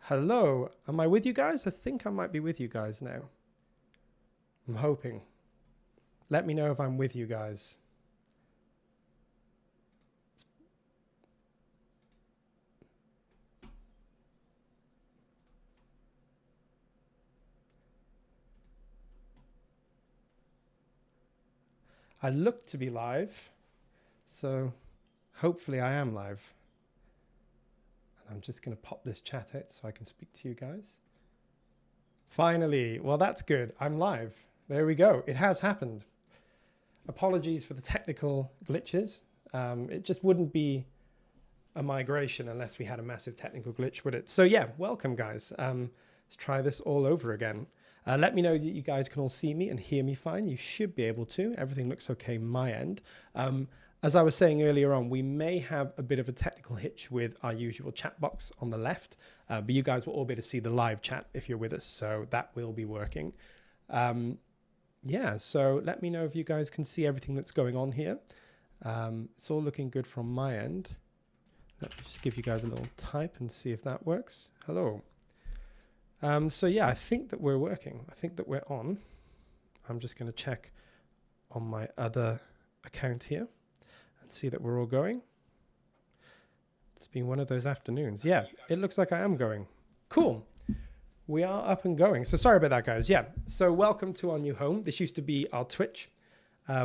Hello, am I with you guys? I think I might be with you guys now. I'm hoping. Let me know if I'm with you guys. I look to be live, so hopefully I am live. And I'm just going to pop this chat out so I can speak to you guys. Finally, well, that's good. I'm live. There we go. It has happened. Apologies for the technical glitches. It just wouldn't be a migration unless we had a massive technical glitch, would it? So yeah, welcome guys. Let's try this all over again. Let me know that you guys can all see me and hear me fine. You should be able to. Everything looks okay my end. As I was saying earlier on, we may have a bit of a technical hitch with our usual chat box on the left, but you guys will all be able to see the live chat if you're with us, so that will be working. Yeah, so let me know if you guys can see everything that's going on here. It's all looking good from my end. Let me just give you guys a little type and see if that works. Hello. So yeah, I think that we're working. I think that we're on. I'm just going to check on my other account here and see that we're all going. It's been one of those afternoons. Yeah, it looks like I am going. Cool. We are up and going. So sorry about that, guys. Yeah, so welcome to our new home. This used to be our Twitch,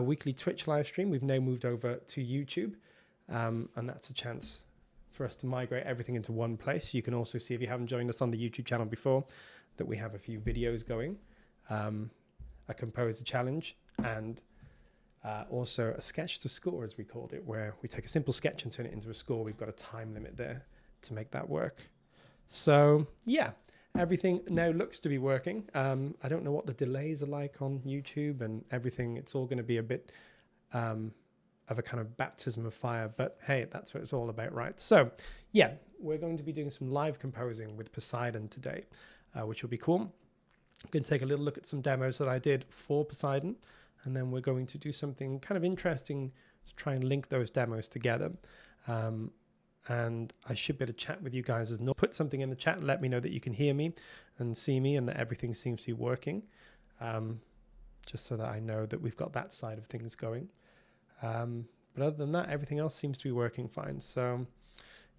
weekly Twitch live stream. We've now moved over to YouTube, and that's a chance for us to migrate everything into one place. You can also see, if you haven't joined us on the YouTube channel before, that we have a few videos going, a composer challenge, and also a sketch to score, as we called it, where we take a simple sketch and turn it into a score. We've got a time limit there to make that work. So yeah, everything now looks to be working. I don't know what the delays are like on YouTube and everything. It's all going to be a bit of a kind of baptism of fire, but hey, that's what it's all about, right? So yeah, we're going to be doing some live composing with Poseidon today, which will be cool. I'm going to take a little look at some demos that I did for Poseidon, and then we're going to do something kind of interesting to try and link those demos together. And I should be able to chat with you guys as well. Put something in the chat and let me know that you can hear me and see me and that everything seems to be working, just so that I know that we've got that side of things going. But other than that, everything else seems to be working fine. So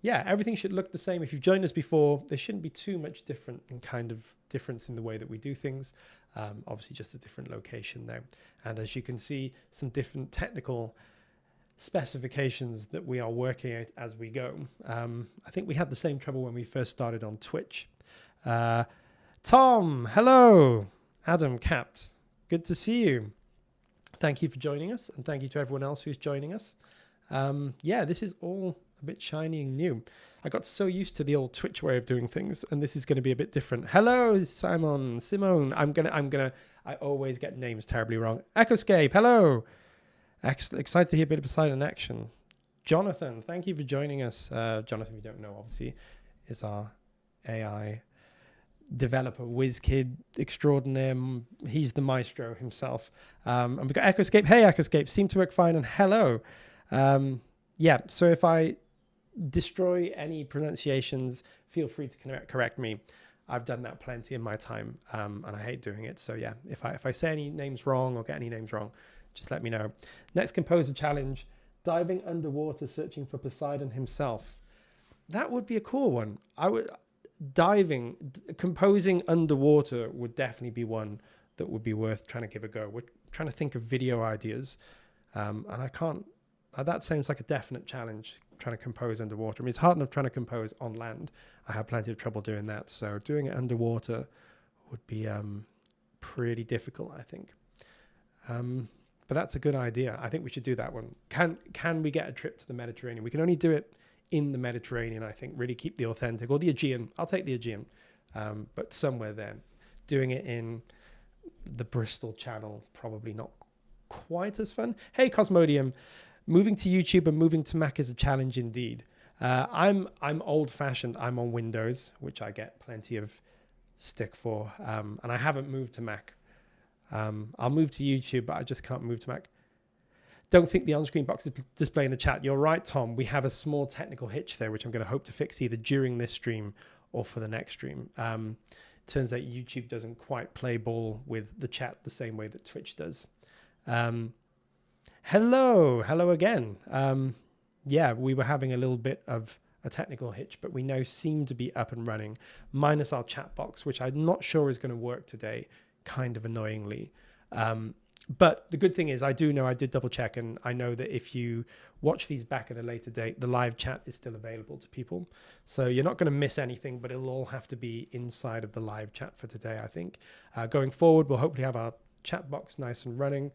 yeah, everything should look the same. If you've joined us before, there shouldn't be too much difference in the way that we do things. Obviously just a different location now. And as you can see, some different technical specifications that we are working out as we go. I think we had the same trouble when we first started on Twitch. Tom, hello. Adam, Capt, good to see you. Thank you for joining us, and thank you to everyone else who's joining us. Yeah, this is all a bit shiny and new. I got so used to the old Twitch way of doing things, and this is going to be a bit different. Hello, Simone. I always get names terribly wrong. Echoscape, hello. Excited to hear a bit of Poseidon action. Jonathan, thank you for joining us. Jonathan, if you don't know, obviously, is our AI developer, whiz kid extraordinaire. He's the maestro himself. And we've got Echoscape. Hey, Echoscape, seem to work fine. And hello. Yeah, so if I destroy any pronunciations, feel free to correct me. I've done that plenty in my time, and I hate doing it. So yeah, if I say any names wrong or get any names wrong, just let me know. Next composer challenge, diving underwater searching for Poseidon himself. That would be a cool one. Composing underwater would definitely be one that would be worth trying to give a go. We're trying to think of video ideas, and I can't. That sounds like a definite challenge, trying to compose underwater. I mean, it's hard enough trying to compose on land. I have plenty of trouble doing that, so doing it underwater would be pretty difficult, I think. But that's a good idea. I think we should do that one. Can we get a trip to the Mediterranean? We can only do it in the Mediterranean, I think. Really keep the authentic, or the Aegean. I'll take the Aegean, but somewhere there. Doing it in the Bristol Channel, probably not quite as fun. Hey, Cosmodium, moving to YouTube and moving to Mac is a challenge indeed. I'm old-fashioned. I'm on Windows, which I get plenty of stick for, and I haven't moved to Mac. I'll move to YouTube, but I just can't move to Mac. Don't think the on-screen box is displaying the chat. You're right, Tom. We have a small technical hitch there, which I'm going to hope to fix either during this stream or for the next stream. Turns out YouTube doesn't quite play ball with the chat the same way that Twitch does. Hello again. Yeah, we were having a little bit of a technical hitch, but we now seem to be up and running, minus our chat box, which I'm not sure is going to work today, kind of annoyingly. But the good thing is I did double check, and I know that if you watch these back at a later date, the live chat is still available to people. So you're not going to miss anything, but it'll all have to be inside of the live chat for today, I think. Going forward, we'll hopefully have our chat box nice and running.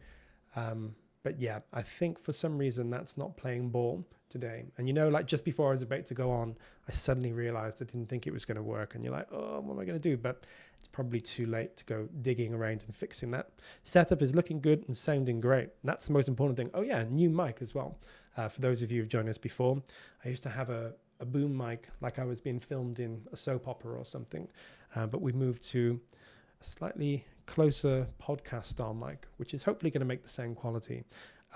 But yeah, I think for some reason that's not playing ball today. And like just before I was about to go on, I suddenly realized I didn't think it was going to work. And you're like, oh, what am I going to do? But it's probably too late to go digging around and fixing that. Setup is looking good and sounding great. And that's the most important thing. Oh yeah, new mic as well. For those of you who've joined us before, I used to have a boom mic like I was being filmed in a soap opera or something. But we moved to a slightly closer podcast style mic, which is hopefully going to make the sound quality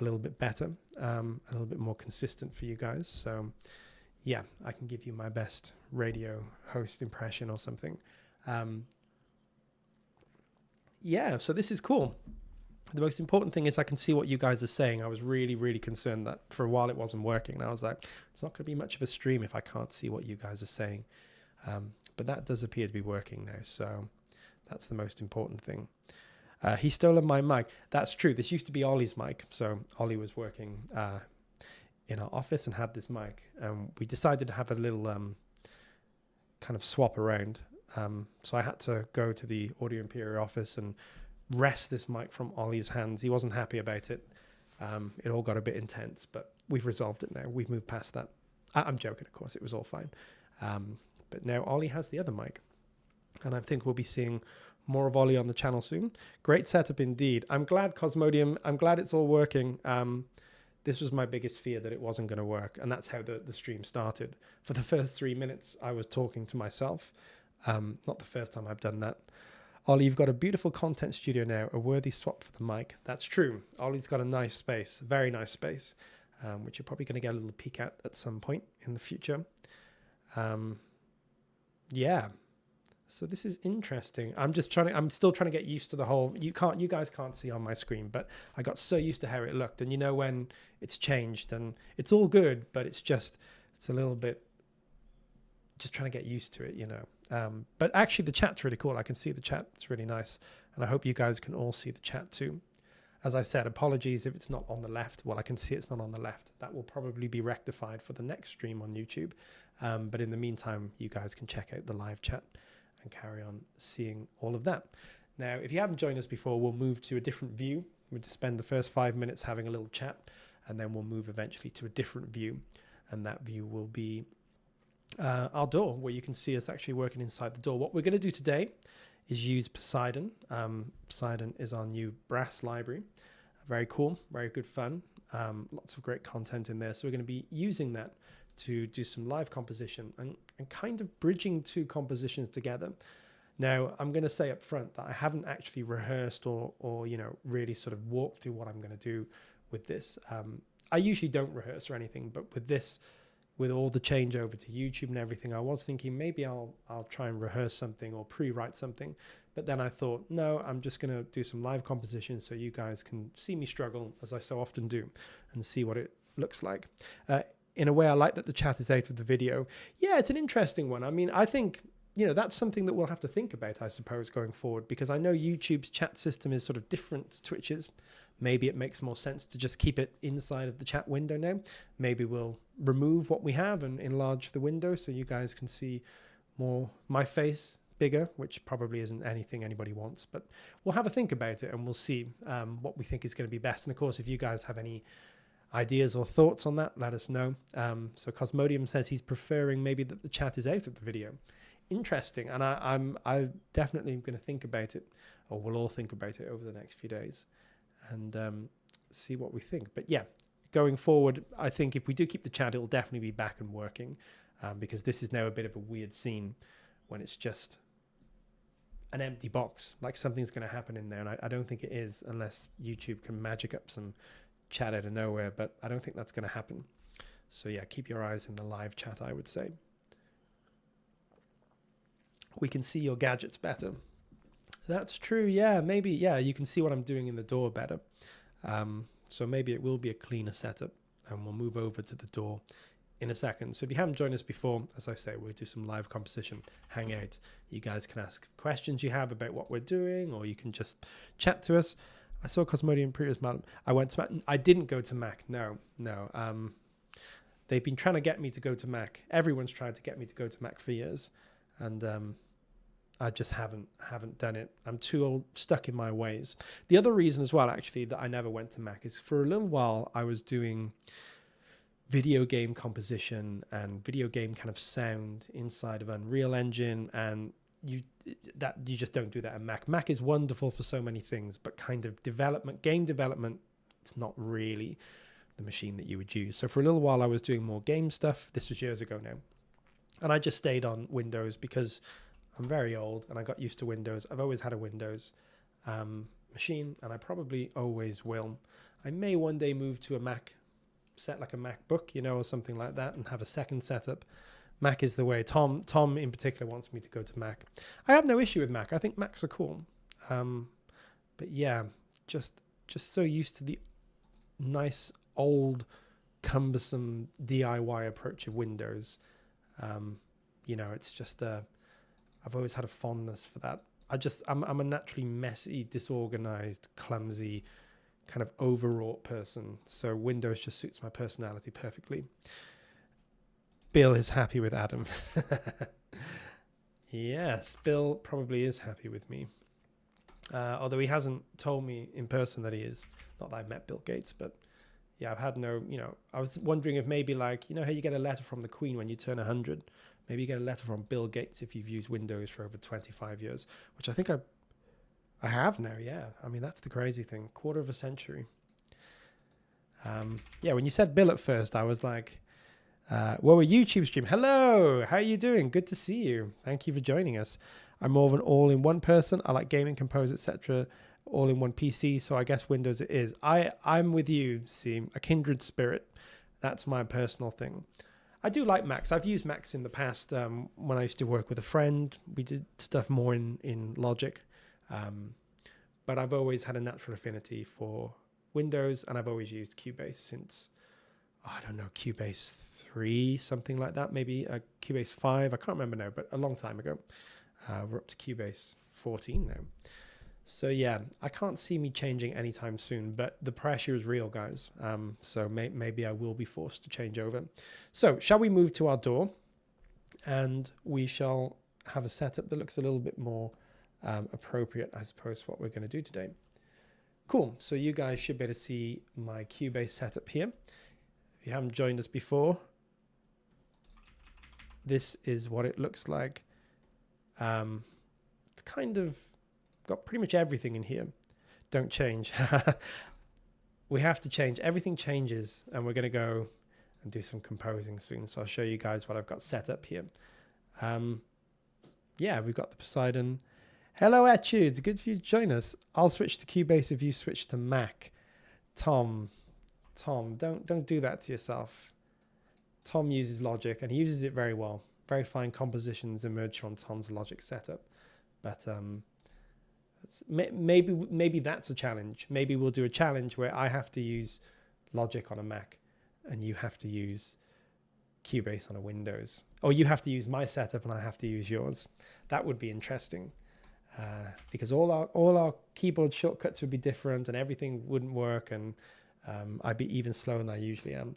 a little bit better, a little bit more consistent for you guys. So yeah, I can give you my best radio host impression or something. Yeah, so this is cool. The most important thing is I can see what you guys are saying. I was really, really concerned that for a while it wasn't working. And I was like, it's not going to be much of a stream if I can't see what you guys are saying. But that does appear to be working now. So that's the most important thing. He's stolen my mic. That's true. This used to be Ollie's mic. So Ollie was working in our office and had this mic. We decided to have a little kind of swap around. So I had to go to the Audio Imperia office and wrest this mic from Ollie's hands. He wasn't happy about it. It all got a bit intense, but we've resolved it now. We've moved past that. I'm joking, of course. It was all fine. But now Ollie has the other mic. And I think we'll be seeing more of Ollie on the channel soon. Great setup indeed. I'm glad, Cosmodium. I'm glad it's all working. This was my biggest fear, that it wasn't going to work. And that's how the stream started. For the first 3 minutes, I was talking to myself. Not the first time I've done that. Ollie, you've got a beautiful content studio now, a worthy swap for the mic. That's true. Ollie's got a nice space, a very nice space, which you're probably going to get a little peek at some point in the future. Yeah. So this is interesting. I'm still trying to get used to the whole, you guys can't see on my screen, but I got so used to how it looked. And when it's changed, and it's all good, but it's a little bit, just trying to get used to it, But actually the chat's really cool. I can see the chat. It's really nice. And I hope you guys can all see the chat too. As I said, apologies if it's not on the left. Well, I can see it's not on the left. That will probably be rectified for the next stream on YouTube. But in the meantime, you guys can check out the live chat and carry on seeing all of that. Now, if you haven't joined us before, we'll move to a different view. We'll just spend the first 5 minutes having a little chat, and then we'll move eventually to a different view. And that view will be our door, where you can see us actually working inside the door. What we're going to do today is use Poseidon. Poseidon is our new Brass library. Very cool, very good fun. Lots of great content in there. So we're going to be using that to do some live composition and kind of bridging two compositions together. Now, I'm going to say up front that I haven't actually rehearsed or really sort of walked through what I'm going to do with this. I usually don't rehearse or anything, but with this, with all the changeover to YouTube and everything, I was thinking maybe I'll try and rehearse something or pre-write something. But then I thought, no, I'm just going to do some live composition so you guys can see me struggle, as I so often do, and see what it looks like. In a way, I like that the chat is out of the video. Yeah, it's an interesting one. I mean, I think, that's something that we'll have to think about, I suppose, going forward, because I know YouTube's chat system is sort of different to Twitch's. Maybe it makes more sense to just keep it inside of the chat window now. Maybe we'll remove what we have and enlarge the window so you guys can see more my face bigger, which probably isn't anything anybody wants, but we'll have a think about it and we'll see what we think is going to be best. And of course, if you guys have any ideas or thoughts on that, let us know. So Cosmodium says he's preferring maybe that the chat is out of the video. Interesting. And I definitely am going to think about it, or we'll all think about it over the next few days and see what we think. But yeah, going forward, I think if we do keep the chat, it'll definitely be back and working because this is now a bit of a weird scene when it's just an empty box, like something's going to happen in there. And I don't think it is, unless YouTube can magic up some chat out of nowhere, but I don't think that's going to happen. So yeah, keep your eyes in the live chat, I would say. we can see your gadgets better. That's true. Yeah, maybe. Yeah, you can see what I'm doing in the door better. So maybe it will be a cleaner setup, and we'll move over to the door in a second. So if you haven't joined us before, as I say, we'll do some live composition hangout. You guys can ask questions you have about what we're doing, or you can just chat to us. I saw Cosmodian Imperia's madam. I went to Mac. I didn't go to Mac. No. They've been trying to get me to go to Mac. Everyone's tried to get me to go to Mac for years, and I just haven't done it. I'm too old, stuck in my ways. The other reason as well, actually, that I never went to Mac is for a little while I was doing video game composition and video game kind of sound inside of Unreal Engine, and you just don't do that in Mac. Mac is wonderful for so many things, but kind of game development, it's not really the machine that you would use. So for a little while I was doing more game stuff. This was years ago now, and I just stayed on Windows because I'm very old and I got used to Windows. I've always had a Windows machine, and I probably always will. I may one day move to a Mac set, like a MacBook, or something like that, and have a second setup. Mac is the way. Tom in particular wants me to go to Mac. I have no issue with Mac. I think Macs are cool. But yeah, just so used to the nice old cumbersome DIY approach of Windows. It's just I've always had a fondness for that. I'm a naturally messy, disorganized, clumsy, kind of overwrought person. So Windows just suits my personality perfectly. Bill is happy with Adam. Yes, Bill probably is happy with me. Although he hasn't told me in person that he is. Not that I've met Bill Gates, but yeah, I've had no, I was wondering if maybe how you get a letter from the Queen when you turn 100. Maybe you get a letter from Bill Gates if you've used Windows for over 25 years, which I think I have now, yeah. I mean, that's the crazy thing. Quarter of a century. Yeah, when you said Bill at first, I was like, well, a YouTube stream. Hello, how are you doing? Good to see you. Thank you for joining us. I'm more of an all-in-one person. I like gaming, compose, etc. All-in-one PC, so I guess Windows it is. I'm with you, see, a kindred spirit. That's my personal thing. I do like Macs. I've used Macs in the past when I used to work with a friend. We did stuff more in Logic. But I've always had a natural affinity for Windows, and I've always used Cubase since, Cubase 3, something like that, maybe Cubase 5, I can't remember now, but a long time ago. We're up to Cubase 14 now. So yeah, I can't see me changing anytime soon, but the pressure is real, guys. So maybe I will be forced to change over. So shall we move to our door, and we shall have a setup that looks a little bit more appropriate, I suppose, what we're going to do today. Cool. So you guys should be able to see my Cubase setup here. If you haven't joined us before, this is what it looks like. It's kind of got pretty much everything in here. Don't change. We have to change. Everything changes, and we're going to go and do some composing soon. So I'll show you guys what I've got set up here. Yeah, we've got the Poseidon. Hello, Etudes. Good for you to join us. I'll switch to Cubase if you switch to Mac. Tom, don't do that to yourself. Tom uses Logic, and he uses it very well. Very fine compositions emerge from Tom's Logic setup. But maybe that's a challenge. Maybe we'll do a challenge where I have to use Logic on a Mac, and you have to use Cubase on a Windows. Or you have to use my setup, and I have to use yours. That would be interesting. Because all our keyboard shortcuts would be different, and everything wouldn't work, and I'd be even slower than I usually am.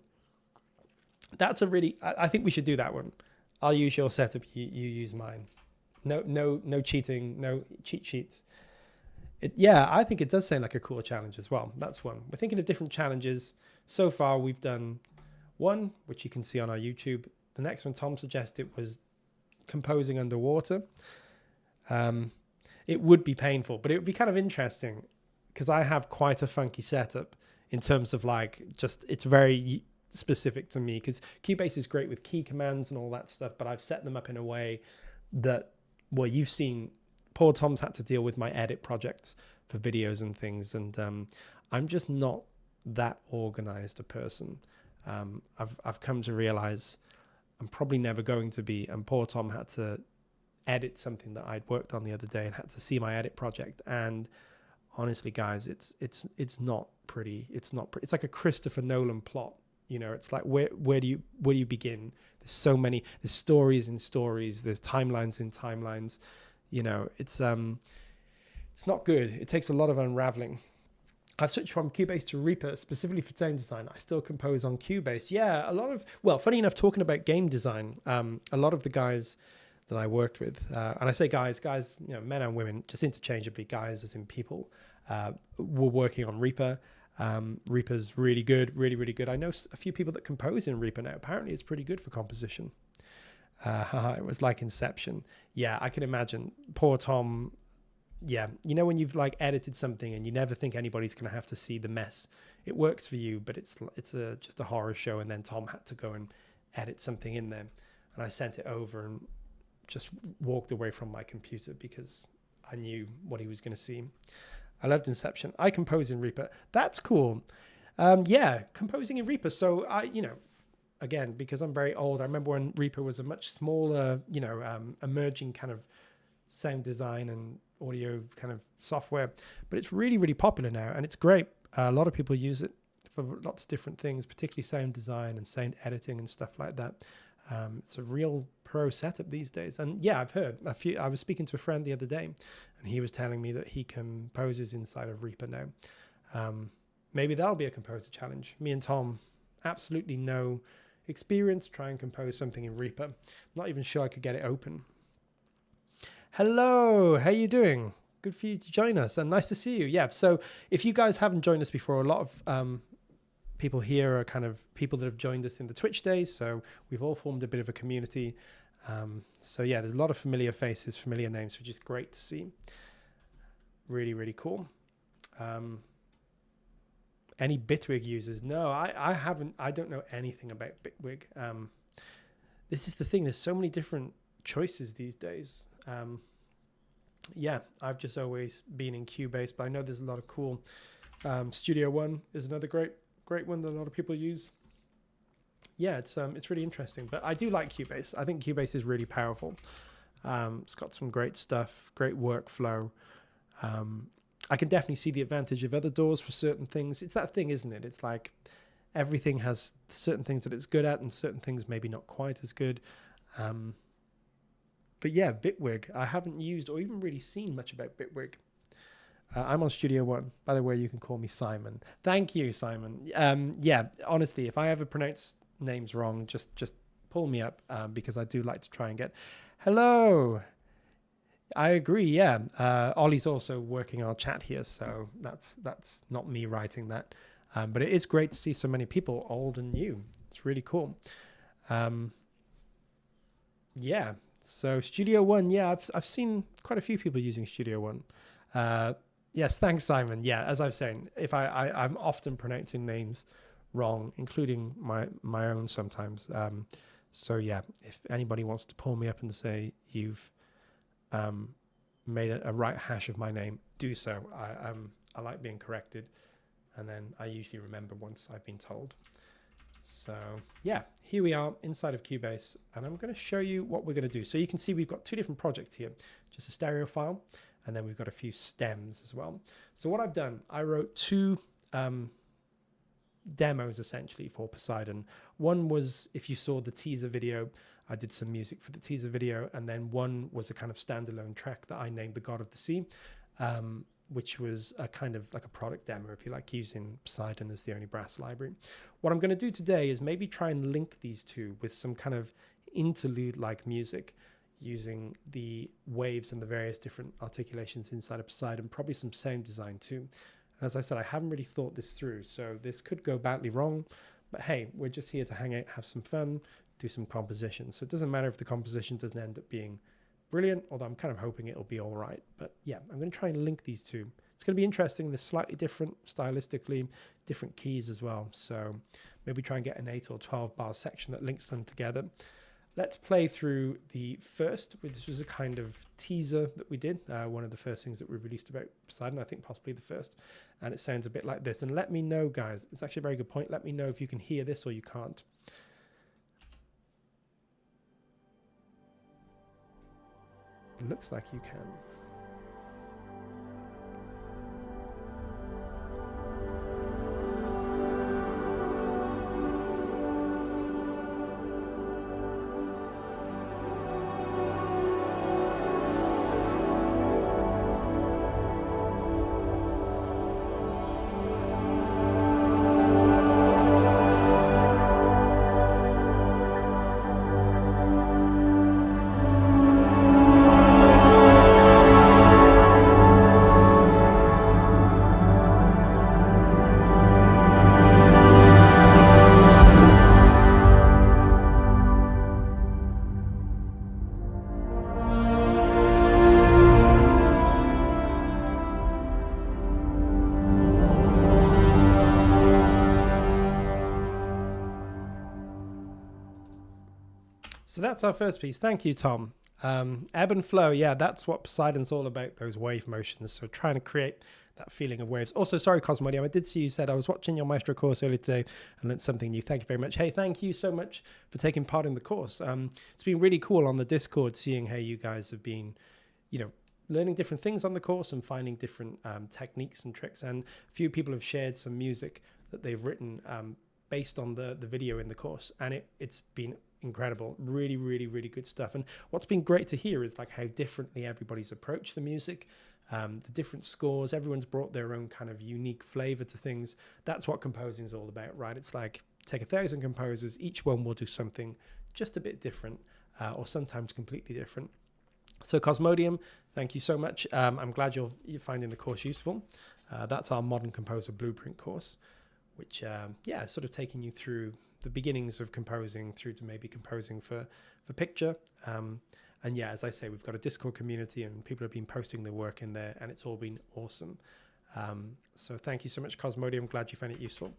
That's I think we should do that one. I'll use your setup, you use mine. No cheating, no cheat sheets. Yeah, I think it does sound like a cool challenge as well. That's one. We're thinking of different challenges. So far, we've done one, which you can see on our YouTube. The next one Tom suggested was composing underwater. It would be painful, but it would be kind of interesting because I have quite a funky setup in terms of it's very specific to me, because Cubase is great with key commands and all that stuff, but I've set them up in a way that, well, you've seen poor Tom's had to deal with my edit projects for videos and things, and I'm just not that organized a person. I've come to realize I'm probably never going to be, and poor Tom had to edit something that I'd worked on the other day and had to see my edit project. And honestly, guys, it's not pretty. It's not pretty. It's like a Christopher Nolan plot. You know, it's like where do you begin? There's so many. There's stories in stories. There's timelines in timelines. You know, it's not good. It takes a lot of unraveling. I've switched from Cubase to Reaper specifically for sound design. I still compose on Cubase. Yeah, funny enough, talking about game design, a lot of the guys that I worked with, and I say guys, you know, men and women, just interchangeably, guys as in people, were working on Reaper. Reaper's really good, really, really good. I know a few people that compose in Reaper now. Apparently it's pretty good for composition. It was like Inception. Yeah, I can imagine. Poor Tom. Yeah, you know when you've like edited something and you never think anybody's going to have to see the mess. It works for you, but it's just a horror show. And then Tom had to go and edit something in there, and I sent it over and just walked away from my computer because I knew what he was going to see. I loved Inception. I compose in Reaper. That's cool. Yeah, composing in Reaper. So again, because I'm very old, I remember when Reaper was a much smaller, emerging kind of sound design and audio kind of software, but it's really, really popular now, and it's great. A lot of people use it for lots of different things, particularly sound design and sound editing and stuff like that. It's a real pro setup these days. And yeah, I've heard a few. I was speaking to a friend the other day, and he was telling me that he composes inside of Reaper now. Maybe that'll be a composer challenge. Me and Tom, absolutely no experience, try and compose something in Reaper. Not even sure I could get it open. Hello, how you doing? Good for you to join us, and nice to see you. Yeah, so if you guys haven't joined us before, a lot of people here are kind of people that have joined us in the Twitch days, so we've all formed a bit of a community. So yeah, there's a lot of familiar faces, familiar names, which is great to see. Really, really cool. Any Bitwig users? No, I haven't. I don't know anything about Bitwig. This is the thing. There's so many different choices these days. Yeah, I've just always been in Cubase, but I know there's a lot of cool. Studio One is another great one that a lot of people use. Yeah, it's really interesting, but I do like Cubase. I think Cubase is really powerful. It's got some great stuff, great workflow. I can definitely see the advantage of other DAWs for certain things. It's that thing, isn't it? It's like everything has certain things that it's good at and certain things maybe not quite as good. But yeah, Bitwig, I haven't used or even really seen much about Bitwig. I'm on Studio One. By the way, you can call me Simon. Thank you, Simon. Yeah, honestly, if I ever pronounce names wrong, just pull me up because I do like to try and get... Hello. I agree, yeah. Ollie's also working our chat here, so that's not me writing that. But it is great to see so many people, old and new. It's really cool. Yeah. So Studio One, yeah, I've seen quite a few people using Studio One. Yes, thanks, Simon. Yeah, as I was saying, if I'm often pronouncing names wrong, including my own sometimes. So yeah, if anybody wants to pull me up and say you've made a right hash of my name, do so. I like being corrected, and then I usually remember once I've been told. So yeah, here we are inside of Cubase, and I'm going to show you what we're going to do. So you can see we've got two different projects here, just a stereo file, and then we've got a few stems as well. So what I've done, I wrote two demos essentially for Poseidon. One was, if you saw the teaser video, I did some music for the teaser video, and then one was a kind of standalone track that I named The God of the Sea, which was a kind of like a product demo, if you like, using Poseidon as the only brass library. What I'm going to do today is maybe try and link these two with some kind of interlude-like music using the waves and the various different articulations inside of Poseidon, probably some sound design too. As I said, I haven't really thought this through, so this could go badly wrong, but hey, we're just here to hang out, have some fun, do some composition. So it doesn't matter if the composition doesn't end up being brilliant, although I'm kind of hoping it'll be all right. But yeah, I'm going to try and link these two. It's going to be interesting. They're slightly different stylistically, different keys as well. So maybe try and get an 8 or 12 bar section that links them together. Let's play through the first, which was a kind of teaser that we did. One of the first things that we released about Poseidon, I think possibly the first. And it sounds a bit like this. And let me know, guys, it's actually a very good point. Let me know if you can hear this or you can't. It looks like you can. So that's our first piece. Thank you, Tom. Ebb and flow. Yeah, that's what Poseidon's all about, those wave motions. So trying to create that feeling of waves. Also, sorry, Cosmodium, I did see you said I was watching your Maestro course earlier today and learned something new. Thank you very much. Hey, thank you so much for taking part in the course. It's been really cool on the Discord seeing how you guys have been, you know, learning different things on the course and finding different techniques and tricks. And a few people have shared some music that they've written based on the video in the course. And it's been incredible. Really, really, really good stuff. And what's been great to hear is like how differently everybody's approached the music, the different scores. Everyone's brought their own kind of unique flavor to things. That's what composing is all about, right? It's like take 1,000 composers, each one will do something just a bit different or sometimes completely different. So Cosmodium, thank you so much. I'm glad you're finding the course useful. That's our Modern Composer Blueprint course, which yeah, is sort of taking you through the beginnings of composing through to maybe composing for picture. And yeah, as I say, we've got a Discord community and people have been posting their work in there and it's all been awesome. So thank you so much, Cosmodium. I'm glad you found it useful.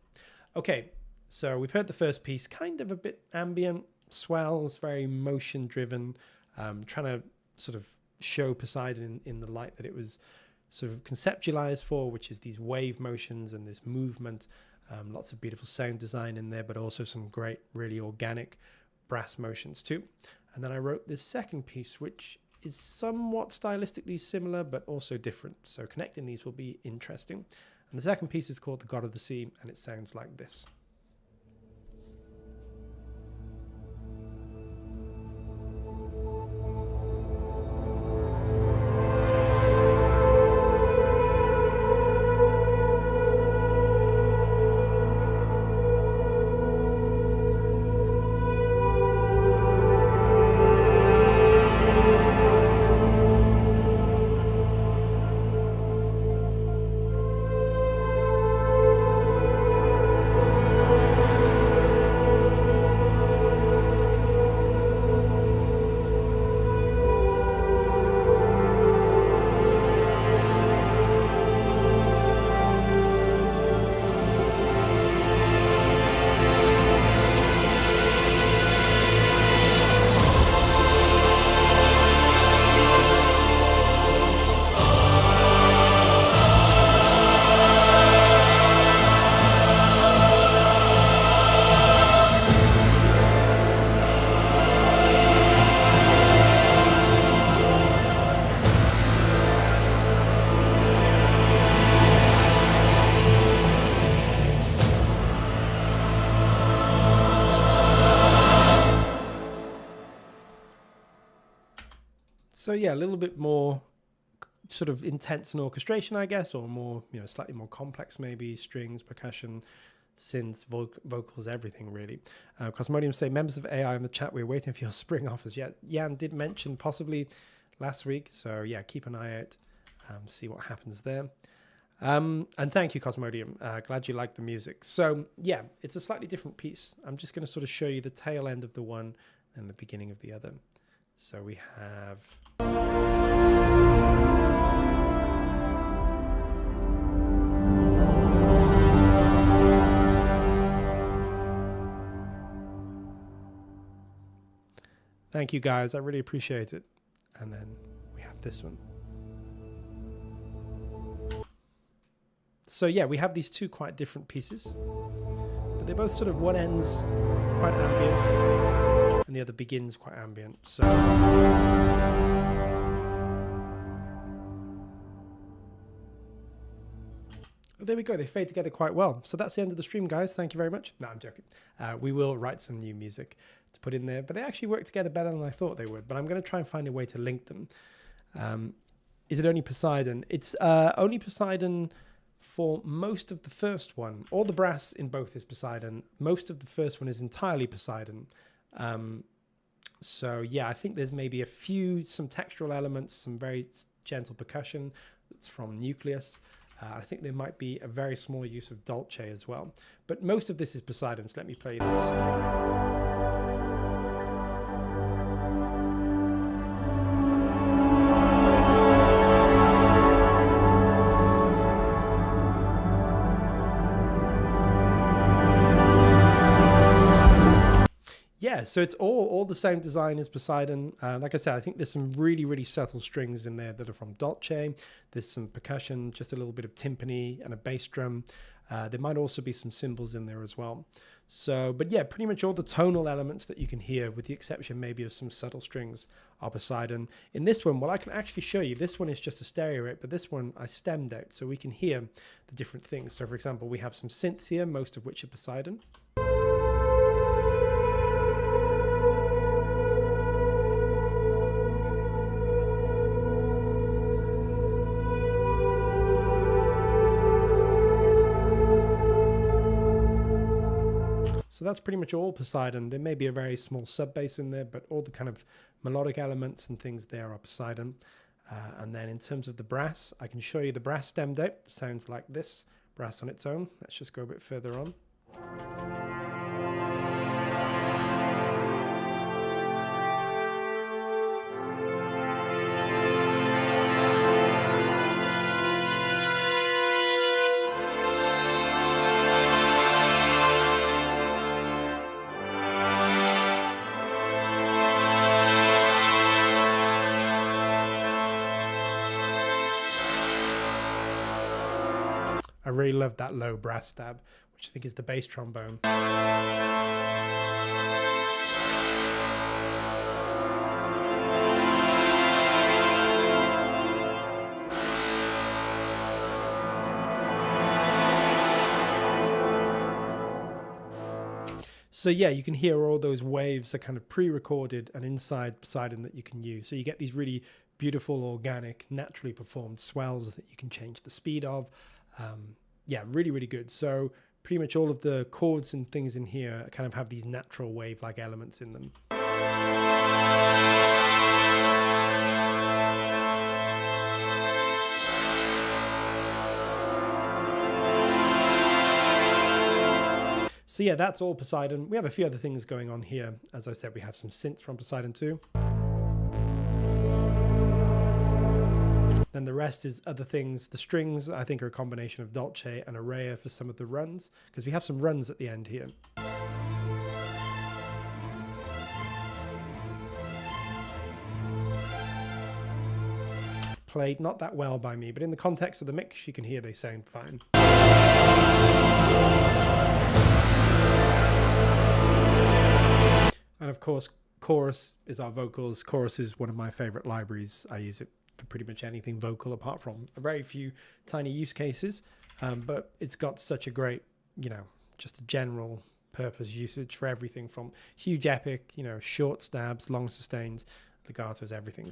Okay, so we've heard the first piece, kind of a bit ambient, swells, very motion driven, trying to sort of show Poseidon in the light that it was sort of conceptualized for, which is these wave motions and this movement. Lots of beautiful sound design in there, but also some great, really organic brass motions too. And then I wrote this second piece, which is somewhat stylistically similar, but also different. So connecting these will be interesting. And the second piece is called The God of the Sea, and it sounds like this. So yeah, a little bit more sort of intense in orchestration, I guess, or more, you know, slightly more complex, maybe strings, percussion, synths, vocals, everything really. Cosmodium say, members of AI in the chat, we're waiting for your spring offers. Yeah, Jan did mention possibly last week. So yeah, keep an eye out, see what happens there. And thank you, Cosmodium. Glad you liked the music. So yeah, it's a slightly different piece. I'm just going to sort of show you the tail end of the one and the beginning of the other. So we have... Thank you guys, I really appreciate it. And then we have this one. So yeah, we have these two quite different pieces, but they're both sort of, one ends quite ambient and the other begins quite ambient. So there we go. They fade together quite well. So that's the end of the stream, guys. Thank you very much. No, I'm joking. We will write some new music to put in there, but they actually work together better than I thought they would. But I'm going to try and find a way to link them. Is it only Poseidon? It's only Poseidon for most of the first one. All the brass in both is Poseidon. Most of the first one is entirely Poseidon. So yeah, I think there's maybe some textural elements, some very gentle percussion that's from Nucleus. I think there might be a very small use of Dolce as well. But most of this is Poseidon, so let me play this. Yeah, so it's all the same design as Poseidon. Like I said, I think there's some really, really subtle strings in there that are from Dolce. There's some percussion, just a little bit of timpani and a bass drum. There might also be some cymbals in there as well. So, but yeah, pretty much all the tonal elements that you can hear, with the exception maybe of some subtle strings, are Poseidon. In this one, well, I can actually show you. This one is just a stereo rate, but this one I stemmed out so we can hear the different things. So for example, we have some synths here, most of which are Poseidon. So that's pretty much all Poseidon. There may be a very small sub bass in there, but all the kind of melodic elements and things there are Poseidon. And then in terms of the brass, I can show you the brass stemmed out. Sounds like this, brass on its own. Let's just go a bit further on. I really love that low brass stab, which I think is the bass trombone. So yeah, you can hear all those waves are kind of pre-recorded and inside Poseidon that you can use. So you get these really beautiful, organic, naturally performed swells that you can change the speed of. Yeah, really, really good. So pretty much all of the chords and things in here kind of have these natural wave-like elements in them. So yeah, that's all Poseidon. We have a few other things going on here. As I said, we have some synths from Poseidon too. Then the rest is other things. The strings, I think, are a combination of Dolce and Araya for some of the runs, because we have some runs at the end here. Played not that well by me, but in the context of the mix, you can hear they sound fine. And of course, chorus is our vocals. Chorus is one of my favorite libraries. I use it for pretty much anything vocal, apart from a very few tiny use cases. But it's got such a great, just a general purpose usage for everything from huge epic, short stabs, long sustains, legatos, everything.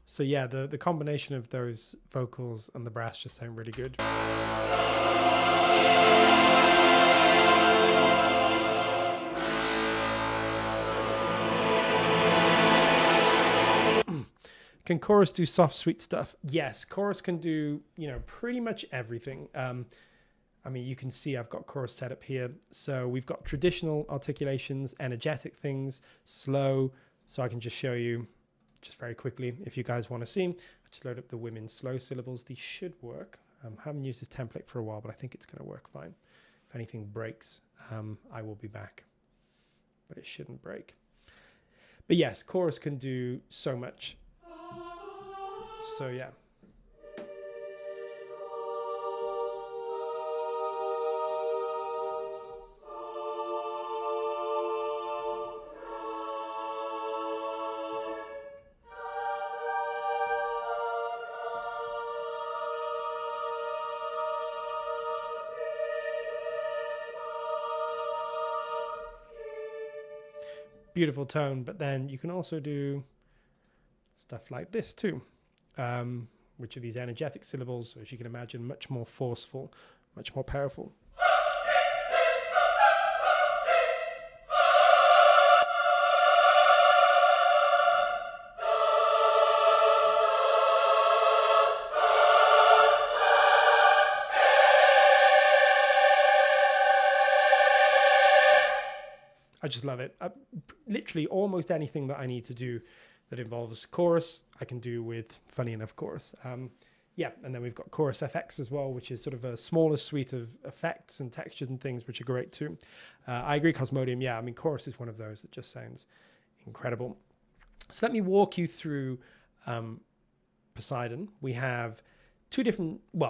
So yeah, the combination of those vocals and the brass just sound really good. Can chorus do soft, sweet stuff? Yes, chorus can do, pretty much everything. I mean, you can see I've got chorus set up here. So we've got traditional articulations, energetic things, slow. So I can just show you just very quickly, if you guys want to see. I just load up the women's slow syllables. These should work. Haven't used this template for a while, but I think it's going to work fine. If anything breaks, I will be back, but it shouldn't break. But yes, chorus can do so much. So yeah. beautiful tone, but then you can also do stuff like this too, which are these energetic syllables, so as you can imagine, much more forceful, much more powerful. I just love it. Literally almost anything that I need to do that involves chorus, I can do with, funny enough, chorus. Yeah, and then we've got Chorus FX as well, which is sort of a smaller suite of effects and textures and things, which are great too. I agree, Cosmodium. Yeah, I mean, chorus is one of those that just sounds incredible. So let me walk you through Poseidon. We have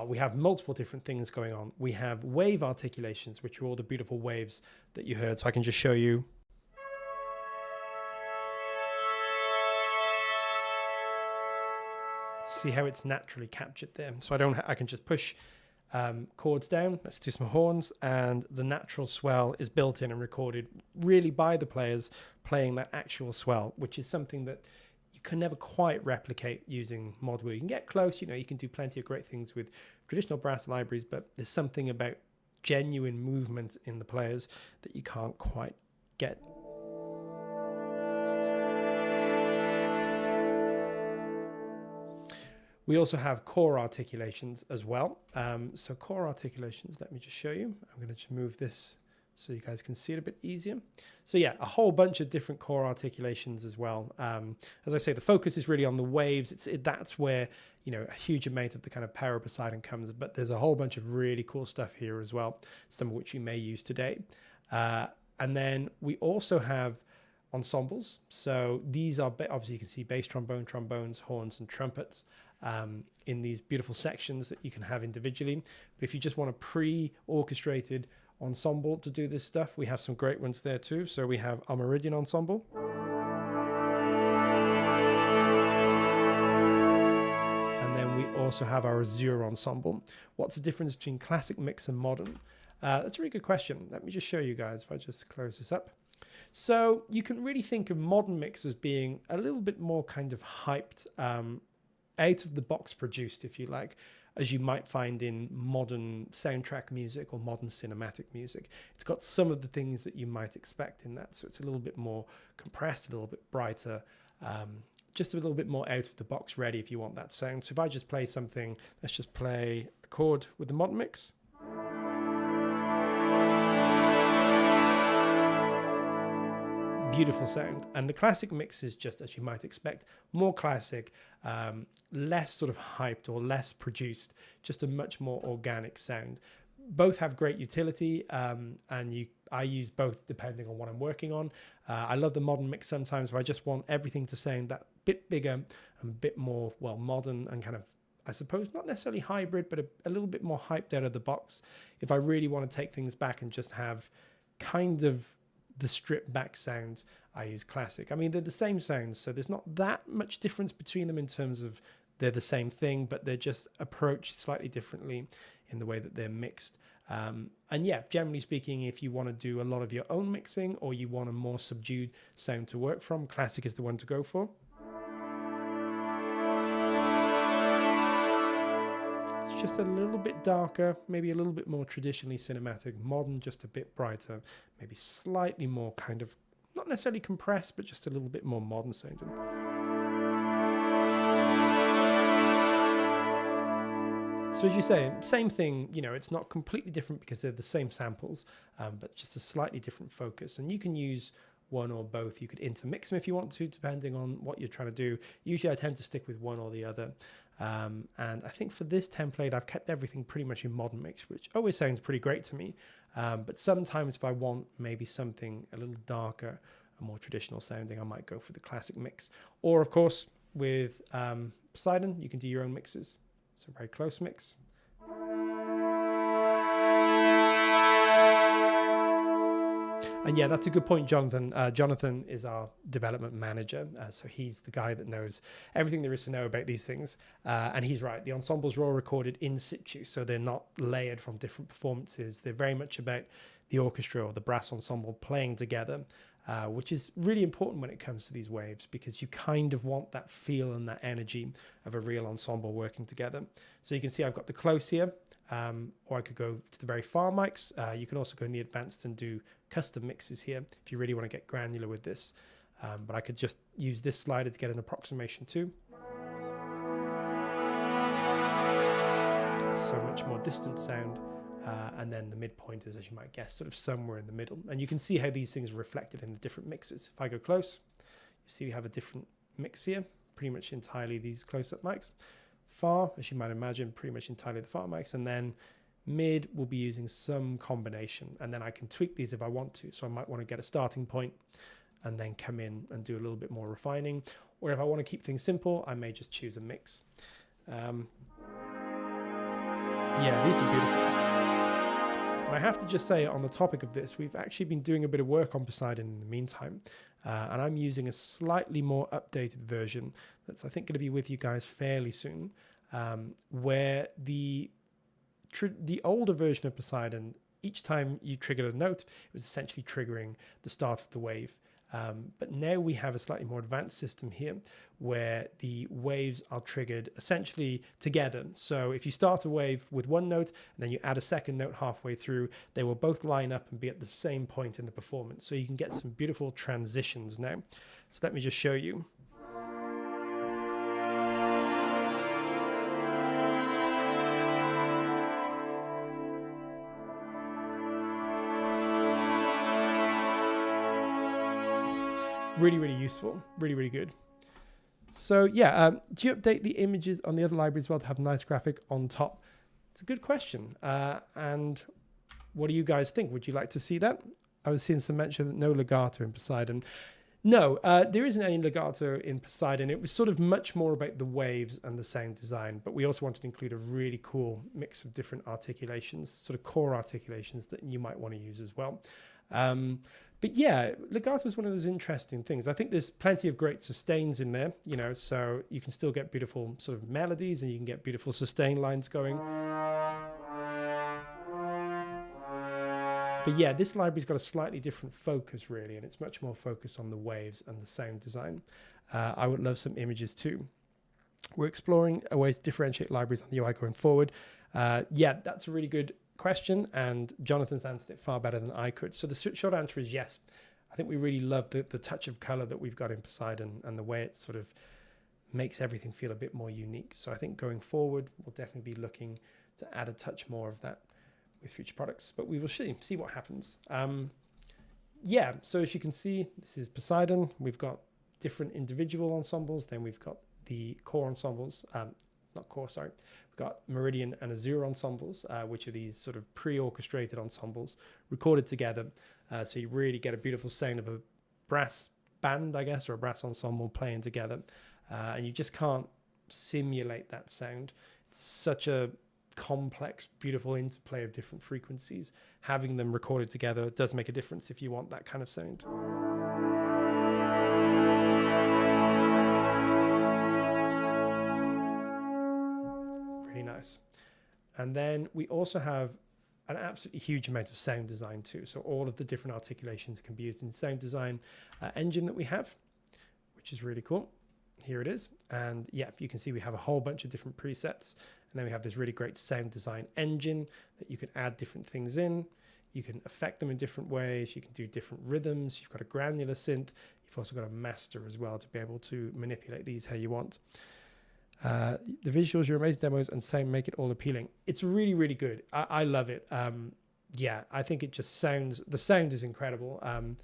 we have multiple different things going on. We have wave articulations, which are all the beautiful waves that you heard. So I can just show you. See how it's naturally captured there. So I can just push chords down. Let's do some horns, and the natural swell is built in and recorded really by the players playing that actual swell, which is something that you can never quite replicate using mod wheel. You can get close, you know, you can do plenty of great things with traditional brass libraries, but there's something about genuine movement in the players that you can't quite get. We also have core articulations as well. So core articulations, let me just show you. I'm going to just move this so you guys can see it a bit easier. So yeah, a whole bunch of different core articulations as well. As I say, the focus is really on the waves. That's where, you know, a huge amount of the kind of power of Poseidon comes, but there's a whole bunch of really cool stuff here as well, some of which you may use today. And then we also have ensembles. So these are, obviously you can see bass trombone, trombones, horns, and trumpets in these beautiful sections that you can have individually. But if you just want a pre-orchestrated ensemble to do this stuff, we have some great ones there too. So we have our Meridian ensemble. And then we also have our Azure ensemble. What's the difference between classic mix and modern? That's a really good question. Let me just show you guys if I just close this up. So you can really think of modern mix as being a little bit more kind of hyped, out of the box produced, if you like, as you might find in modern soundtrack music or modern cinematic music. It's got some of the things that you might expect in that. So it's a little bit more compressed, a little bit brighter, just a little bit more out of the box ready if you want that sound. So if I just play something, let's just play a chord with the modern mix. Beautiful sound. And the classic mix is just, as you might expect, more classic, less sort of hyped or less produced, just a much more organic sound. Both have great utility, and I use both depending on what I'm working on. I love the modern mix sometimes where I just want everything to sound that bit bigger and a bit more, well, modern and kind of, I suppose, not necessarily hybrid, but a little bit more hyped out of the box. If I really want to take things back and just have kind of the stripped back sounds, I use classic. I mean, they're the same sounds, so there's not that much difference between them in terms of they're the same thing, but they're just approached slightly differently in the way that they're mixed. And yeah, generally speaking, if you want to do a lot of your own mixing or you want a more subdued sound to work from, classic is the one to go for. It's just a little bit darker, maybe a little bit more traditionally cinematic. Modern, just a bit brighter, maybe slightly more kind of, not necessarily compressed, but just a little bit more modern sounding. So as you say, same thing, you know, it's not completely different because they're the same samples, but just a slightly different focus. And you can use one or both. You could intermix them if you want to, depending on what you're trying to do. Usually I tend to stick with one or the other. And I think for this template, I've kept everything pretty much in modern mix, which always sounds pretty great to me. But sometimes if I want maybe something a little darker, a more traditional sounding, I might go for the classic mix. Or of course, with Poseidon, you can do your own mixes. So very close mix. And yeah, that's a good point, Jonathan. Jonathan is our development manager. So he's the guy that knows everything there is to know about these things. And he's right. The ensembles are all recorded in situ. So they're not layered from different performances. They're very much about the orchestra or the brass ensemble playing together. which is really important when it comes to these waves, because you kind of want that feel and that energy of a real ensemble working together. So you can see I've got the close here, or I could go to the very far mics. You can also go in the advanced and do custom mixes here if you really want to get granular with this. But I could just use this slider to get an approximation too. So much more distant sound. And then the midpoint is, as you might guess, sort of somewhere in the middle. And you can see how these things are reflected in the different mixes. If I go close, you see we have a different mix here, pretty much entirely these close-up mics. Far, as you might imagine, pretty much entirely the far mics. And then mid will be using some combination. And then I can tweak these if I want to. So I might want to get a starting point and then come in and do a little bit more refining. Or if I want to keep things simple, I may just choose a mix. Yeah, these are beautiful. And I have to just say, on the topic of this, we've actually been doing a bit of work on Poseidon in the meantime. And I'm using a slightly more updated version that's, I think, going to be with you guys fairly soon, where the older version of Poseidon, each time you triggered a note, it was essentially triggering the start of the wave. But now we have a slightly more advanced system here where the waves are triggered essentially together. So if you start a wave with one note and then you add a second note halfway through, they will both line up and be at the same point in the performance. So you can get some beautiful transitions now. So let me just show you. Really, really useful. Really, really good. So yeah, do you update the images on the other libraries as well to have nice graphic on top? It's a good question. And what do you guys think? Would you like to see that? I was seeing some mention that no legato in Poseidon. No, there isn't any legato in Poseidon. It was sort of much more about the waves and the sound design, but we also wanted to include a really cool mix of different articulations, sort of core articulations that you might want to use as well. But yeah, legato is one of those interesting things. I think there's plenty of great sustains in there, you know, so you can still get beautiful sort of melodies and you can get beautiful sustain lines going. But yeah, this library's got a slightly different focus really, and it's much more focused on the waves and the sound design. I would love some images too. We're exploring a way to differentiate libraries on the UI going forward. Yeah, that's a really good question, and Jonathan's answered it far better than I could. So the short answer is yes. I think we really love the touch of color that we've got in Poseidon and the way it sort of makes everything feel a bit more unique. So I think going forward, we'll definitely be looking to add a touch more of that with future products, but we will see what happens. Yeah, so as you can see, this is Poseidon. We've got different individual ensembles, then we've got the core ensembles, not core, sorry. We've got Meridian and Azure ensembles, which are these sort of pre-orchestrated ensembles recorded together. So you really get a beautiful sound of a brass band, I guess, or a brass ensemble playing together. And you just can't simulate that sound. It's such a complex, beautiful interplay of different frequencies. Having them recorded together does make a difference if you want that kind of sound. Nice. And then we also have an absolutely huge amount of sound design too. So all of the different articulations can be used in the sound design engine that we have, which is really cool. Here it is. And yeah, you can see we have a whole bunch of different presets. And then we have this really great sound design engine that you can add different things in. You can affect them in different ways. You can do different rhythms. You've got a granular synth. You've also got a master as well to be able to manipulate these how you want. The visuals, your amazing demos and sound make it all appealing. It's really, really good. I love it. Yeah, I think it just sounds, the sound is incredible. I'm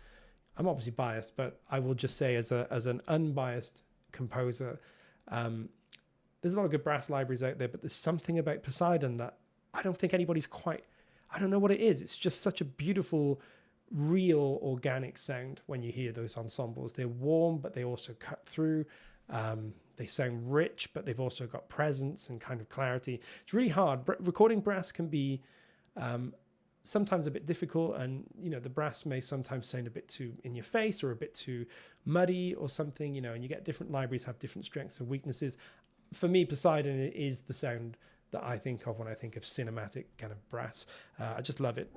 obviously biased, but I will just say as an unbiased composer, there's a lot of good brass libraries out there, but there's something about Poseidon that I don't think anybody's quite, I don't know what it is. It's just such a beautiful, real, organic sound when you hear those ensembles. They're warm, but they also cut through. They sound rich, but they've also got presence and kind of clarity. It's really hard. Recording brass can be sometimes a bit difficult, and you know, the brass may sometimes sound a bit too in your face or a bit too muddy or something, you know, and you get different libraries have different strengths and weaknesses. For me, Poseidon is the sound that I think of when I think of cinematic kind of brass. I just love it.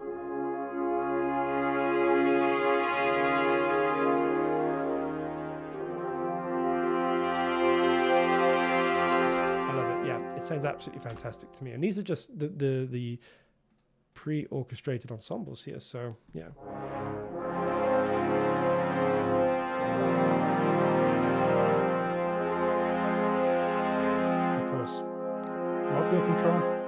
It sounds absolutely fantastic to me. And these are just the pre-orchestrated ensembles here. So yeah. Of course, mod wheel control.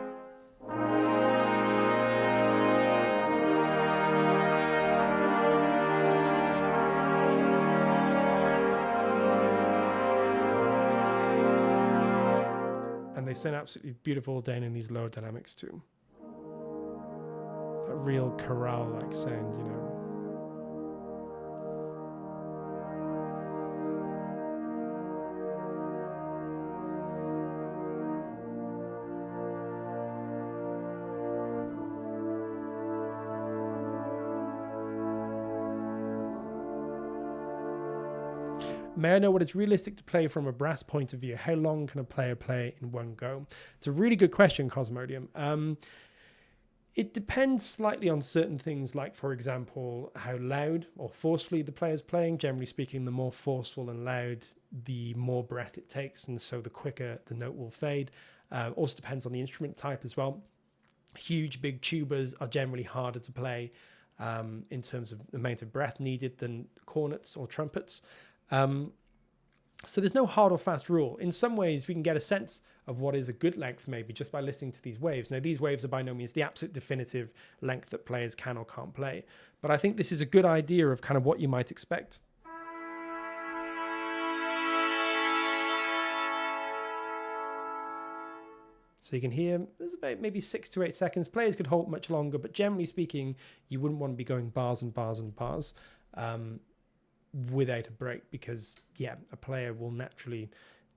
And they sound absolutely beautiful down in these lower dynamics too. That real chorale-like sound, you know. May I know what it's realistic to play from a brass point of view? How long can a player play in one go? It's a really good question, Cosmodium. It depends slightly on certain things, like, for example, how loud or forcefully the player's playing. Generally speaking, the more forceful and loud, the more breath it takes, and so the quicker the note will fade. Also depends on the instrument type as well. Huge, big tubas are generally harder to play in terms of the amount of breath needed than cornets or trumpets. So there's no hard or fast rule. In some ways, we can get a sense of what is a good length maybe just by listening to these waves. Now, these waves are by no means the absolute definitive length that players can or can't play, but I think this is a good idea of kind of what you might expect. So you can hear there's about maybe 6 to 8 seconds. Players could hold much longer, but generally speaking, you wouldn't want to be going bars and bars and bars without a break, because yeah, a player will naturally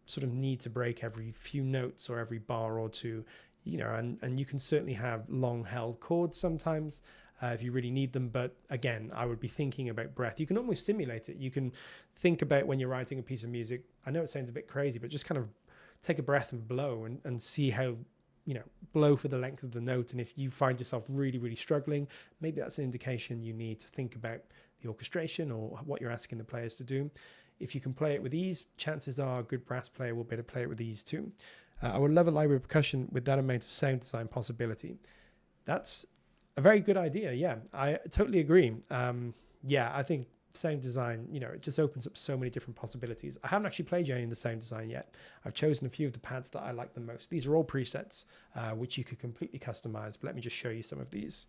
sort of need to break every few notes or every bar or two, you know, and you can certainly have long held chords sometimes if you really need them. But again, I would be thinking about breath. You can almost simulate it. You can think about when you're writing a piece of music. I know it sounds a bit crazy, but just kind of take a breath and blow and see how, you know, blow for the length of the note. And if you find yourself really, really struggling, maybe that's an indication you need to think about the orchestration or what you're asking the players to do. If you can play it with ease, chances are a good brass player will be able to play it with ease too. I would love a library of percussion with that amount of sound design possibility. That's a very good idea. Yeah, I totally agree. Yeah, I think sound design, you know, it just opens up so many different possibilities. I haven't actually played any in the sound design yet. I've chosen a few of the pads that I like the most. These are all presets, which you could completely customize, but let me just show you some of these.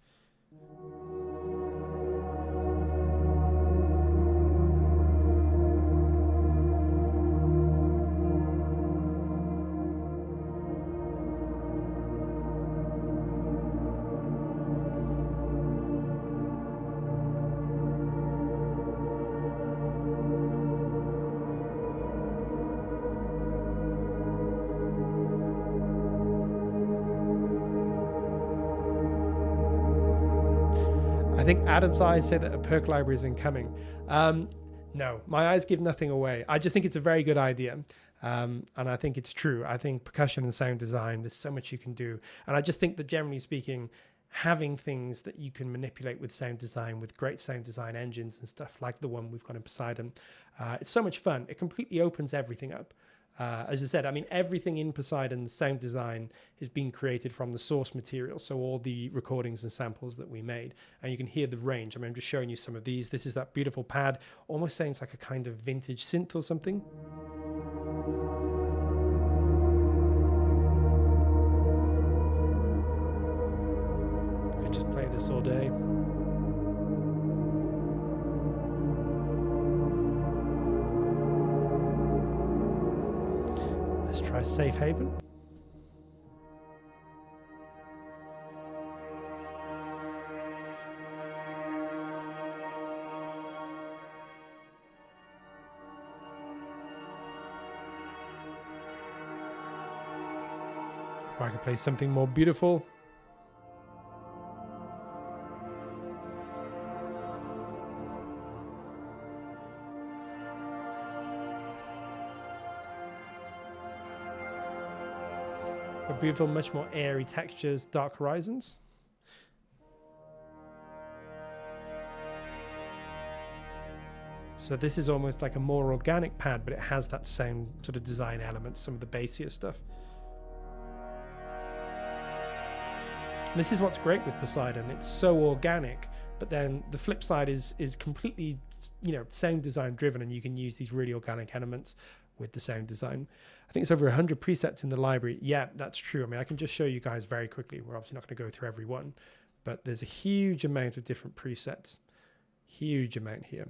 I think Adam's eyes say that a perk library is incoming. No, my eyes give nothing away. I just think it's a very good idea. And I think it's true. I think percussion and sound design, there's so much you can do. And I just think that generally speaking, having things that you can manipulate with sound design, with great sound design engines and stuff like the one we've got in Poseidon, it's so much fun. It completely opens everything up. As I said, I mean, everything in Poseidon's sound design is being created from the source material. So all the recordings and samples that we made, and you can hear the range. I mean, I'm just showing you some of these. This is that beautiful pad, almost sounds like a kind of vintage synth or something. Could just play this all day. Let's try Safe Haven. Or I could play something more beautiful. But beautiful, much more airy textures, dark horizons. So this is almost like a more organic pad, but it has that sound sort of design element, some of the bassier stuff. This is what's great with Poseidon. It's so organic, but then the flip side is completely, you know, sound design driven, and you can use these really organic elements with the sound design. I think it's over 100 presets in the library. Yeah, that's true. I mean, I can just show you guys very quickly. We're obviously not going to go through every one, but there's a huge amount of different presets, huge amount here.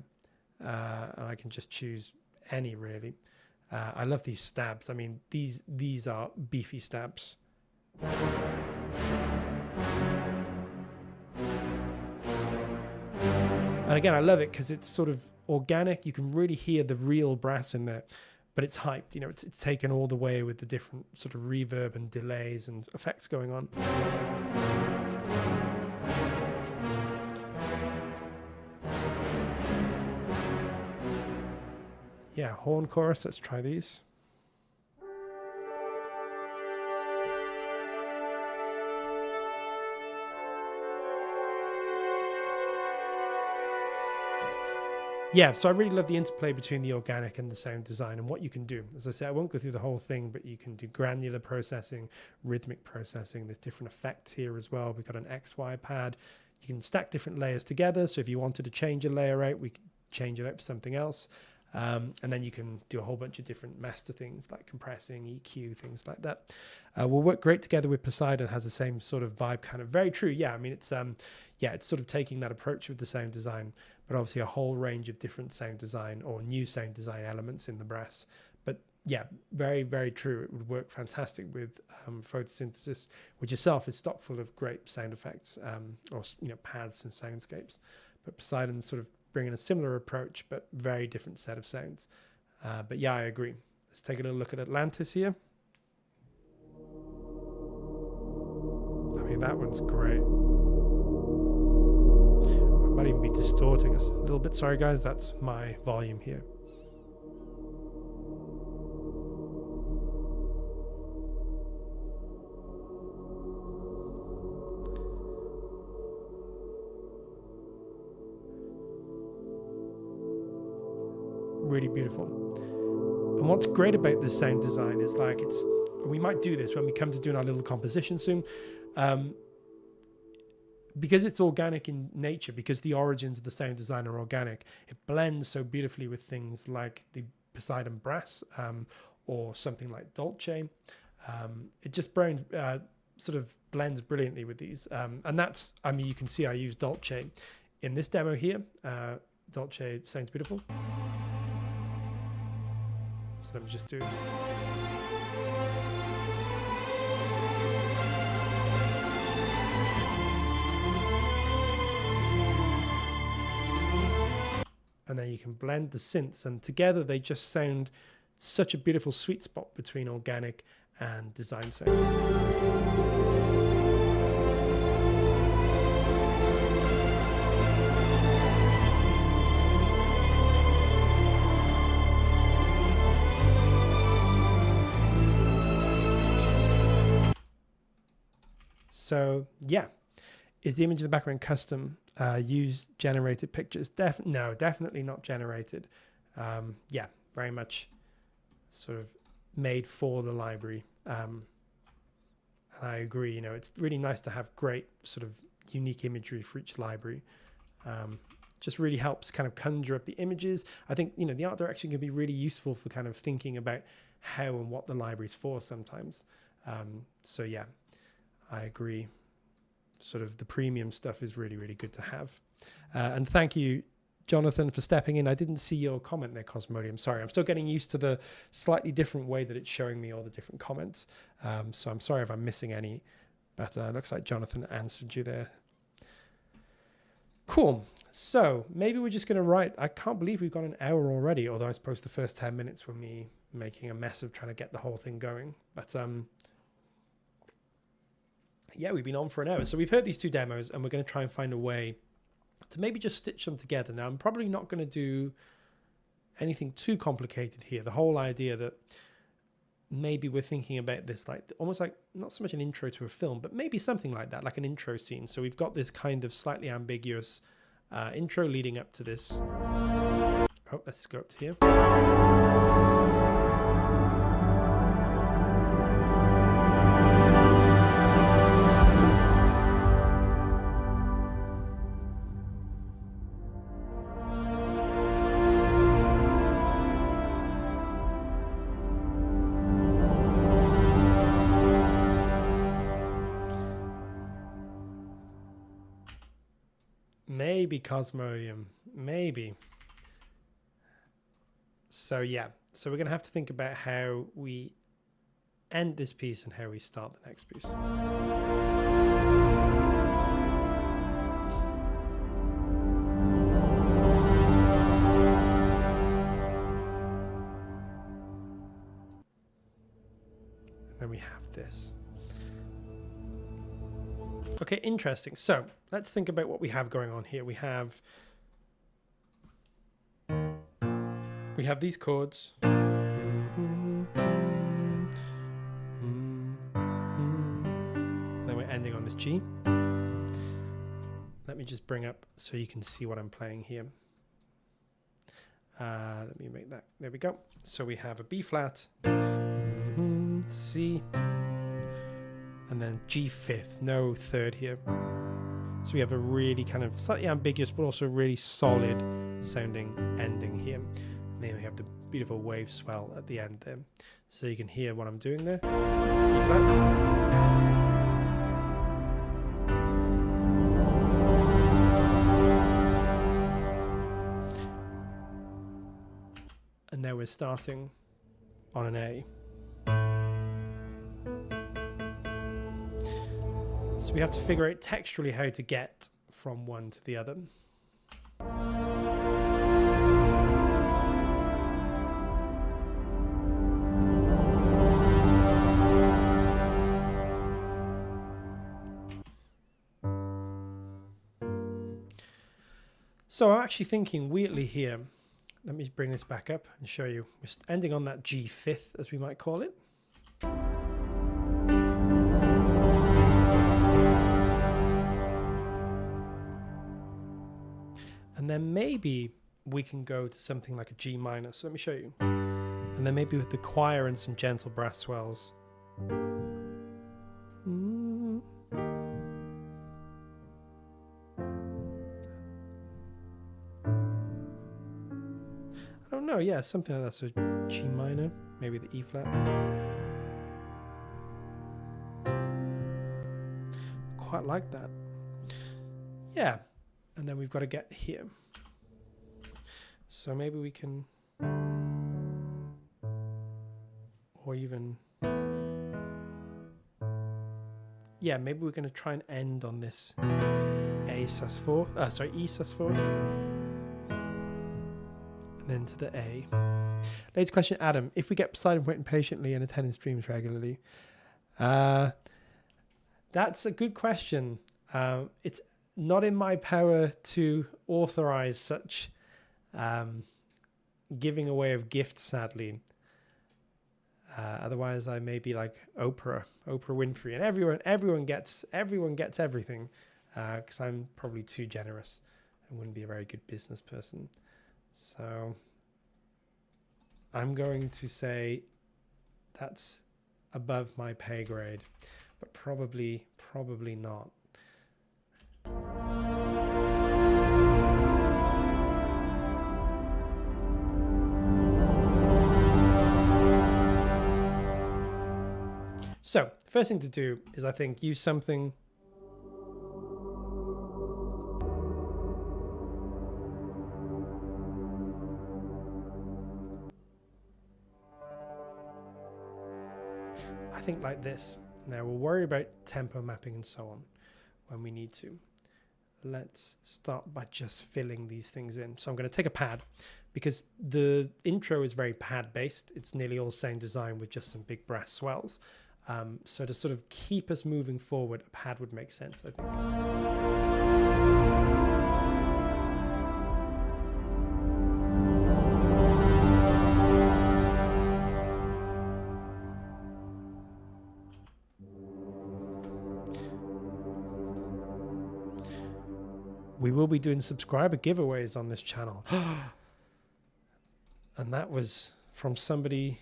And I can just choose any really. I love these stabs. I mean, these are beefy stabs. And again, I love it because it's sort of organic. You can really hear the real brass in there, but it's hyped. You know, it's taken all the way with the different sort of reverb and delays and effects going on. Yeah, horn chorus. Let's try these. Yeah, so I really love the interplay between the organic and the sound design and what you can do. As I said, I won't go through the whole thing, but you can do granular processing, rhythmic processing. There's different effects here as well. We've got an XY pad. You can stack different layers together. So if you wanted to change a layer out, we could change it out for something else. And then you can do a whole bunch of different master things like compressing, EQ, things like that. Will work great together with Poseidon. Has the same sort of vibe, kind of very true. Yeah, I mean, it's it's sort of taking that approach with the sound design, but obviously a whole range of different sound design or new sound design elements in the brass. But yeah, very, very true. It would work fantastic with photosynthesis, which itself is stock full of great sound effects or, you know, paths and soundscapes. But Poseidon sort of bringing a similar approach, but very different set of sounds. But yeah, I agree. Let's take a little look at Atlantis here. I mean, that one's great. I might even be distorting us a little bit. Sorry, guys, that's my volume here. Really beautiful. And what's great about this sound design is like we might do this when we come to doing our little composition soon, because it's organic in nature, because the origins of the sound design are organic, it blends so beautifully with things like the Poseidon brass or something like Dolce. It just sort of blends brilliantly with these. And that's, I mean, you can see I use Dolce in this demo here. Dolce sounds beautiful. So let me just do. And then you can blend the synths, and together they just sound such a beautiful sweet spot between organic and design sounds. So yeah, is the image in the background custom? Use generated pictures? No, definitely not generated. Yeah, very much sort of made for the library. And I agree, you know, it's really nice to have great sort of unique imagery for each library. Just really helps kind of conjure up the images. I think, you know, the art direction can be really useful for kind of thinking about how and what the library's for sometimes. So yeah, I agree. Sort of the premium stuff is really, really good to have. And thank you, Jonathan, for stepping in. I didn't see your comment there, Cosmodium. Sorry, I'm still getting used to the slightly different way that it's showing me all the different comments. So I'm sorry if I'm missing any, but looks like Jonathan answered you there. Cool. So maybe we're just going to write. I can't believe we've got an hour already, although I suppose the first 10 minutes were me making a mess of trying to get the whole thing going. But yeah, we've been on for an hour. So we've heard these two demos, and we're going to try and find a way to maybe just stitch them together. Now, I'm probably not going to do anything too complicated here. The whole idea that maybe we're thinking about this like almost like not so much an intro to a film, but maybe something like that, like an intro scene. So we've got this kind of slightly ambiguous intro leading up to this. Oh, let's go up to here. maybe Cosmodium, maybe. So yeah, so we're going to have to think about how we end this piece and how we start the next piece. And then we have this. Okay, interesting. So let's think about what we have going on here. We have these chords. Then we're ending on this G. Let me just bring up so you can see what I'm playing here. Let me make that. There we go. So we have a B flat, C, and then G fifth, no third here. So we have a really kind of slightly ambiguous but also really solid sounding ending here. And then we have the beautiful wave swell at the end there. So you can hear what I'm doing there. E flat. And now we're starting on an A. So we have to figure out texturally how to get from one to the other. So I'm actually thinking weirdly here. Let me bring this back up and show you. We're ending on that G fifth, as we might call it. And then maybe we can go to something like a G minor. So let me show you. And then maybe with the choir and some gentle brass swells. I don't know, yeah, something like that. So G minor, maybe the E flat. Quite like that. Yeah. And then we've got to get here. So maybe we can, or even, yeah, maybe we're going to try and end on this E sus4, and then to the A. Latest question, Adam, if we get Poseidon waiting patiently and attending streams regularly, that's a good question. It's not in my power to authorize such giving away of gifts, sadly. Otherwise, I may be like Oprah Winfrey, and everyone gets everything, because I'm probably too generous and wouldn't be a very good business person. So I'm going to say that's above my pay grade, but probably not. So first thing to do is, I think, use something like this. Now we'll worry about tempo mapping and so on when we need to. Let's start by just filling these things in. So I'm going to take a pad, because the intro is very pad based. It's nearly all same design with just some big brass swells. So to sort of keep us moving forward, a pad would make sense, I think. We will be doing subscriber giveaways on this channel. And that was from somebody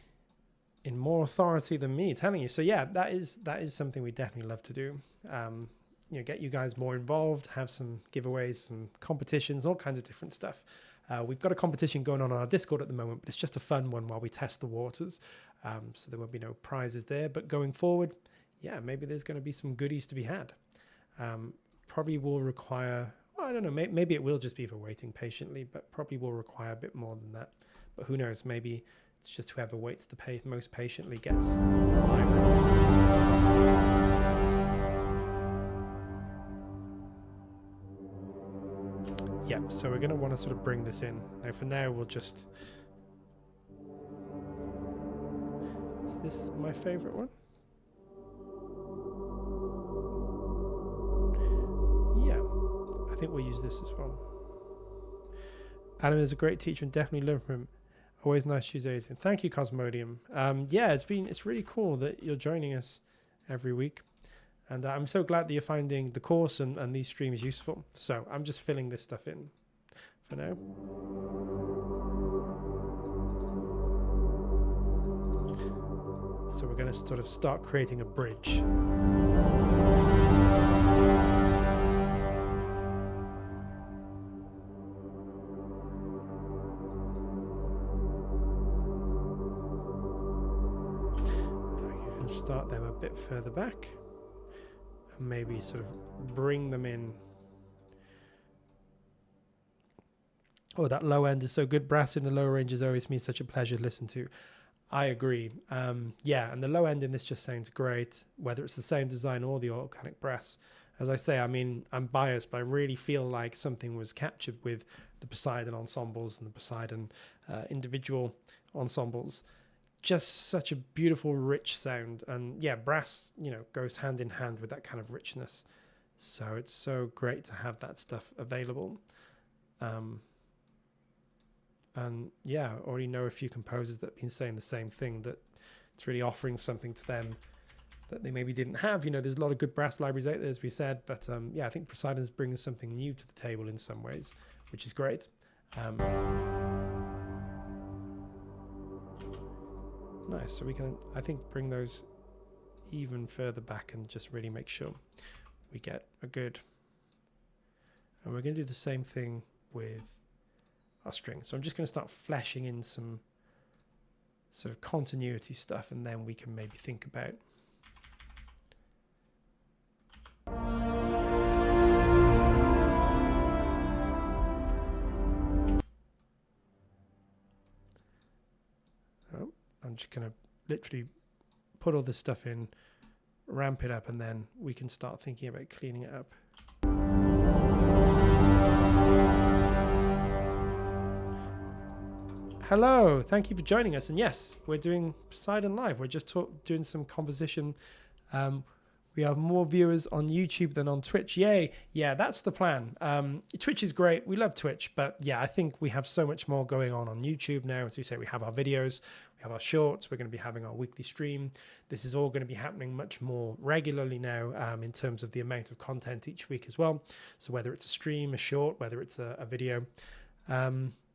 in more authority than me telling you. So yeah, that is something we definitely love to do. Get you guys more involved, have some giveaways, some competitions, all kinds of different stuff. We've got a competition going on our Discord at the moment, but it's just a fun one while we test the waters. So there won't be no prizes there, but going forward, yeah, maybe there's going to be some goodies to be had. Probably will require I don't know, maybe it will just be for waiting patiently, but probably will require a bit more than that. But who knows, maybe it's just whoever waits the most patiently gets the library. Yeah, so we're going to want to sort of bring this in. Now for now we'll just... Is this my favorite one? Yeah, I think we'll use this as well. Adam is a great teacher and definitely learn from him. Always nice to use anything. Thank you, Cosmodium. Yeah, it's really cool that you're joining us every week. And I'm so glad that you're finding the course and these streams useful. So I'm just filling this stuff in for now. So we're going to sort of start creating a bridge. You can start them a bit further back. And maybe sort of bring them in. Oh, that low end is so good. Brass in the lower range has always been such a pleasure to listen to. I agree. Yeah, and the low end in this just sounds great, whether it's the same design or the organic brass. As I say, I mean, I'm biased, but I really feel like something was captured with the Poseidon ensembles and the Poseidon individual ensembles. Just such a beautiful, rich sound. And yeah, brass, you know, goes hand in hand with that kind of richness. So it's so great to have that stuff available. And yeah, I already know a few composers that have been saying the same thing, that it's really offering something to them that they maybe didn't have. You know, there's a lot of good brass libraries out there, as we said, but yeah, I think Poseidon's bringing something new to the table in some ways, which is great. Nice, so we can, I think, bring those even further back and just really make sure we get a good... And we're going to do the same thing with our string. So I'm just going to start fleshing in some sort of continuity stuff, and then we can maybe think about I'm just going to literally put all this stuff in, ramp it up, and then we can start thinking about cleaning it up. Hello, thank you for joining us. And yes, we're doing Poseidon Live. We're just doing some composition. We have more viewers on YouTube than on Twitch. Yay. Yeah, that's the plan. Twitch is great. We love Twitch. But yeah, I think we have so much more going on YouTube now. As we say, we have our videos, we have our shorts. We're going to be having our weekly stream. This is all going to be happening much more regularly now in terms of the amount of content each week as well. So whether it's a stream, a short, whether it's a video.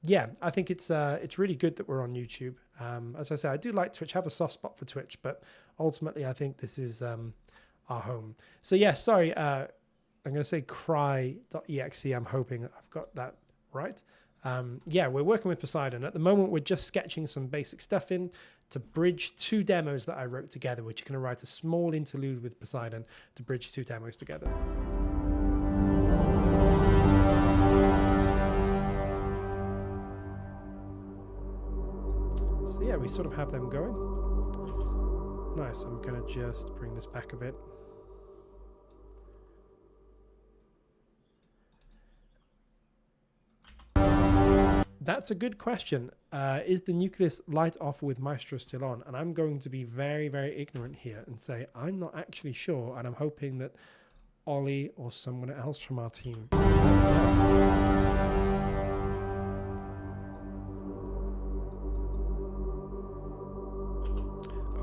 Yeah, I think it's really good that we're on YouTube. As I say, I do like Twitch. I have a soft spot for Twitch, but ultimately I think this is our home. So yeah, sorry, I'm going to say cry.exe. I'm hoping I've got that right. Yeah, we're working with Poseidon. At the moment, we're just sketching some basic stuff in to bridge two demos that I wrote together, which are going to write a small interlude with Poseidon to bridge two demos together. So yeah, we sort of have them going. Nice, I'm going to just bring this back a bit. That's a good question. Is the nucleus light off with Maestro still on? And I'm going to be very, very ignorant here and say I'm not actually sure, and I'm hoping that Ollie or someone else from our team.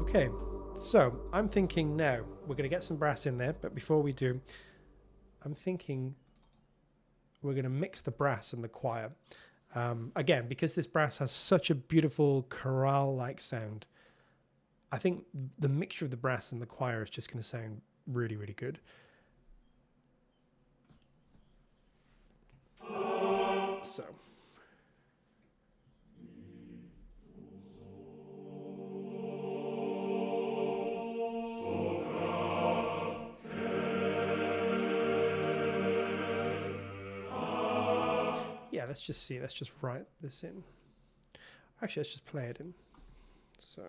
Okay, so I'm thinking now we're going to get some brass in there, but before we do, I'm thinking we're going to mix the brass and the choir. Again, because this brass has such a beautiful chorale-like sound, I think the mixture of the brass and the choir is just going to sound really, really good. So... let's just see. Let's just write this in. Actually, let's just play it in. So.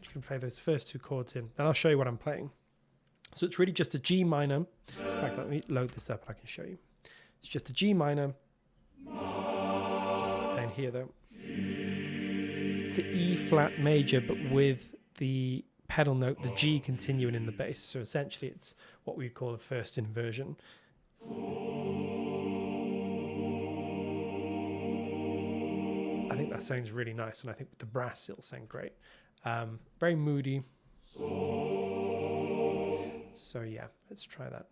Just gonna play those first two chords in, then I'll show you what I'm playing. So it's really just a G minor. In fact, let me load this up and I can show you. It's just a G minor. Down here though. It's an E flat major, but with the pedal note, the G continuing in the bass. So essentially it's what we call a first inversion. I think that sounds really nice, and I think with the brass it'll sound great. Very moody. So yeah, let's try that.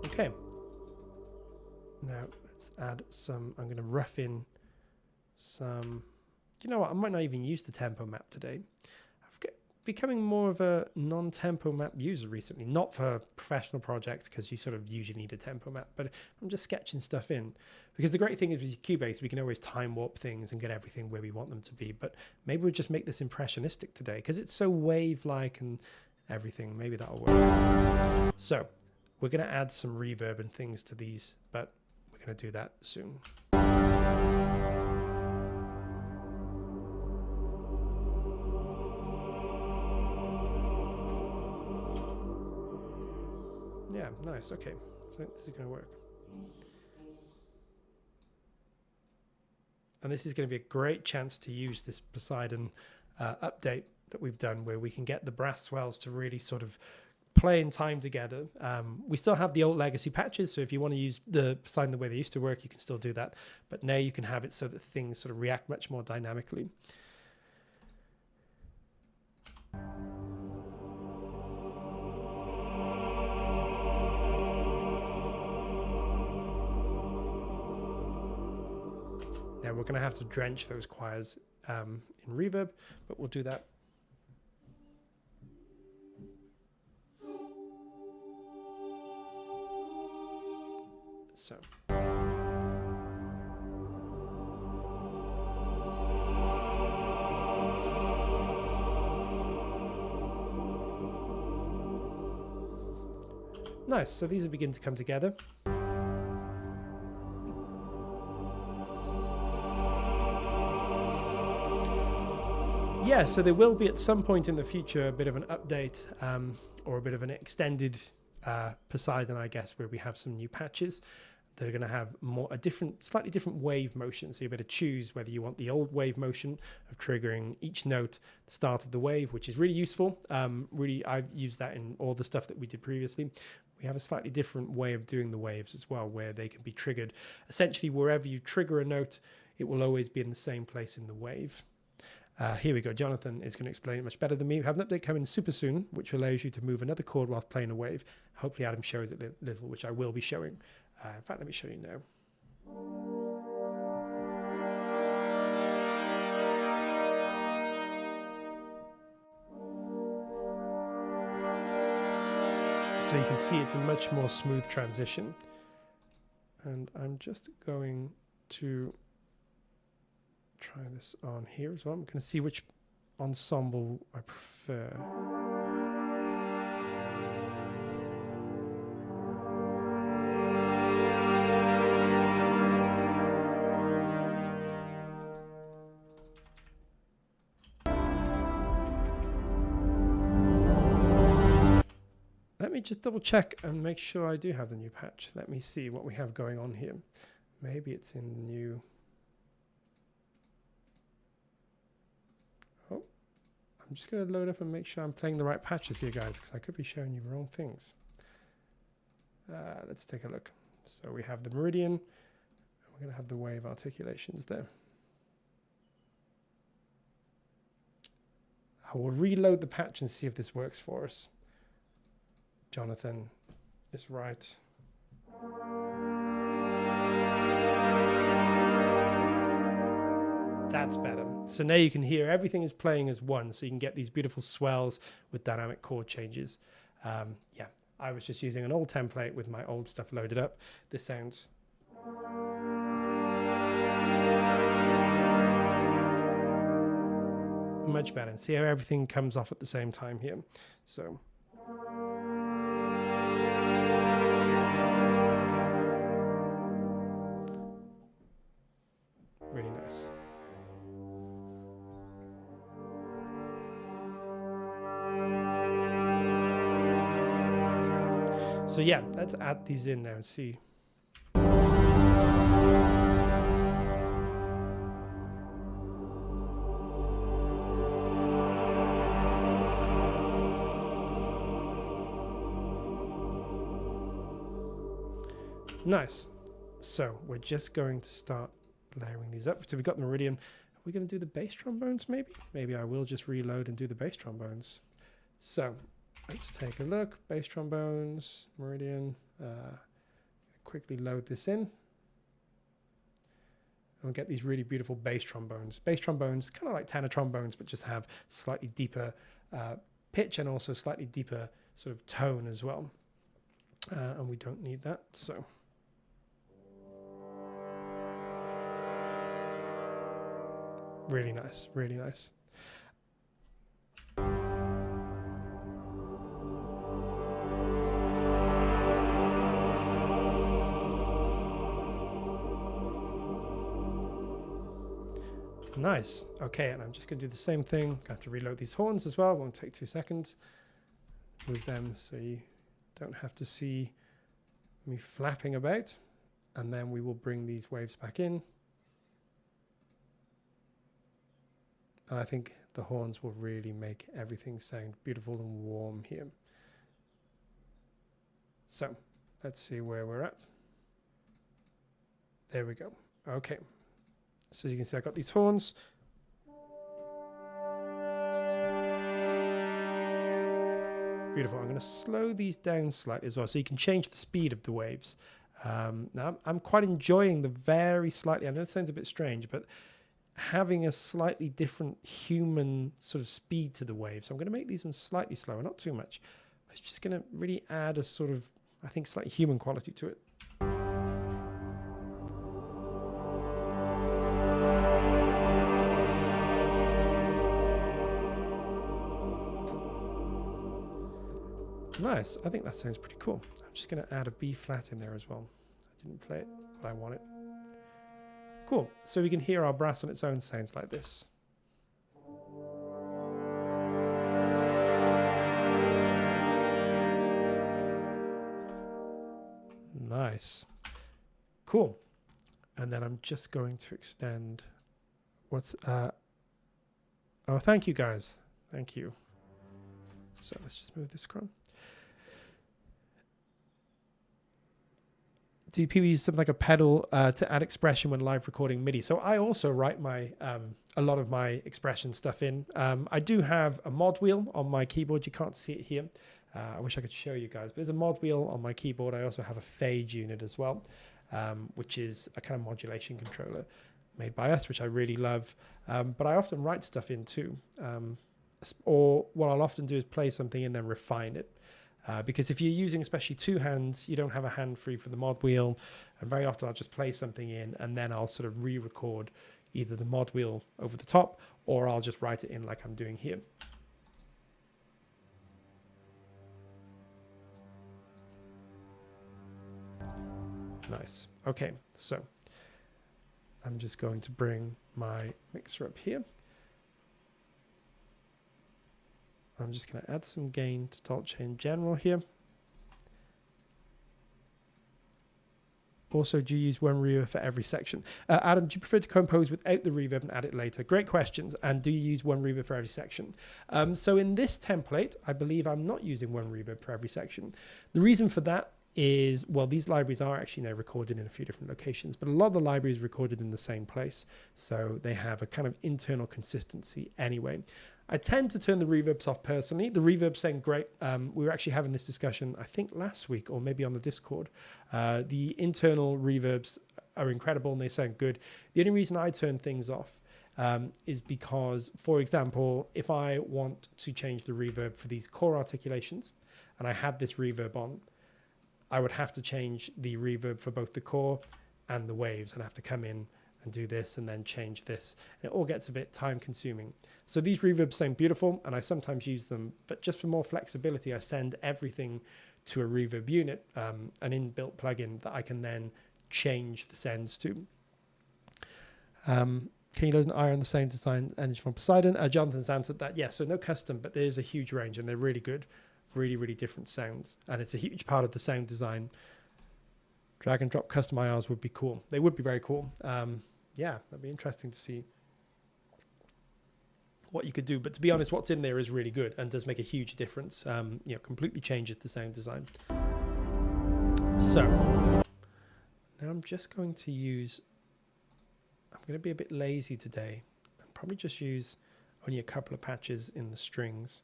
Okay. Now let's add some, I'm going to rough in some, you know what, I might not even use the tempo map today. Becoming more of a non-tempo map user recently, not for professional projects because you sort of usually need a tempo map, but I'm just sketching stuff in, because the great thing is with Cubase we can always time warp things and get everything where we want them to be. But maybe we'll just make this impressionistic today because it's so wave-like and everything. Maybe that'll work. So we're going to add some reverb and things to these, but we're going to do that soon. Yeah, nice. Okay, so this is going to work. And this is going to be a great chance to use this Poseidon update that we've done, where we can get the brass swells to really sort of play in time together. We still have the old legacy patches, so if you want to use the Poseidon the way they used to work, you can still do that. But now you can have it so that things sort of react much more dynamically. Now we're going to have to drench those choirs in reverb, but we'll do that. So. Nice, so these are beginning to come together. Yeah, so there will be at some point in the future a bit of an update or a bit of an extended Poseidon, I guess, where we have some new patches that are going to have slightly different wave motion. So you better choose whether you want the old wave motion of triggering each note at the start of the wave, which is really useful. Really, I've used that in all the stuff that we did previously. We have a slightly different way of doing the waves as well, where they can be triggered. Essentially, wherever you trigger a note, it will always be in the same place in the wave. Here we go. Jonathan is going to explain it much better than me. We have an update coming super soon, which allows you to move another chord while playing a wave. Hopefully Adam shows it a little, which I will be showing. In fact, let me show you now. So you can see it's a much more smooth transition. And I'm just going to try this on here as well. I'm going to see which ensemble I prefer. Let me just double check and make sure I do have the new patch. Let me see what we have going on here. Maybe it's in the new. I'm just going to load up and make sure I'm playing the right patches here, guys, because I could be showing you the wrong things. Let's take a look. So we have the meridian, and we're going to have the wave articulations there. I will reload the patch and see if this works for us. Jonathan is right. That's better. So now you can hear everything is playing as one, so you can get these beautiful swells with dynamic chord changes. Yeah, I was just using an old template with my old stuff loaded up. This sounds much better. See how everything comes off at the same time here. So really nice. So yeah, let's add these in now and see. Nice. So we're just going to start layering these up. So we got the meridian. Are we going to do the bass trombones maybe? Maybe I will just reload and do the bass trombones. So let's take a look. Bass trombones, meridian. Quickly load this in. And we'll get these really beautiful bass trombones. Bass trombones, kind of like tenor trombones, but just have slightly deeper pitch and also slightly deeper sort of tone as well. And we don't need that, so. Really nice, really nice. Nice. Okay, and I'm just going to do the same thing. I have to reload these horns as well. Won't take 2 seconds. Move them so you don't have to see me flapping about. And then we will bring these waves back in. And I think the horns will really make everything sound beautiful and warm here. So let's see where we're at. There we go. Okay. So you can see I got these horns. Beautiful. I'm going to slow these down slightly as well, so you can change the speed of the waves. Now I'm quite enjoying the very slightly, I know it sounds a bit strange, but having a slightly different human sort of speed to the waves. So I'm going to make these ones slightly slower, not too much. It's just going to really add a sort of, I think, slightly human quality to it. Nice. I think that sounds pretty cool. I'm just going to add a B flat in there as well. I didn't play it, but I want it. Cool. So we can hear our brass on its own sounds like this. Nice. Cool. And then I'm just going to extend what's oh, thank you guys. Thank you. So let's just move this across. Do people use something like a pedal to add expression when live recording MIDI? So I also write my a lot of my expression stuff in. I do have a mod wheel on my keyboard. You can't see it here. I wish I could show you guys, but there's a mod wheel on my keyboard. I also have a phage unit as well, which is a kind of modulation controller made by us, which I really love. But I often write stuff in too. Or what I'll often do is play something and then refine it. Because if you're using especially 2 hands, you don't have a hand free for the mod wheel. And very often I'll just play something in and then I'll sort of re-record either the mod wheel over the top, or I'll just write it in like I'm doing here. Nice. Okay, so I'm just going to bring my mixer up here. I'm just going to add some gain to Dolce in general here. Also, do you use one reverb for every section? Adam, do you prefer to compose without the reverb and add it later? Great questions. And do you use one reverb for every section? So in this template, I believe I'm not using one reverb for every section. The reason for that is, well, these libraries are actually now recorded in a few different locations, but a lot of the libraries are recorded in the same place. So they have a kind of internal consistency anyway. I tend to turn the reverbs off personally. The reverbs sound great. We were actually having this discussion, I think last week, or maybe on the Discord. The internal reverbs are incredible and they sound good. The only reason I turn things off is because, for example, if I want to change the reverb for these core articulations and I had this reverb on, I would have to change the reverb for both the core and the waves. I'd have to come in and do this and then change this. And it all gets a bit time consuming. So these reverbs sound beautiful and I sometimes use them, but just for more flexibility, I send everything to a reverb unit, an inbuilt plugin that I can then change the sends to. Can you load an iron the same design engine from Poseidon? Jonathan's answered that, yes. So no custom, but there's a huge range and they're really good. Really, really different sounds. And it's a huge part of the sound design. Drag and drop custom IRs would be cool. They would be very cool. Yeah, that'd be interesting to see what you could do. But to be honest, what's in there is really good and does make a huge difference. You know, completely changes the sound design. So now I'm just going to use, I'm going to be a bit lazy today and probably just use only a couple of patches in the strings.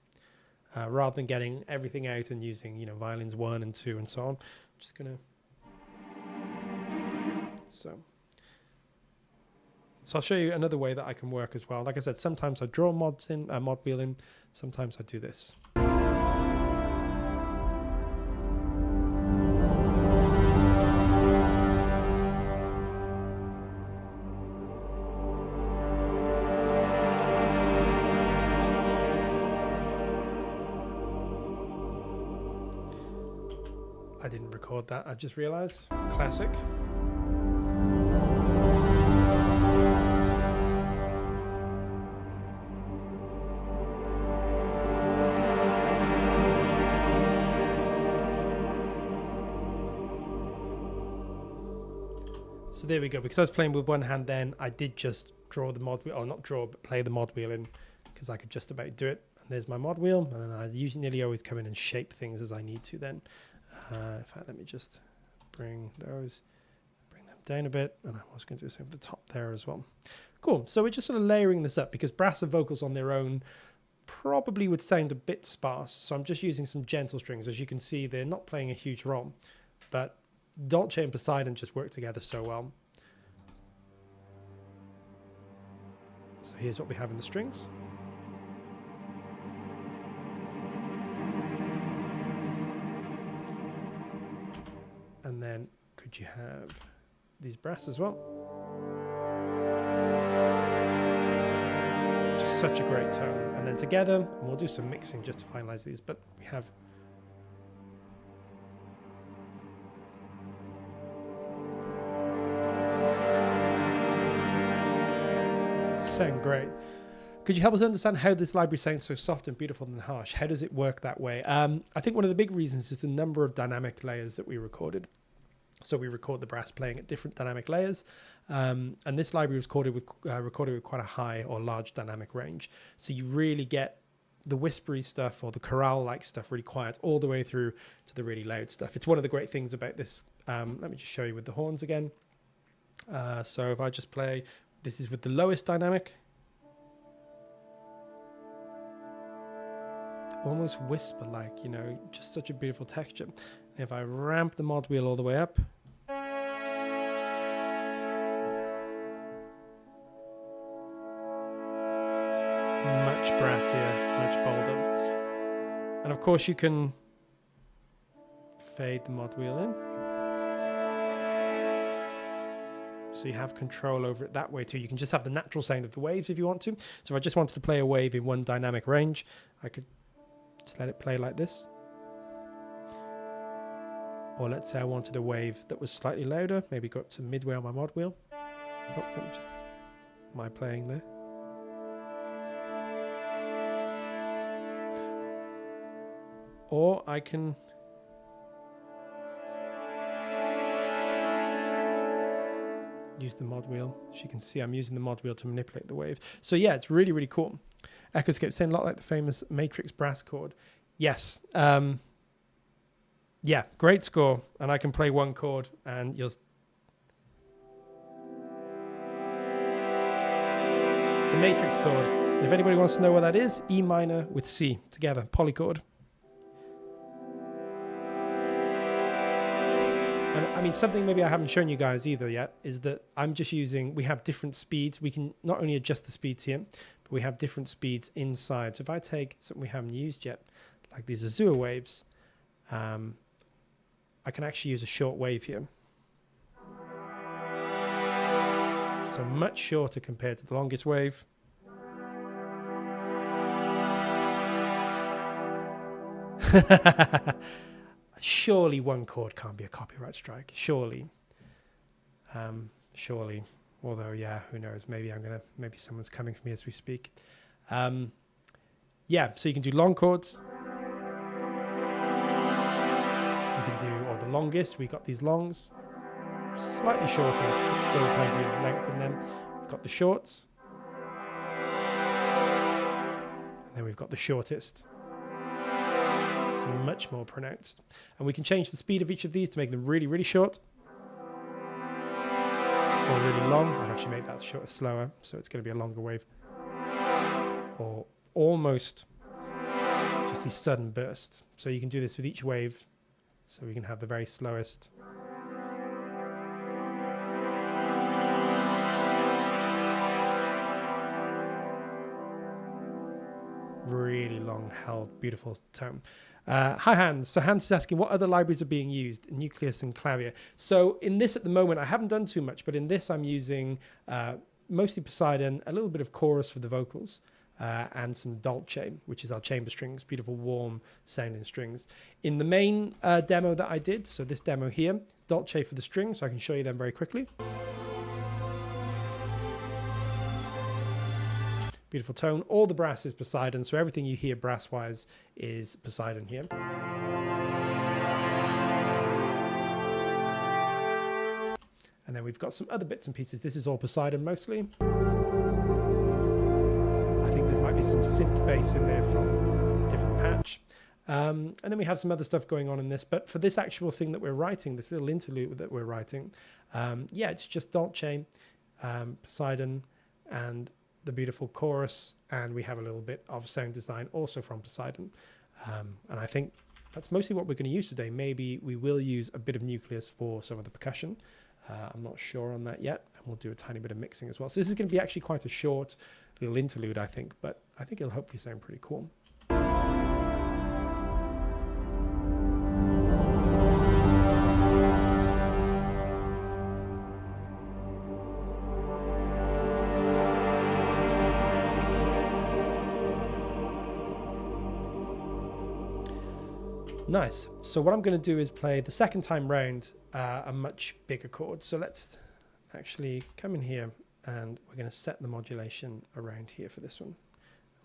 Rather than getting everything out and using, you know, violins 1 and 2 and so on. I'm just gonna so I'll show you another way that I can work as well. Like I said, sometimes I draw mods in, mod wheel in, sometimes I do this. I didn't record that, I just realized. Classic. So there we go. Because I was playing with one hand then, I did just draw the mod wheel, or not draw, but play the mod wheel in, because I could just about do it. And there's my mod wheel, and then I usually nearly always come in and shape things as I need to then. In fact, let me just bring them down a bit, and I'm also going to do this over the top there as well. Cool. So we're just sort of layering this up because brass and vocals on their own probably would sound a bit sparse. So I'm just using some gentle strings. As you can see, they're not playing a huge role, but Dolce and Poseidon just work together so well. So here's what we have in the strings. And then could you have these brass as well? Just such a great tone. And then together, and we'll do some mixing just to finalize these, but we have sound great. Could you help us understand how this library sounds so soft and beautiful and harsh? How does it work that way? I think one of the big reasons is the number of dynamic layers that we recorded. So we record the brass playing at different dynamic layers. And this library was recorded with quite a high or large dynamic range. So you really get the whispery stuff or the chorale-like stuff really quiet all the way through to the really loud stuff. It's one of the great things about this. Let me just show you with the horns again. So if I just play, this is with the lowest dynamic. Almost whisper-like, you know, just such a beautiful texture. And if I ramp the mod wheel all the way up, much brassier, much bolder. And of course you can fade the mod wheel in. So you have control over it that way too. You can just have the natural sound of the waves if you want to. So if I just wanted to play a wave in one dynamic range, I could just let it play like this. Or let's say I wanted a wave that was slightly louder, maybe go up to midway on my mod wheel. Oh, let me just, my playing there. Or I can use the mod wheel. As you can see, I'm using the mod wheel to manipulate the wave. So yeah, it's really, really cool. Echoscape saying a lot like the famous Matrix brass chord. Yes. Yeah, great score. And I can play one chord and you'll... The Matrix chord. And if anybody wants to know what that is, E minor with C together, polychord. And I mean, something maybe I haven't shown you guys either yet is that I'm just using, we have different speeds. We can not only adjust the speeds here, but we have different speeds inside. So if I take something we haven't used yet, like these Azure waves, I can actually use a short wave here. So much shorter compared to the longest wave. Surely one chord can't be a copyright strike. Surely. Surely. Although, yeah, who knows? Maybe maybe someone's coming for me as we speak. Yeah, so you can do long chords. You can do, or the longest. We got these longs. Slightly shorter, but still plenty of length in them. We've got the shorts. And then we've got the shortest. So much more pronounced. And we can change the speed of each of these to make them really, really short. Or really long. I've actually made that slower, so it's going to be a longer wave. Or almost just these sudden bursts. So you can do this with each wave. So we can have the very slowest. Really long held, beautiful tone. Hi Hans. So Hans is asking what other libraries are being used, Nucleus and Clavier. So in this at the moment, I haven't done too much, but in this I'm using mostly Poseidon, a little bit of chorus for the vocals, and some Dolce, which is our chamber strings, beautiful warm sounding strings. In the main demo that I did, so this demo here, Dolce for the strings, so I can show you them very quickly. Beautiful tone. All the brass is Poseidon, so everything you hear brass-wise is Poseidon here. And then we've got some other bits and pieces. This is all Poseidon mostly. I think there might be some synth bass in there from a different patch. And then we have some other stuff going on in this. But for this actual thing that we're writing, this little interlude that we're writing, yeah, it's just Dolce, Poseidon, and the beautiful chorus, and we have a little bit of sound design also from Poseidon. And I think that's mostly what we're going to use today. Maybe we will use a bit of Nucleus for some of the percussion. I'm not sure on that yet, and we'll do a tiny bit of mixing as well. So this is going to be actually quite a short little interlude, I think, but I think it'll hopefully sound pretty cool. Nice. So what I'm going to do is play the second time round a much bigger chord. So let's actually come in here and we're going to set the modulation around here for this one.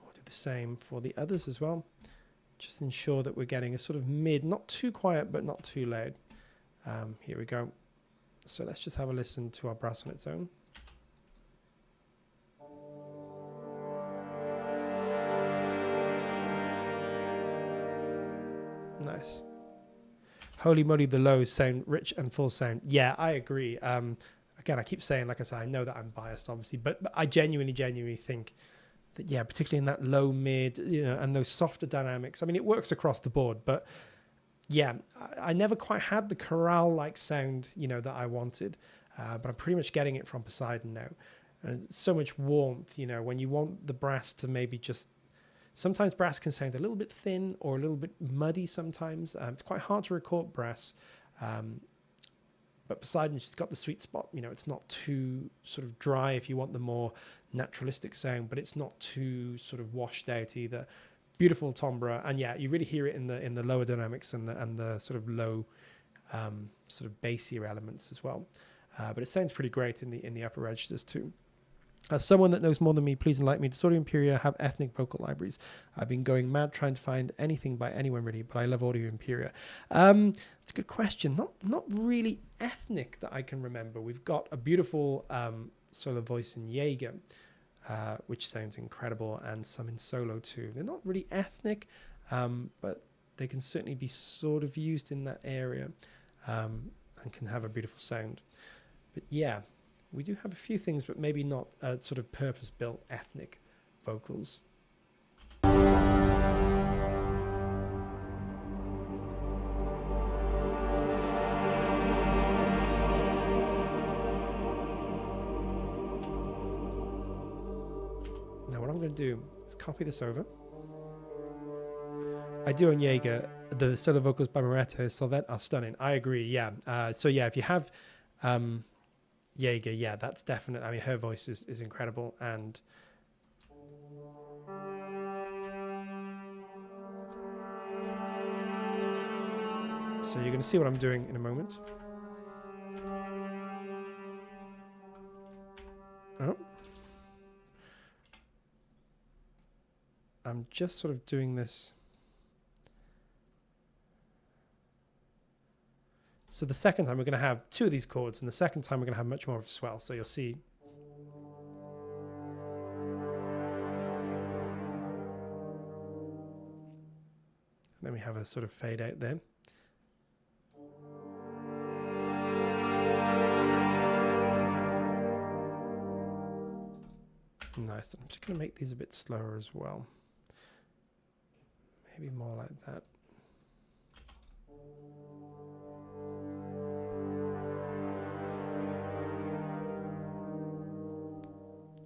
We'll do the same for the others as well. Just ensure that we're getting a sort of mid, not too quiet, but not too loud. Here we go. So let's just have a listen to our brass on its own. Nice. Holy moly, the lows sound rich and full sound. Yeah, I agree. Again, I keep saying, like I said, I know that I'm biased, obviously, but I genuinely think that, yeah, particularly in that low mid, you know, and those softer dynamics. I mean, it works across the board, but yeah, I never quite had the chorale-like sound, you know, that I wanted, but I'm pretty much getting it from Poseidon now. And it's so much warmth, you know, when you want the brass to maybe just. Sometimes brass can sound a little bit thin or a little bit muddy sometimes. It's quite hard to record brass. But Poseidon's just got the sweet spot. You know, it's not too sort of dry if you want the more naturalistic sound, but it's not too sort of washed out either. Beautiful timbre. And yeah, you really hear it in the lower dynamics and the sort of low sort of bassier elements as well. But it sounds pretty great in the upper registers too. As someone that knows more than me, please enlighten me. Does Audio Imperia have ethnic vocal libraries? I've been going mad trying to find anything by anyone really, but I love Audio Imperia. It's a good question. Not really ethnic that I can remember. We've got a beautiful solo voice in Jaeger, which sounds incredible, and some in solo too. They're not really ethnic, but they can certainly be sort of used in that area and can have a beautiful sound. But yeah. We do have a few things, but maybe not sort of purpose-built ethnic vocals. So. going to do is copy this over. I do on Jaeger, the solo vocals by Moretta Solvet are stunning. I agree, yeah. So yeah, if you have Jaeger, yeah, that's definite. I mean, her voice is incredible. And so you're going to see what I'm doing in a moment. Oh. I'm just sort of doing this. So the second time we're going to have two of these chords, and the second time we're going to have much more of a swell. So you'll see. And then we have a sort of fade out there. Nice. I'm just going to make these a bit slower as well. Maybe more like that.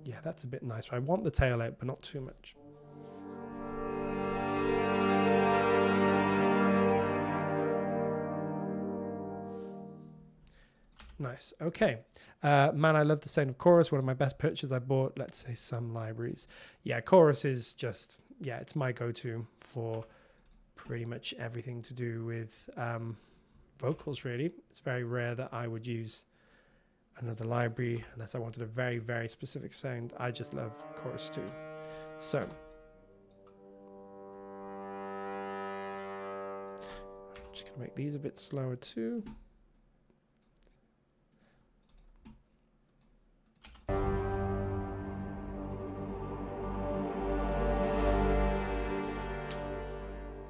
Yeah, that's a bit nicer. I want the tail out, but not too much. Nice. Okay. Man, I love the sound of Chorus. One of my best purchases I bought, let's say, some libraries. Yeah, Chorus is just, yeah, it's my go-to for pretty much everything to do with vocals, really. It's very rare that I would use another library unless I wanted a very, very specific sound. I just love Chorus too. So I'm just gonna make these a bit slower too.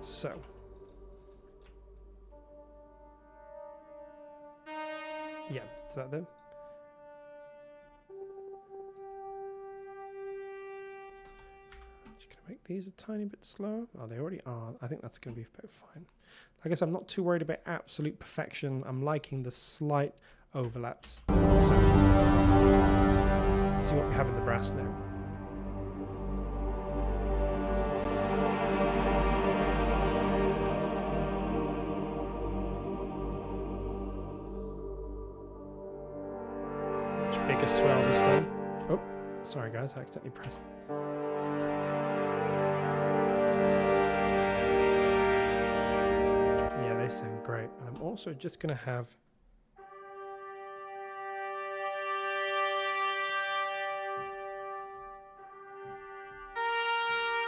So yeah, is that them? Just gonna make these a tiny bit slower. Oh, they already are. I think that's gonna be about fine. I guess I'm not too worried about absolute perfection. I'm liking the slight overlaps. So let's see what we have in the brass now. Bigger swell this time. Oh, sorry guys, I accidentally pressed. Yeah, they sound great. And I'm also just going to have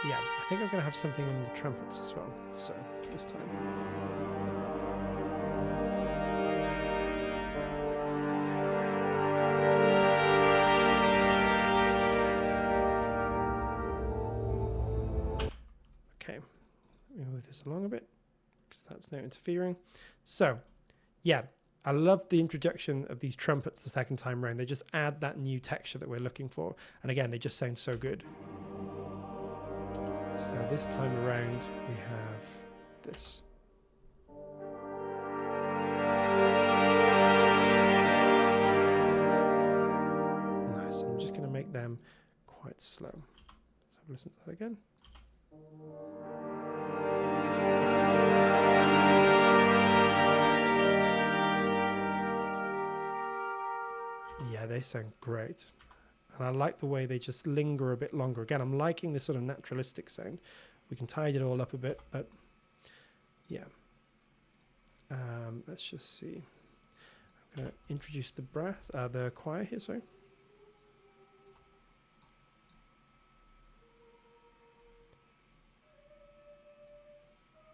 yeah, I think I'm going to have something in the trumpets as well. So this time. Move this along a bit because that's now interfering. So yeah, I love the introduction of these trumpets the second time around. They just add that new texture that we're looking for, and again, they just sound so good. So this time around we have this. Nice. I'm just going to make them quite slow. Let's have a listen to that again. Yeah, they sound great. And I like the way they just linger a bit longer. Again, I'm liking this sort of naturalistic sound. We can tidy it all up a bit, but yeah. Let's just see. I'm going to introduce the brass, the choir here, sorry.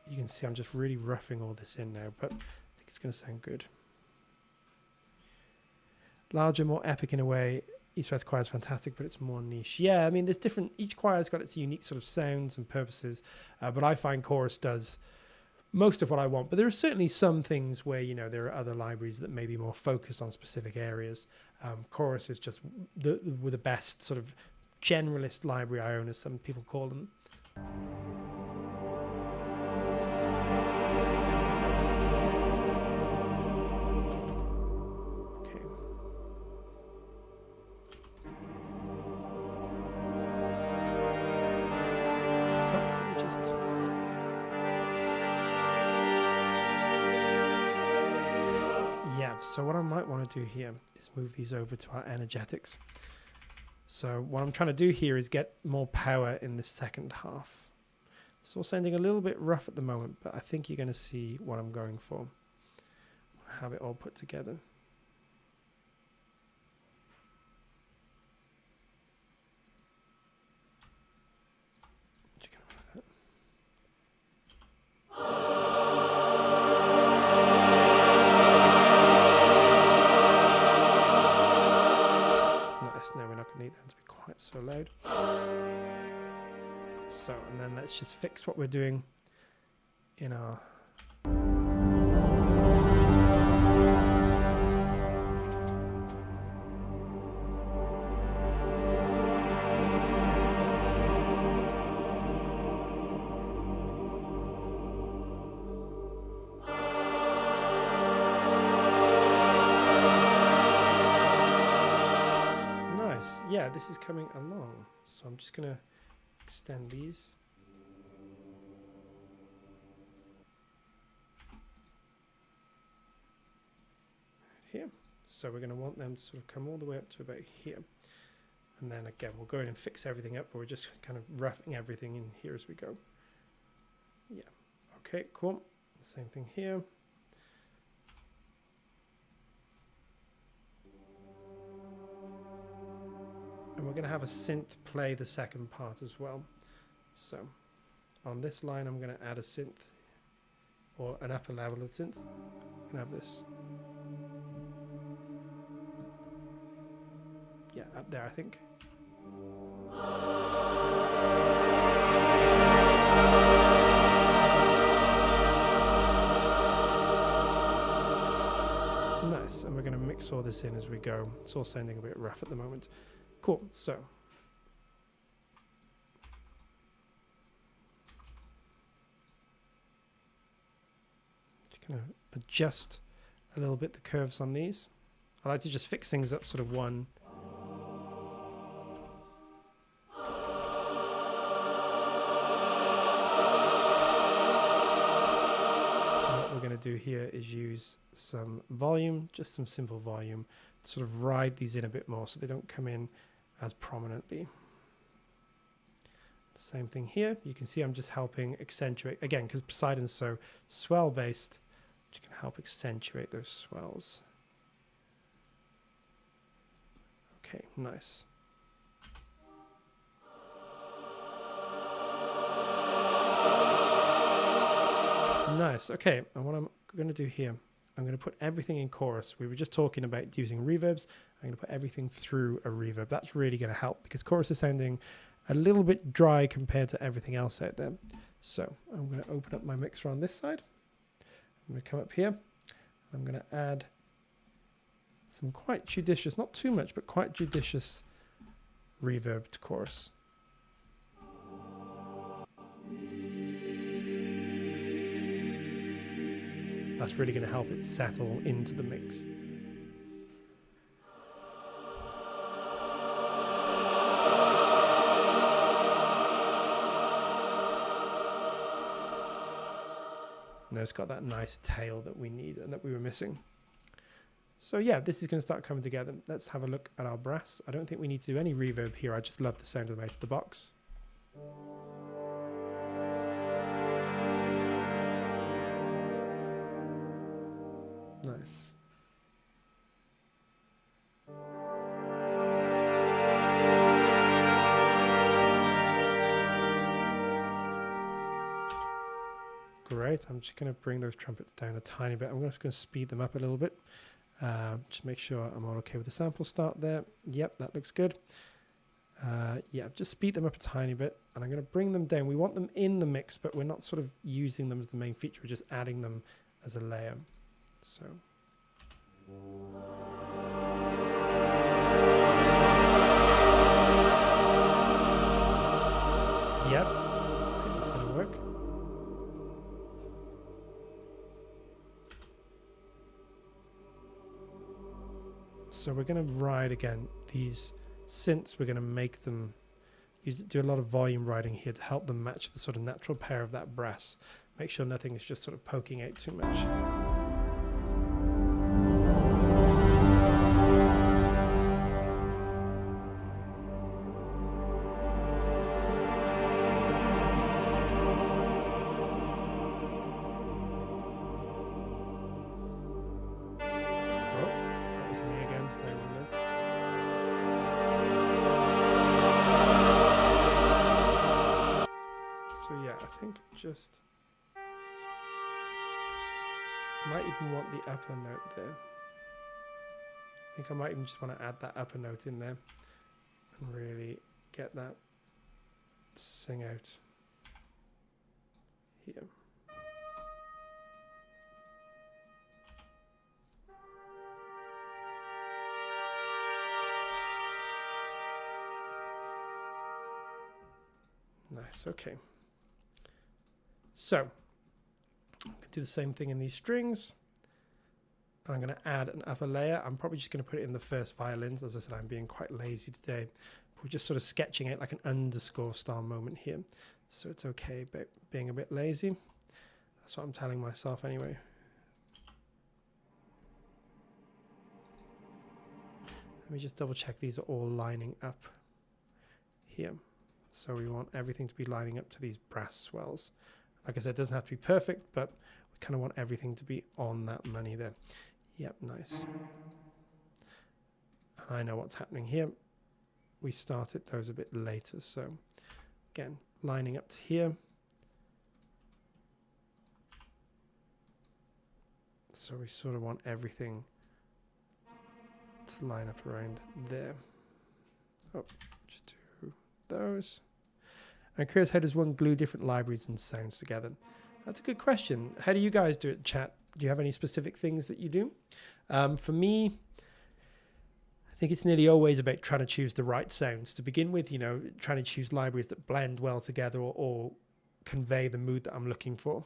You can see I'm just really roughing all this in now, but I think it's going to sound good. Larger, more epic in a way. East-West choir is fantastic, but it's more niche. Yeah, I mean, there's different, each choir's got its unique sort of sounds and purposes, but I find Chorus does most of what I want. But there are certainly some things where, you know, there are other libraries that may be more focused on specific areas. Chorus is just the best sort of generalist library I own, as some people call them. have. So what I might want to do here is move these over to our energetics. So what I'm trying to do here is get more power in the second half. It's all sounding a little bit rough at the moment, but I think you're going to see what I'm going for. Have it all put together. Nice. Now we're not going to need them to be quite so loud. So, and then let's just fix what we're doing in our yeah, this is coming along. So I'm just going to extend these. Here. So we're going to want them to sort of come all the way up to about here. And then again, we'll go in and fix everything up, but we're just kind of roughing everything in here as we go. Yeah. Okay, cool. The same thing here. And we're going to have a synth play the second part as well. So on this line, I'm going to add a synth, or an upper level of synth. I'm going to have this. Yeah, up there, I think. Nice, and we're going to mix all this in as we go. It's all sounding a bit rough at the moment. Cool, so just going to adjust a little bit the curves on these. I like to just fix things up sort of one. Do here is use some volume, just some simple volume, to sort of ride these in a bit more so they don't come in as prominently. Same thing here. You can see I'm just helping accentuate, again, because Poseidon's so swell based, you can help accentuate those swells. Okay, nice. Nice. Okay, and what I'm going to do here, I'm going to put everything in chorus. We were just talking about using reverbs. I'm going to put everything through a reverb. That's really going to help because chorus is sounding a little bit dry compared to everything else out there. So I'm going to open up my mixer on this side. I'm going to come up here. I'm going to add some quite judicious, not too much, but quite judicious reverb to chorus. That's really going to help it settle into the mix. Now it's got that nice tail that we need and that we were missing. So yeah, this is going to start coming together. Let's have a look at our brass. I don't think we need to do any reverb here. I just love the sound of them out of the box. Nice. Great. I'm just going to bring those trumpets down a tiny bit. I'm just going to speed them up a little bit. Just make sure I'm all okay with the sample start there. Yep, that looks good. Yeah, just speed them up a tiny bit. And I'm going to bring them down. We want them in the mix, but we're not sort of using them as the main feature. We're just adding them as a layer. So. Yep, I think that's going to work. So we're going to ride again these synths. We're going to make them do a lot of volume riding here to help them match the sort of natural pair of that brass. Make sure nothing is just sort of poking out too much. think just might even want the upper note there. I think I might even just want to add that upper note in there and really get that sing out here. Nice, okay. So, I'm going to do the same thing in these strings. I'm going to add an upper layer. I'm probably just going to put it in the first violins. As I said, I'm being quite lazy today. We're just sort of sketching it like an underscore style moment here. So it's okay about being a bit lazy. That's what I'm telling myself anyway. Let me just double check these are all lining up here. So we want everything to be lining up to these brass swells. Like I said, it doesn't have to be perfect, but we kind of want everything to be on that money there. Yep, nice. And I know what's happening here. We started those a bit later. So again, lining up to here. So we sort of want everything to line up around there. Oh, just do those. I'm curious, how does one glue different libraries and sounds together? That's a good question. How do you guys do it, chat? Do you have any specific things that you do? For me, I think it's nearly always about trying to choose the right sounds to begin with, you know, trying to choose libraries that blend well together or convey the mood that I'm looking for.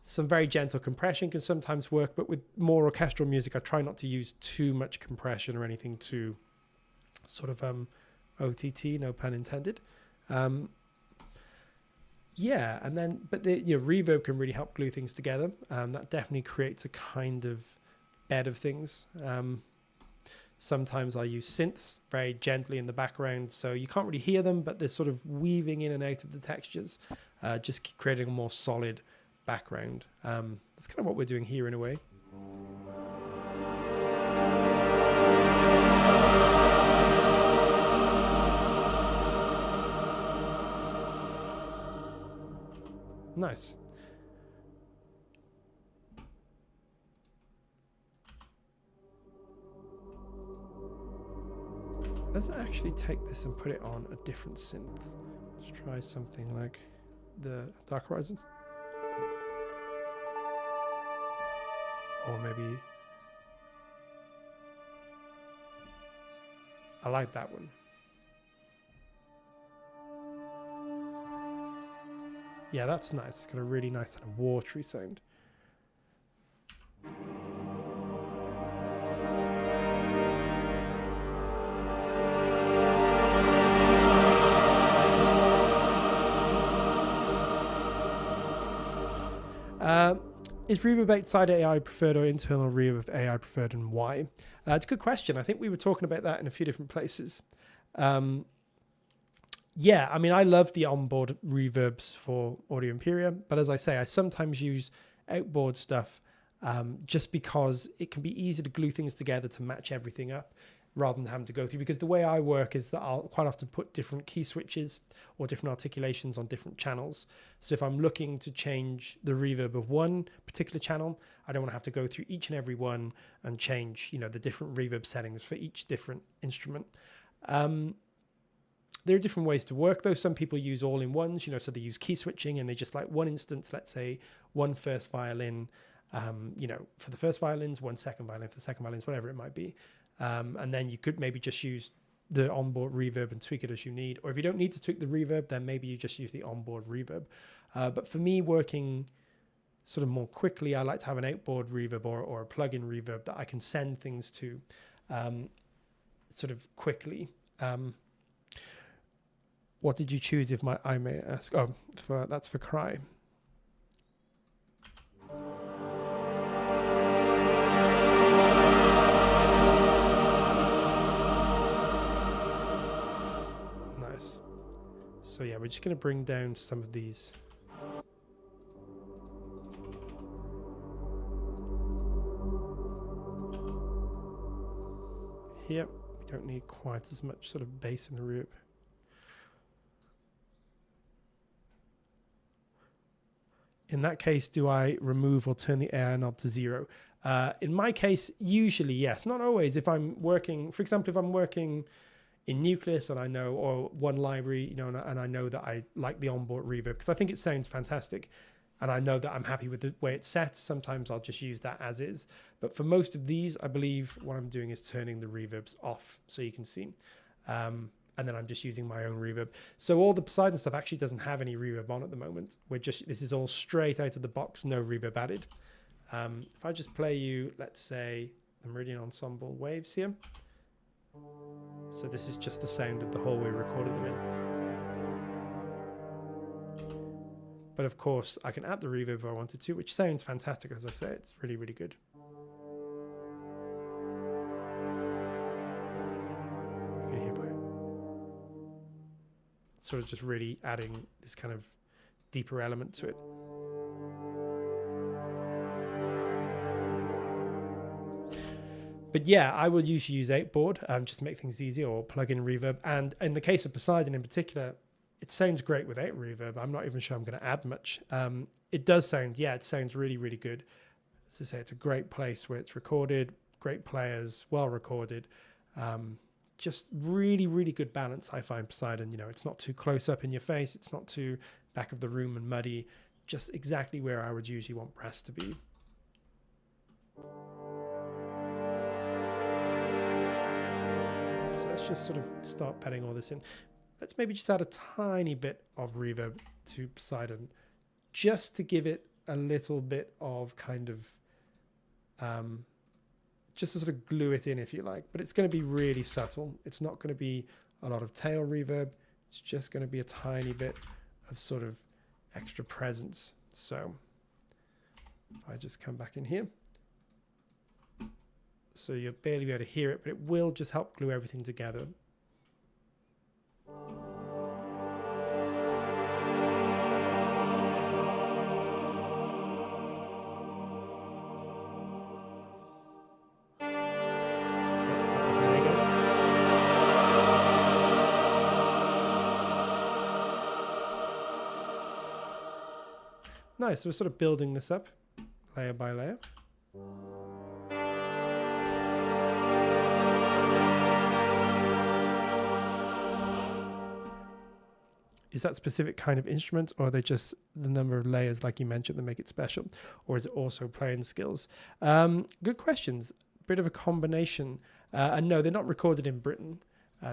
Some very gentle compression can sometimes work, but with more orchestral music, I try not to use too much compression or anything too sort of OTT, no pun intended. Yeah, and then, but the reverb can really help glue things together. That definitely creates a kind of bed of things. Sometimes I use synths very gently in the background, so you can't really hear them, but they're sort of weaving in and out of the textures, just creating a more solid background. That's kind of what we're doing here in a way. Nice. Let's actually take this and put it on a different synth. Let's try something like the Dark Horizons. Or maybe... I like that one. Yeah, that's nice. It's got a really nice kind of watery sound. Is reverb outside AI preferred or internal reverb AI preferred, and why? It's a good question. I think we were talking about that in a few different places. Yeah, I mean, I love the onboard reverbs for Audio Imperia, but as I say, I sometimes use outboard stuff just because it can be easy to glue things together to match everything up rather than having to go through. Because the way I work is that I'll quite often put different key switches or different articulations on different channels. So if I'm looking to change the reverb of one particular channel, I don't want to have to go through each and every one and change, you know, the different reverb settings for each different instrument. There are different ways to work, though. Some people use all-in-ones, you know, so they use key switching and they just like one instance, let's say one first violin, you know, for the first violins, one second violin for the second violins, whatever it might be. And then you could maybe just use the onboard reverb and tweak it as you need. Or if you don't need to tweak the reverb, then maybe you just use the onboard reverb. But for me, working sort of more quickly, I like to have an outboard reverb or a plug-in reverb that I can send things to sort of quickly. What did you choose, if I may ask? Oh, that's for Cry. Nice. So yeah, we're just going to bring down some of these. Here, we don't need quite as much sort of bass in the reverb. In that case, do I remove or turn the AI knob to 0? In my case, usually yes, not always. If I'm working, for example, if I'm working in Nucleus and I know, or one library, you know, and I know that I like the onboard reverb because I think it sounds fantastic, and I know that I'm happy with the way it's set, sometimes I'll just use that as is. But for most of these, I believe what I'm doing is turning the reverbs off, so you can see. And then I'm just using my own reverb. So all the Poseidon stuff actually doesn't have any reverb on at the moment. This is all straight out of the box, no reverb added. If I just play you, let's say, the Meridian Ensemble waves here. So this is just the sound of the hall we recorded them in. But of course, I can add the reverb if I wanted to, which sounds fantastic, as I say. It's really, really good. You can hear by sort of just really adding this kind of deeper element to it. But yeah, I will usually use 8-board just to make things easier, or plug in reverb. And in the case of Poseidon in particular, it sounds great with 8 reverb. I'm not even sure I'm going to add much. It does sound, yeah, it sounds really, really good. As I say, it's a great place where it's recorded, great players, well recorded. Just really, really good balance, I find, Poseidon. You know, it's not too close up in your face. It's not too back of the room and muddy. Just exactly where I would usually want brass to be. So let's just sort of start padding all this in. Let's maybe just add a tiny bit of reverb to Poseidon, just to give it a little bit of kind of, just to sort of glue it in, if you like. But it's going to be really subtle. It's not going to be a lot of tail reverb. It's just going to be a tiny bit of sort of extra presence. So if I just come back in here. So you'll barely be able to hear it, but it will just help glue everything together. Nice, so we're sort of building this up layer by layer. Is that specific kind of instrument, or are they just the number of layers, like you mentioned, that make it special? Or is it also playing skills? Good questions. Bit of a combination. And no, they're not recorded in Britain.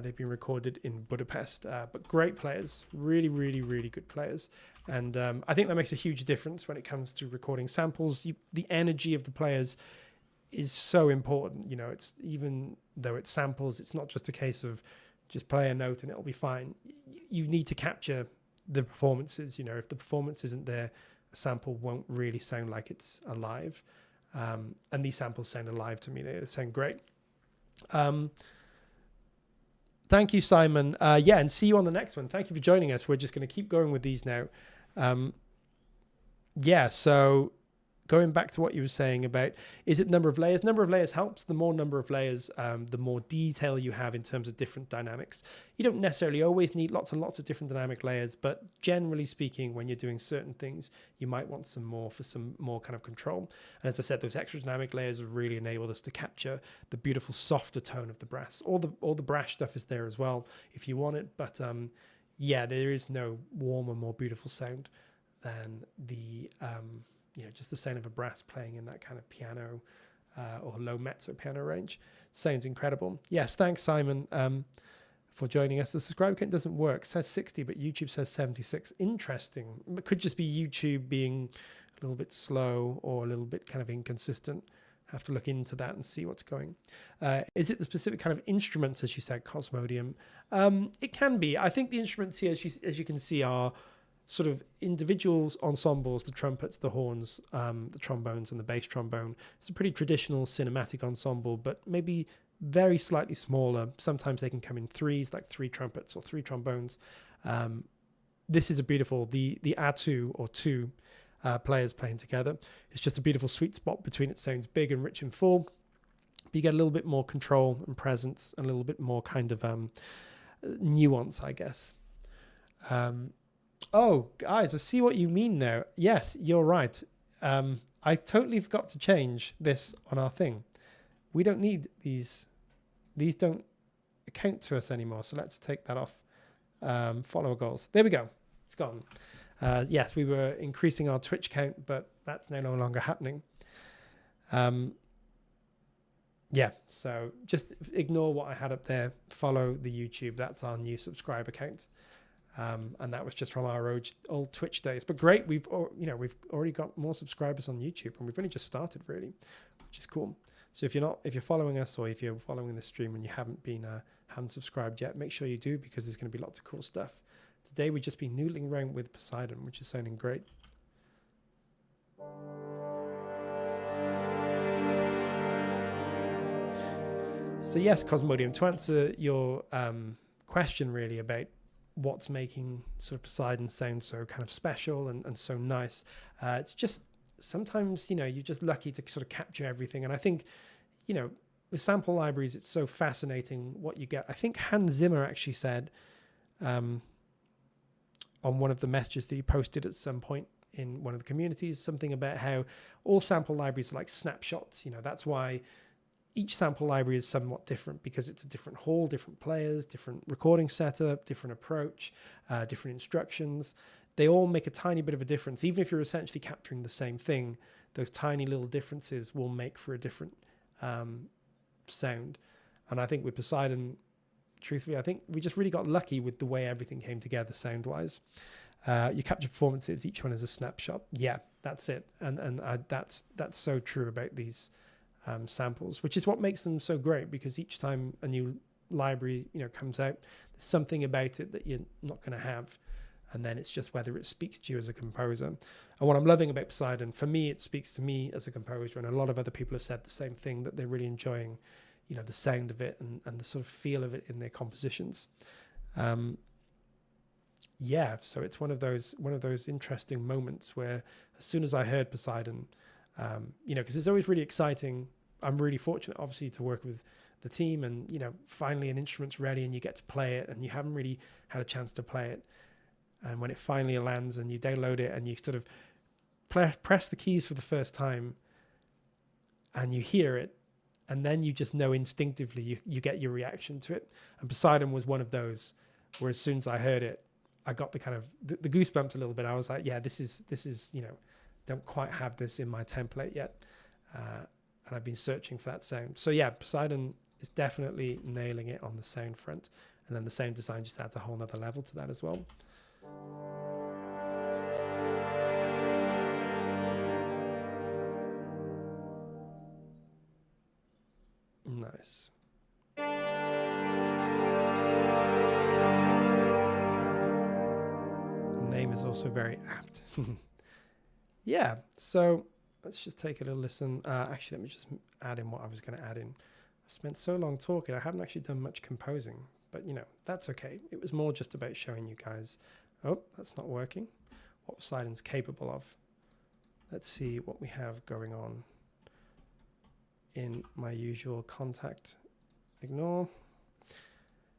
They've been recorded in Budapest, but great players, really, really, really good players. And I think that makes a huge difference when it comes to recording samples. The energy of the players is so important. You know, it's, even though it's samples, it's not just a case of just play a note and it'll be fine. You need to capture the performances. You know, if the performance isn't there, a sample won't really sound like it's alive. And these samples sound alive to me. They sound great. Thank you, Simon. Yeah, and see you on the next one. Thank you for joining us. We're just going to keep going with these now. Yeah, so going back to what you were saying about, is it number of layers? Number of layers helps. The more number of layers, the more detail you have in terms of different dynamics. You don't necessarily always need lots and lots of different dynamic layers, but generally speaking, when you're doing certain things, you might want some more for some more kind of control. And as I said, those extra dynamic layers have really enabled us to capture the beautiful softer tone of the brass. All the brass stuff is there as well if you want it, but yeah, there is no warmer, more beautiful sound than the you know, just the sound of a brass playing in that kind of piano or low mezzo piano range. Sounds incredible. Yes, thanks, Simon, for joining us. The subscribe count doesn't work. It says 60, but YouTube says 76. Interesting. It could just be YouTube being a little bit slow or a little bit kind of inconsistent. Have to look into that and see what's going. Is it the specific kind of instruments, as you said, Cosmodium? It can be. I think the instruments here, as you can see, are sort of individuals, ensembles, the trumpets, the horns, the trombones, and the bass trombone. It's a pretty traditional cinematic ensemble, but maybe very slightly smaller. Sometimes they can come in threes, like 3 trumpets or 3 trombones. This is a beautiful, the A2 or 2 players playing together. It's just a beautiful sweet spot between it sounds big and rich and full. But you get a little bit more control and presence, a little bit more kind of nuance, I guess. Oh, guys, I see what you mean now. Yes, you're right. I totally forgot to change this on our thing. We don't need these. These don't account to us anymore. So let's take that off. Follower goals. There we go. It's gone. Yes, we were increasing our Twitch count, but that's no longer happening. Yeah, so just ignore what I had up there. Follow the YouTube. That's our new subscriber count. And that was just from our old Twitch days. But great, we've already got more subscribers on YouTube, and we've only just started, really, which is cool. So if you're following us, or if you're following the stream and you haven't subscribed yet, make sure you do, because there's going to be lots of cool stuff. Today we've just been noodling around with Poseidon, which is sounding great. So yes, Cosmodium, to answer your question really about what's making sort of Poseidon sound so kind of special and so nice, it's just sometimes, you're just lucky to sort of capture everything. And I think, with sample libraries, it's so fascinating what you get. I think Hans Zimmer actually said on one of the messages that he posted at some point in one of the communities, something about how all sample libraries are like snapshots. That's why each sample library is somewhat different, because it's a different hall, different players, different recording setup, different approach, different instructions. They all make a tiny bit of a difference. Even if you're essentially capturing the same thing, those tiny little differences will make for a different sound. And I think with Poseidon, truthfully, I think we just really got lucky with the way everything came together sound-wise. You capture performances, each one is a snapshot. Yeah, that's it. And that's so true about these samples, which is what makes them so great, because each time a new library comes out, there's something about it that you're not going to have, and then it's just whether it speaks to you as a composer. And what I'm loving about Poseidon, for me, it speaks to me as a composer, and a lot of other people have said the same thing, that they're really enjoying the sound of it and the sort of feel of it in their compositions. Yeah, so it's one of those interesting moments where, as soon as I heard Poseidon, because it's always really exciting. I'm really fortunate, obviously, to work with the team, and finally an instrument's ready and you get to play it, and you haven't really had a chance to play it. And when it finally lands and you download it and you sort of press the keys for the first time and you hear it, and then you just know instinctively, you get your reaction to it. And Poseidon was one of those where, as soon as I heard it, I got the kind of the goosebumps a little bit. I was like, yeah, this is don't quite have this in my template yet. And I've been searching for that sound. So yeah, Poseidon is definitely nailing it on the sound front. And then the sound design just adds a whole nother level to that as well. Nice. Name is also very apt. Yeah, so let's just take a little listen. Actually, let me just add in what I was going to add in. I've spent so long talking, I haven't actually done much composing, but that's okay. It was more just about showing you guys, oh, that's not working, what Poseidon's capable of. Let's see what we have going on in my usual contact. Ignore.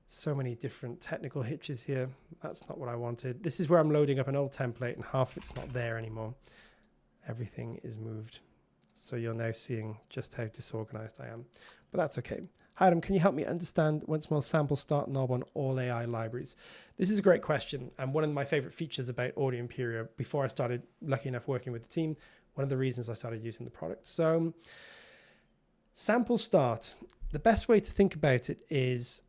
So many different technical hitches here. That's not what I wanted. This is where I'm loading up an old template and half it's not there anymore. Everything is moved. So you're now seeing just how disorganized I am. But that's okay. Hi Adam, can you help me understand once more sample start knob on all AI libraries? This is a great question, and one of my favorite features about Audio Imperia before I started, lucky enough, working with the team, one of the reasons I started using the product. So sample start, the best way to think about it is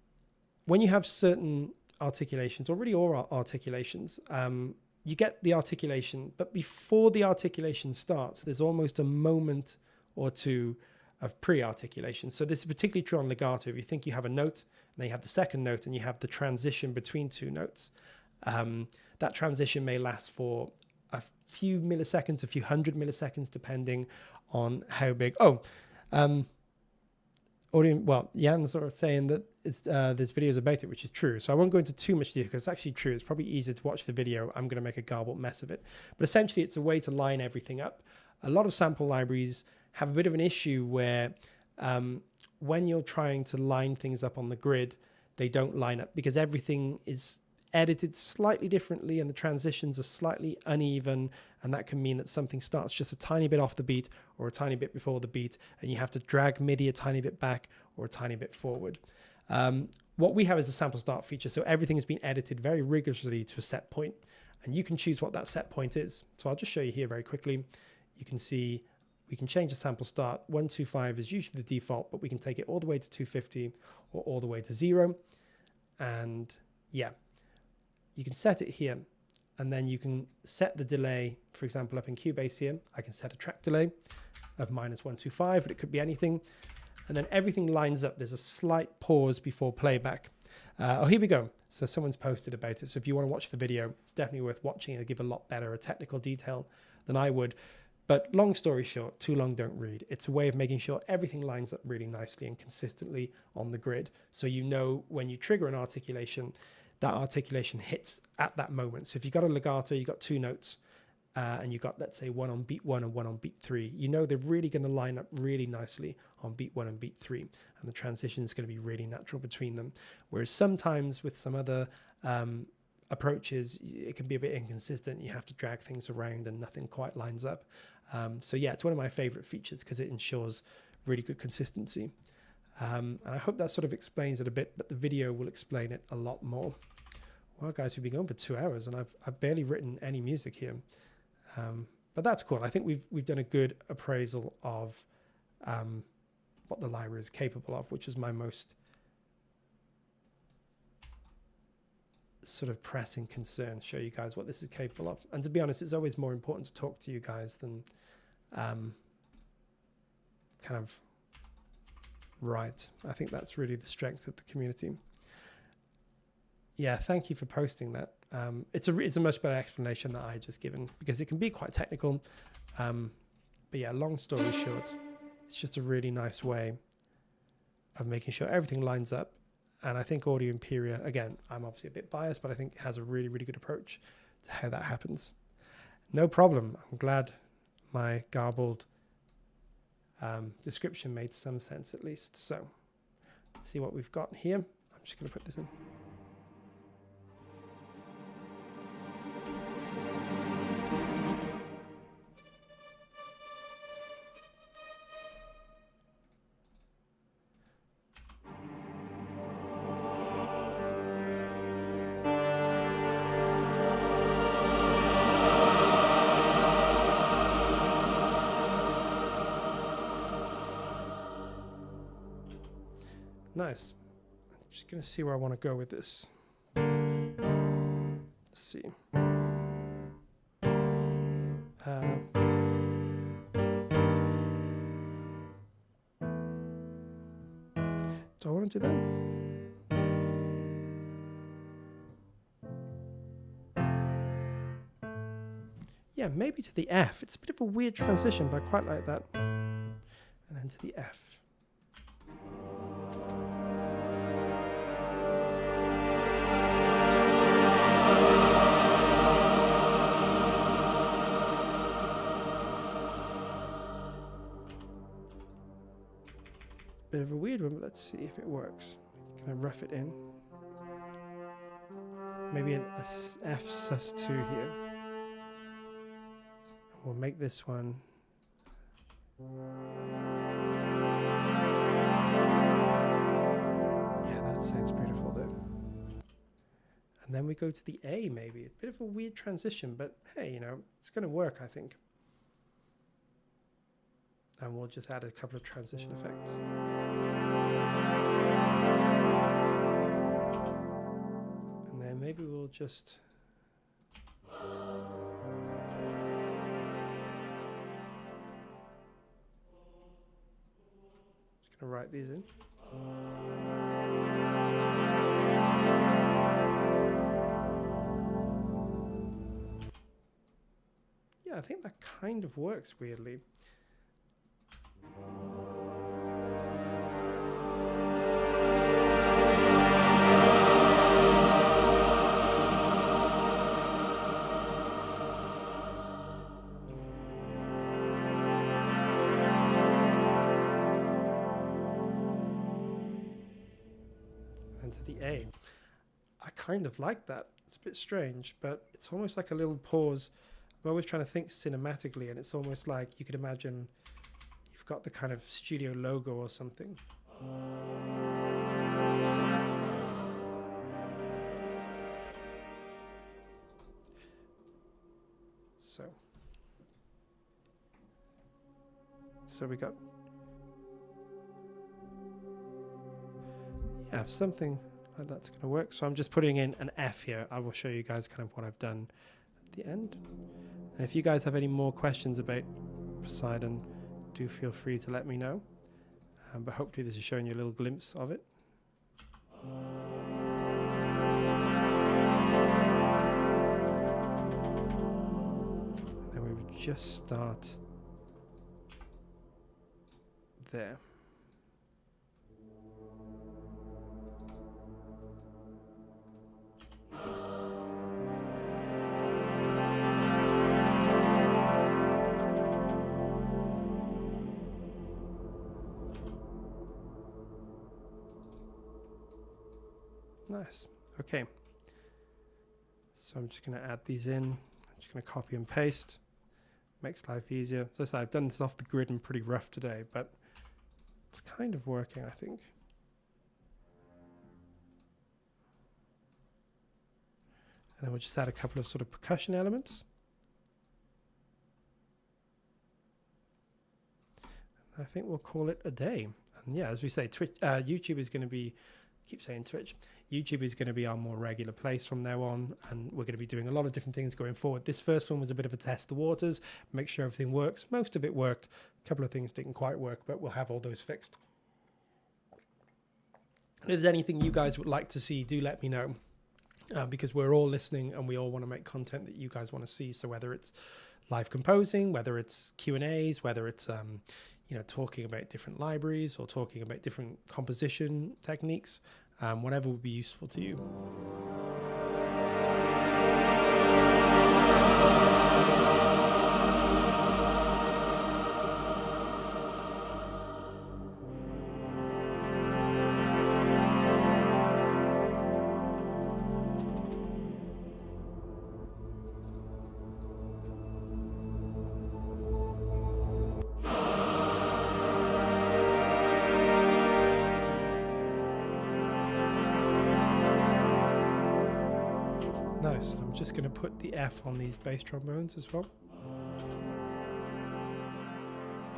when you have certain articulations, or really all articulations, you get the articulation, but before the articulation starts, there's almost a moment or two of pre-articulation. So this is particularly true on legato. If you think you have a note, and then you have the second note, and you have the transition between two notes, that transition may last for a few milliseconds, a few hundred milliseconds, depending on how big. Well, Jan's sort of saying that there's videos about it, which is true. So I won't go into too much detail, because it's actually true. It's probably easier to watch the video. I'm going to make a garbled mess of it. But essentially, it's a way to line everything up. A lot of sample libraries have a bit of an issue where when you're trying to line things up on the grid, they don't line up, because everything is edited slightly differently and the transitions are slightly uneven, and that can mean that something starts just a tiny bit off the beat or a tiny bit before the beat, and you have to drag MIDI a tiny bit back or a tiny bit forward. What we have is a sample start feature, so everything has been edited very rigorously to a set point, and you can choose what that set point is. So I'll just show you here very quickly. You can see we can change the sample start. 125 is usually the default, but we can take it all the way to 250 or all the way to 0. And yeah, you can set it here, and then you can set the delay. For example, up in Cubase here, I can set a track delay of -125, but it could be anything. And then everything lines up. There's a slight pause before playback. Oh, here we go. So someone's posted about it. So if you want to watch the video, it's definitely worth watching. It'll give a lot better a technical detail than I would. But long story short, too long don't read. It's a way of making sure everything lines up really nicely and consistently on the grid. So you know when you trigger an articulation, that articulation hits at that moment. So if you've got a legato, you've got 2 notes, and you've got, let's say, one on beat 1 and one on beat 3, you know they're really going to line up really nicely on beat 1 and beat 3, and the transition is going to be really natural between them. Whereas sometimes with some other approaches, it can be a bit inconsistent. You have to drag things around and nothing quite lines up. So yeah, it's one of my favorite features because it ensures really good consistency. And I hope that sort of explains it a bit, but the video will explain it a lot more. Well, guys, we've been going for 2 hours and I've barely written any music here. But that's cool. I think we've done a good appraisal of what the library is capable of, which is my most sort of pressing concern, show you guys what this is capable of. And to be honest, it's always more important to talk to you guys than kind of write. I think that's really the strength of the community. Yeah, thank you for posting that. It's a much better explanation that I just given because it can be quite technical. But yeah, long story short, it's just a really nice way of making sure everything lines up. And I think Audio Imperia, again, I'm obviously a bit biased, but I think it has a really, really good approach to how that happens. No problem. I'm glad my garbled description made some sense at least. So let's see what we've got here. I'm just going to put this in. Nice. I'm just going to see where I want to go with this. Let's see. Do I want to do that? Yeah, maybe to the F. It's a bit of a weird transition, but I quite like that. And then to the F. Bit of a weird one, but let's see if it works. Can I rough it in? Maybe an F sus2 here. We'll make this one. Yeah, that sounds beautiful there. And then we go to the A, maybe. A bit of a weird transition, but hey, you know, it's going to work, I think. And we'll just add a couple of transition effects. And then maybe we'll just gonna write these in. Yeah, I think that kind of works weirdly. To the A. I kind of like that. It's a bit strange, but it's almost like a little pause. I'm always trying to think cinematically, and it's almost like you could imagine you've got the kind of studio logo or something. So we got, yeah, something like that's going to work. So I'm just putting in an F here. I will show you guys kind of what I've done at the end. And if you guys have any more questions about Poseidon, do feel free to let me know. But hopefully this is showing you a little glimpse of it. And then we would just start there. Nice. Okay. So I'm just going to add these in. I'm just going to copy and paste. Makes life easier. So I said, I've done this off the grid and pretty rough today, but it's kind of working, I think. And then we'll just add a couple of sort of percussion elements. And I think we'll call it a day. And yeah, as we say, Twitch, YouTube is going to be, I keep saying Twitch, YouTube is going to be our more regular place from now on, and we're going to be doing a lot of different things going forward. This first one was a bit of a test the waters, make sure everything works. Most of it worked. A couple of things didn't quite work, but we'll have all those fixed. If there's anything you guys would like to see, do let me know, because we're all listening and we all want to make content that you guys want to see. So whether it's live composing, whether it's Q&As, whether it's you know, talking about different libraries or talking about different composition techniques, whatever would be useful to you. Nice. I'm just going to put the F on these bass trombones as well.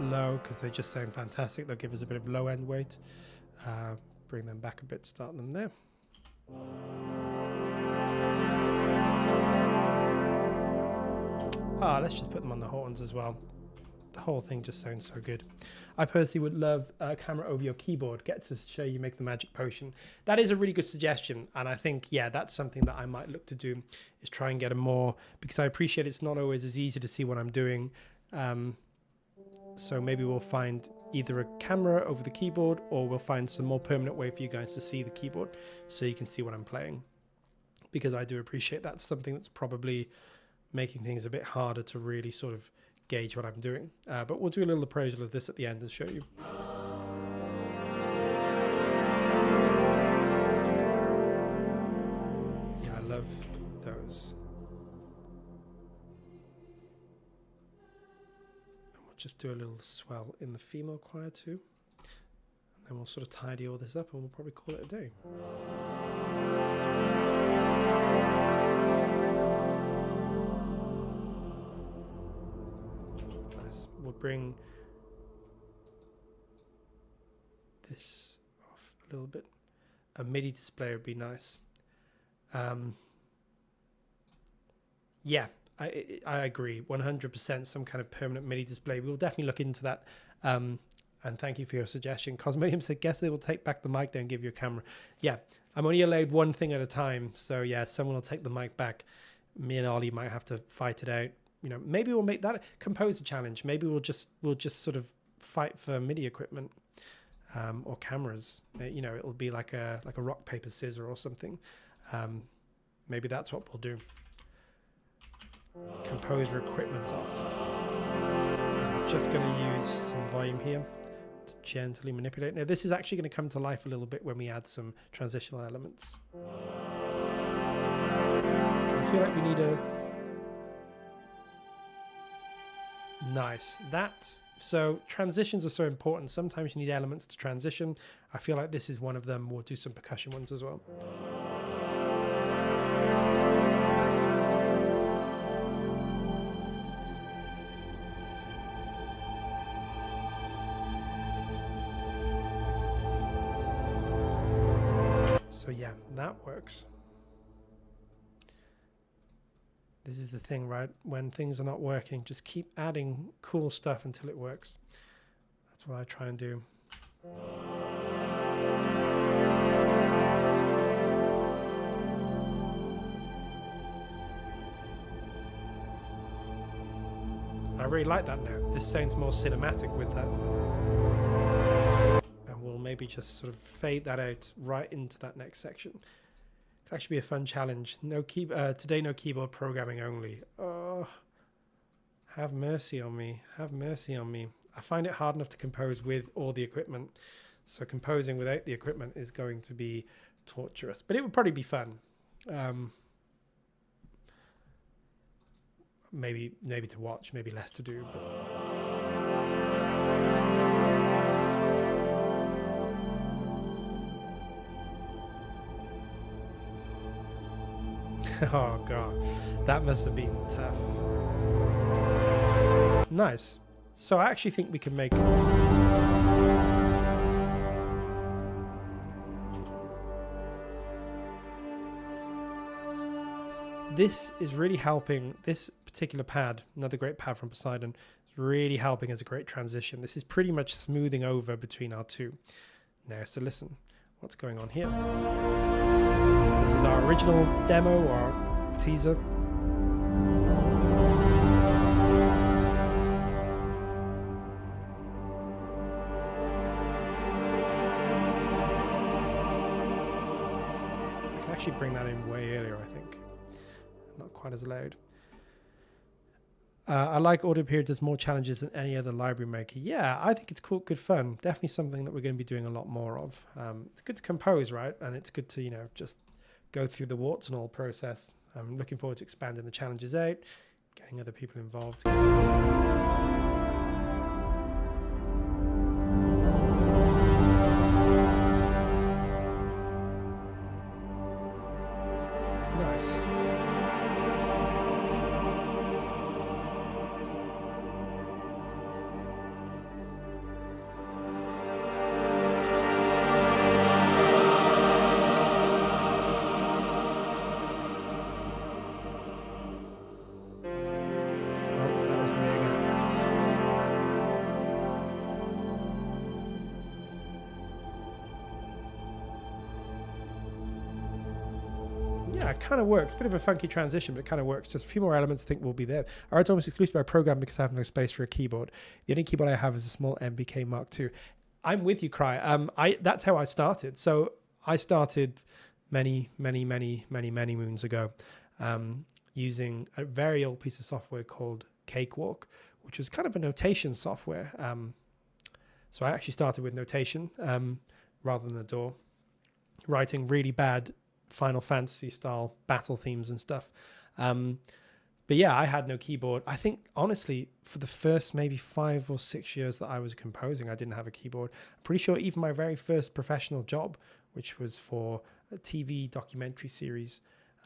Low, because they just sound fantastic. They'll give us a bit of low end weight. Bring them back a bit, start them there. Let's just put them on the horns as well. The whole thing just sounds so good. I personally would love a camera over your keyboard. Get to show you make the magic potion. That is a really good suggestion, and I think, yeah, that's something that I might look to do, is try and get a more, because I appreciate it's not always as easy to see what I'm doing. So maybe we'll find either a camera over the keyboard, or we'll find some more permanent way for you guys to see the keyboard so you can see what I'm playing, because I do appreciate that's something that's probably making things a bit harder to really sort of gauge what I'm doing, but we'll do a little appraisal of this at the end and show you. Yeah, I love those. And we'll just do a little swell in the female choir too, and then we'll sort of tidy all this up and we'll probably call it a day. We'll bring this off a little bit. A MIDI display would be nice. Yeah, I agree 100%. Some kind of permanent MIDI display. We'll definitely look into that. And thank you for your suggestion. Cosmodium said, guess they will take back the mic, don't give you a camera. Yeah, I'm only allowed one thing at a time. So yeah, someone will take the mic back. Me and Ollie might have to fight it out. You know, maybe we'll make that a composer challenge. Maybe we'll just sort of fight for MIDI equipment or cameras. You know, it'll be like a rock paper scissors or something. Maybe that's what we'll do. Composer equipment off. I'm just going to use some volume here to gently manipulate. Now this is actually going to come to life a little bit when we add some transitional elements. I feel like we need a... Nice. That's... So transitions are so important. Sometimes you need elements to transition. I feel like this is one of them. We'll do some percussion ones as well. So yeah, that works. This is the thing, right? When things are not working, just keep adding cool stuff until it works. That's what I try and do. I really like that now. This sounds more cinematic with that. And we'll maybe just sort of fade that out right into that next section. Could actually be a fun challenge. No today, no keyboard programming only. Oh, have mercy on me. Have mercy on me. I find it hard enough to compose with all the equipment. So composing without the equipment is going to be torturous. But it would probably be fun. Maybe to watch, maybe less to do. But... Oh god, that must have been tough. Nice. So I actually think we can make... This is really helping. This particular pad, another great pad from Poseidon, is really helping as a great transition. This is pretty much smoothing over between our two. Now, so listen, what's going on here? This is our original demo or teaser. I can actually bring that in way earlier, I think. Not quite as loud. I like Audio Imperia does more challenges than any other library maker. Yeah, I think it's cool, good fun. Definitely something that we're going to be doing a lot more of. It's good to compose, right? And it's good to, you know, just go through the warts and all process. I'm looking forward to expanding the challenges out, getting other people involved. Nice. Yeah, it kind of works. Bit of a funky transition, but it kind of works. Just a few more elements I think will be there. Alright, almost exclusive by program because I have no space for a keyboard. The only keyboard I have is a small MBK Mark II. I'm with you, Cry. That's how I started. So I started many moons ago using a very old piece of software called Cakewalk, which was kind of a notation software. So I actually started with notation rather than the DAW, writing really bad Final Fantasy style battle themes and stuff. But yeah, I had no keyboard. I think honestly, for the first maybe 5 or 6 years that I was composing, I didn't have a keyboard. I'm pretty sure even my very first professional job, which was for a TV documentary series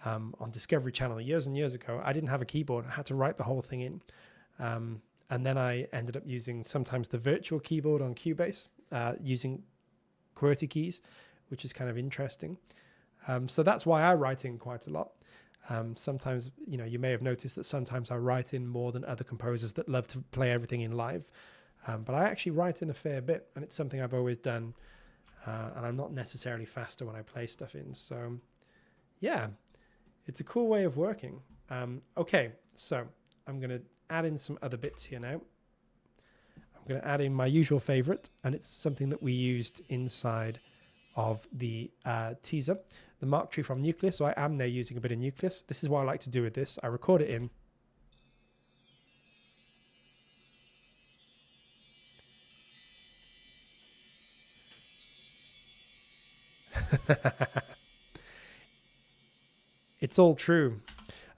on Discovery Channel years and years ago, I didn't have a keyboard. I had to write the whole thing in. And then I ended up using sometimes the virtual keyboard on Cubase, using QWERTY keys, which is kind of interesting. So that's why I write in quite a lot. Sometimes, you know, you may have noticed that sometimes I write in more than other composers that love to play everything in live. But I actually write in a fair bit, and it's something I've always done. And I'm not necessarily faster when I play stuff in. So yeah, it's a cool way of working. Okay, so I'm going to add in some other bits here now. I'm going to add in my usual favorite, and it's something that we used inside of the teaser, the Mark III from Nucleus. So I am now using a bit of Nucleus. This is what I like to do with this. I record it in. It's all true.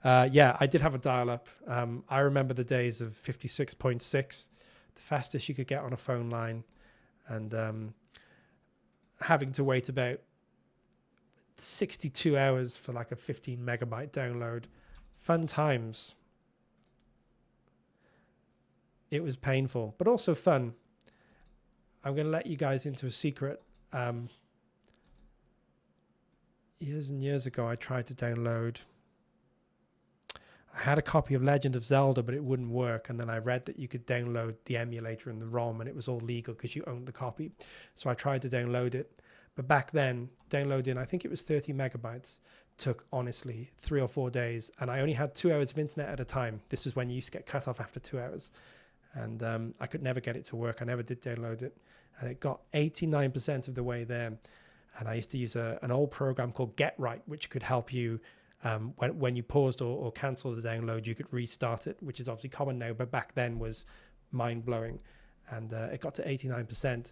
Yeah, I did have a dial-up. I remember the days of 56.6, the fastest you could get on a phone line, and having to wait about 62 hours for like a 15 megabyte download. Fun times. It was painful, but also fun. I'm going to let you guys into a secret. Years and years ago, I tried to download. I had a copy of Legend of Zelda, but it wouldn't work. And then I read that you could download the emulator and the ROM, and it was all legal because you owned the copy. So I tried to download it. But back then, downloading, I think it was 30 megabytes, took honestly 3 or 4 days. And I only had 2 hours of internet at a time. This is when you used to get cut off after 2 hours. And I could never get it to work. I never did download it. And it got 89% of the way there. And I used to use an old program called GetRight, which could help you when you paused or canceled the download, you could restart it, which is obviously common now, but back then was mind-blowing. And it got to 89%,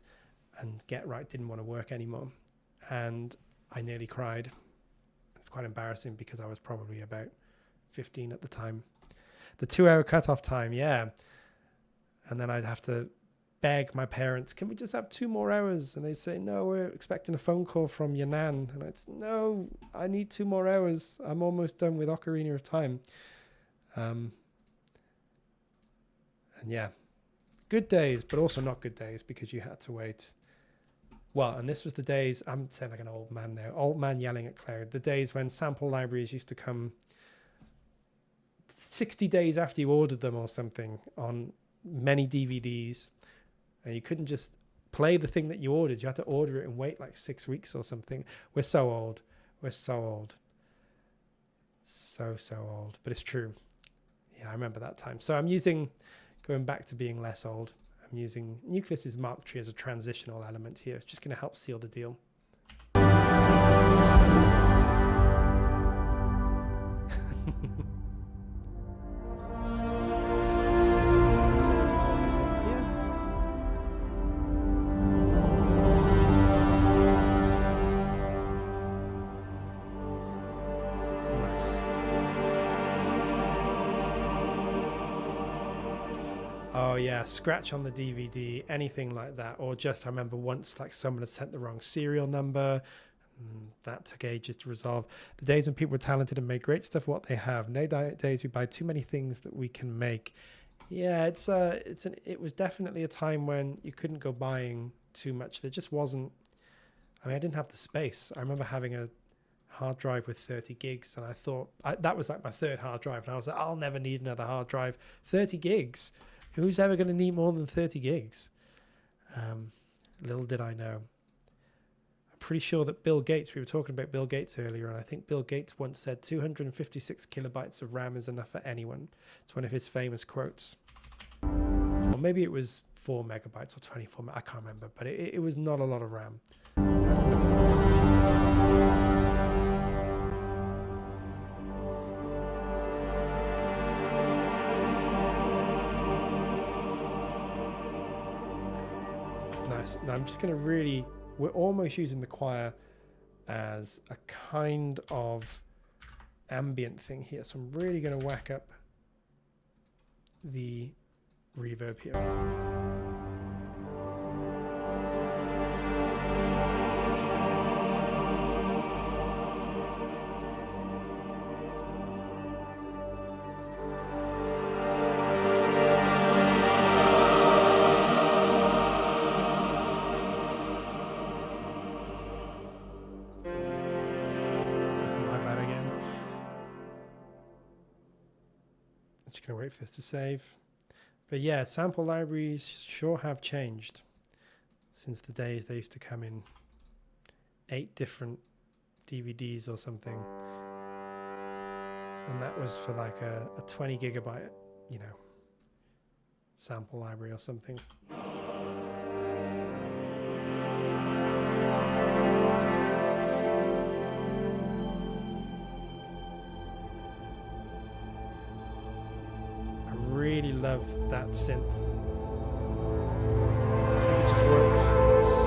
and GetRight didn't want to work anymore. And I nearly cried. It's quite embarrassing because I was probably about 15 at the time. The 2-hour cutoff time, yeah. And then I'd have to beg my parents, can we just have 2 more hours? And they'd say, no, we're expecting a phone call from your nan. And I'd say, no, I need 2 more hours. I'm almost done with Ocarina of Time. And yeah, good days, but also not good days because you had to wait. Well, and this was the days, I'm saying like an old man now, old man yelling at cloud, the days when sample libraries used to come 60 days after you ordered them or something on many DVDs. And you couldn't just play the thing that you ordered. You had to order it and wait like 6 weeks or something. We're so old. We're so old. So old. But it's true. Yeah, I remember that time. So I'm going back to being less old, I'm using Nucleus's Mark Tree as a transitional element here. It's just going to help seal the deal. Oh yeah, scratch on the DVD, anything like that. Or just, I remember once like someone had sent the wrong serial number. That took ages to resolve. The days when people were talented and made great stuff, what they have. Nowadays we buy too many things that we can make. Yeah, it was definitely a time when you couldn't go buying too much. There just wasn't, I mean, I didn't have the space. I remember having a hard drive with 30 gigs and I thought, that was like my 3rd hard drive. And I was like, I'll never need another hard drive. 30 gigs. Who's ever going to need more than 30 gigs? Little did I know. I'm pretty sure that Bill Gates, we were talking about Bill Gates earlier, and I think Bill Gates once said 256 kilobytes of RAM is enough for anyone. It's one of his famous quotes. Or maybe it was 4 megabytes or 24, I can't remember, but it was not a lot of RAM. I have to look at the quotes. Now I'm just going to we're almost using the choir as a kind of ambient thing here. So I'm really going to whack up the reverb here. Just gonna wait for this to save. But yeah, sample libraries sure have changed since the days they used to come in 8 different DVDs or something. And that was for like a 20 gigabyte, you know, sample library or something. Really love that synth. I think it just works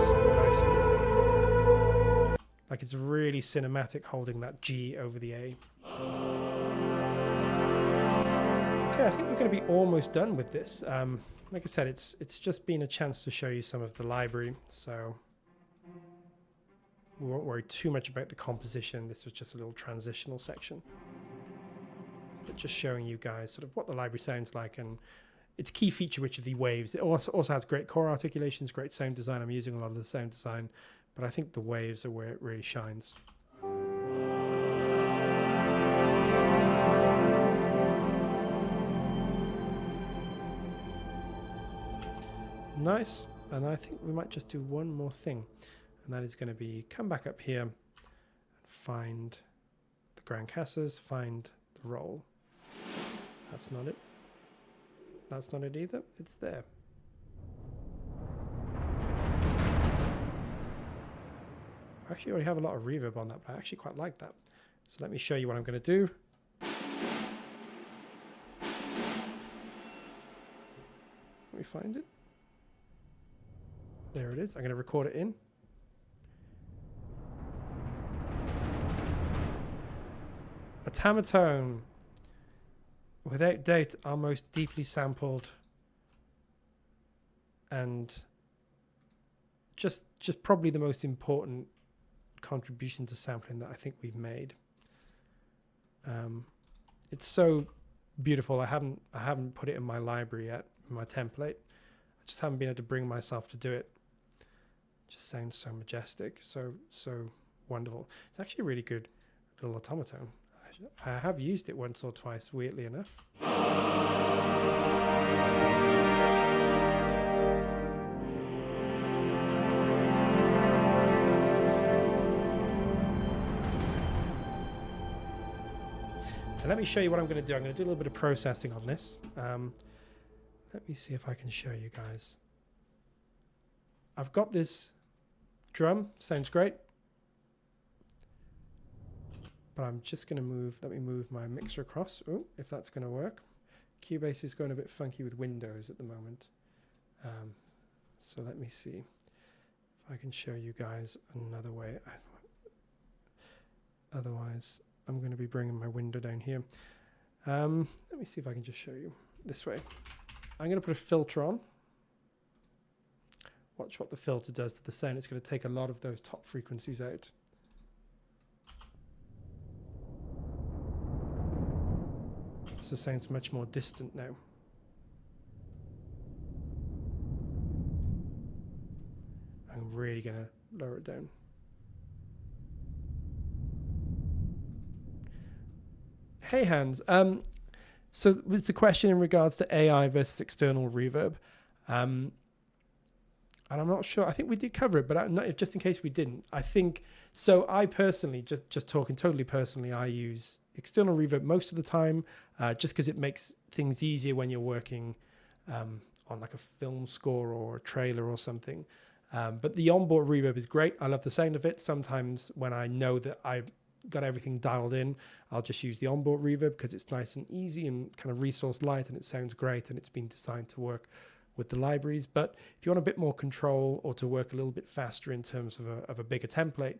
so nicely. Like it's really cinematic holding that G over the A. Okay, I think we're going to be almost done with this. Like I said, it's just been a chance to show you some of the library, so we won't worry too much about the composition. This was just a little transitional section, but just showing you guys sort of what the library sounds like, and its key feature, which are the waves. It also has great core articulations, great sound design. I'm using a lot of the sound design, but I think the waves are where it really shines. Nice. And I think we might just do one more thing, and that is going to be come back up here and find the Grand Casas, find the roll. That's not it. That's not it either. It's there. I actually already have a lot of reverb on that, but I actually quite like that. So let me show you what I'm going to do. Let me find it. There it is. I'm going to record it in. A tamatone, without doubt, our most deeply sampled and just probably the most important contribution to sampling that I think we've made. It's so beautiful. I haven't put it in my library yet, in my template. I just haven't been able to bring myself to do it. Just sounds so majestic, so wonderful. It's actually a really good little automaton. I have used it once or twice, weirdly enough. And let me show you what I'm going to do. I'm going to do a little bit of processing on this. Let me see if I can show you guys. I've got this drum, sounds great. But I'm just going to let me move my mixer across. Oh, if that's going to work. Cubase is going a bit funky with Windows at the moment. So let me see if I can show you guys another way. Otherwise, I'm going to be bringing my window down here. Let me see if I can just show you this way. I'm going to put a filter on. Watch what the filter does to the sound. It's going to take a lot of those top frequencies out. So it sounds much more distant now. I'm really going to lower it down. Hey Hans, so was the question in regards to AI versus external reverb. And I'm not sure, I think we did cover it, but just in case we didn't, I think, so I personally, just talking totally personally, I use external reverb most of the time, just because it makes things easier when you're working on like a film score or a trailer or something. But the onboard reverb is great. I love the sound of it. Sometimes when I know that I've got everything dialed in, I'll just use the onboard reverb because it's nice and easy and kind of resource light, and it sounds great, and it's been designed to work with the libraries. But if you want a bit more control or to work a little bit faster in terms of a bigger template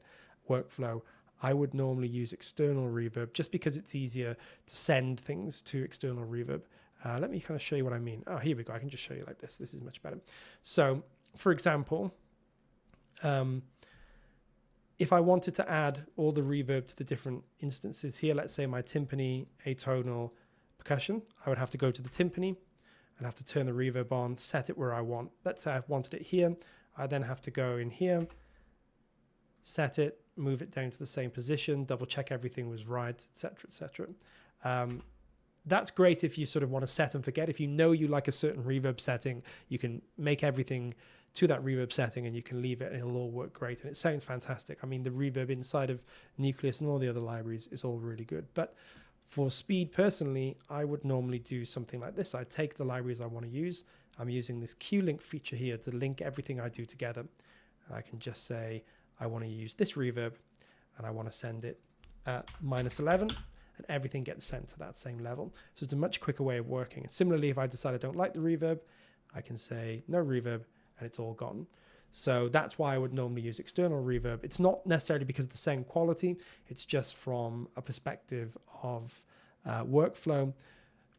workflow, I would normally use external reverb just because it's easier to send things to external reverb. Let me kind of show you what I mean. Oh, here we go. I can just show you like this. This is much better. So, for example, if I wanted to add all the reverb to the different instances here, let's say my timpani, atonal, percussion, I would have to go to the timpani. I'd have to turn the reverb on, set it where I want. Let's say I've wanted it here. I then have to go in here, set it, move it down to the same position, double check everything was right, etc., etc. That's great if you sort of want to set and forget. If you know you like a certain reverb setting, you can make everything to that reverb setting and you can leave it and it'll all work great. And it sounds fantastic. I mean, the reverb inside of Nucleus and all the other libraries is all really good. But for speed, personally, I would normally do something like this. I take the libraries I want to use. I'm using this Q-Link feature here to link everything I do together. I can just say, I want to use this reverb and I want to send it at -11 and everything gets sent to that same level. So it's a much quicker way of working. And similarly, if I decide I don't like the reverb, I can say no reverb and it's all gone. So that's why I would normally use external reverb. It's not necessarily because of the sound quality. It's just from a perspective of workflow.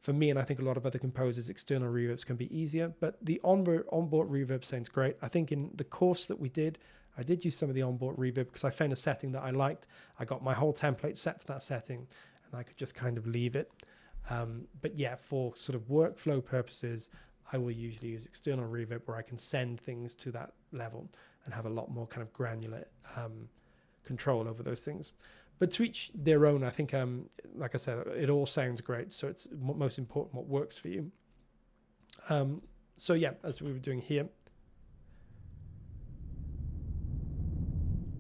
For me, and I think a lot of other composers, external reverbs can be easier, but the onboard reverb sounds great. I think in the course that we did, I did use some of the onboard reverb because I found a setting that I liked. I got my whole template set to that setting and I could just kind of leave it. But yeah, for sort of workflow purposes, I will usually use external reverb where I can send things to that level and have a lot more kind of granular control over those things. But to each their own, I think, like I said, it all sounds great. So it's most important what works for you. So yeah, as we were doing here,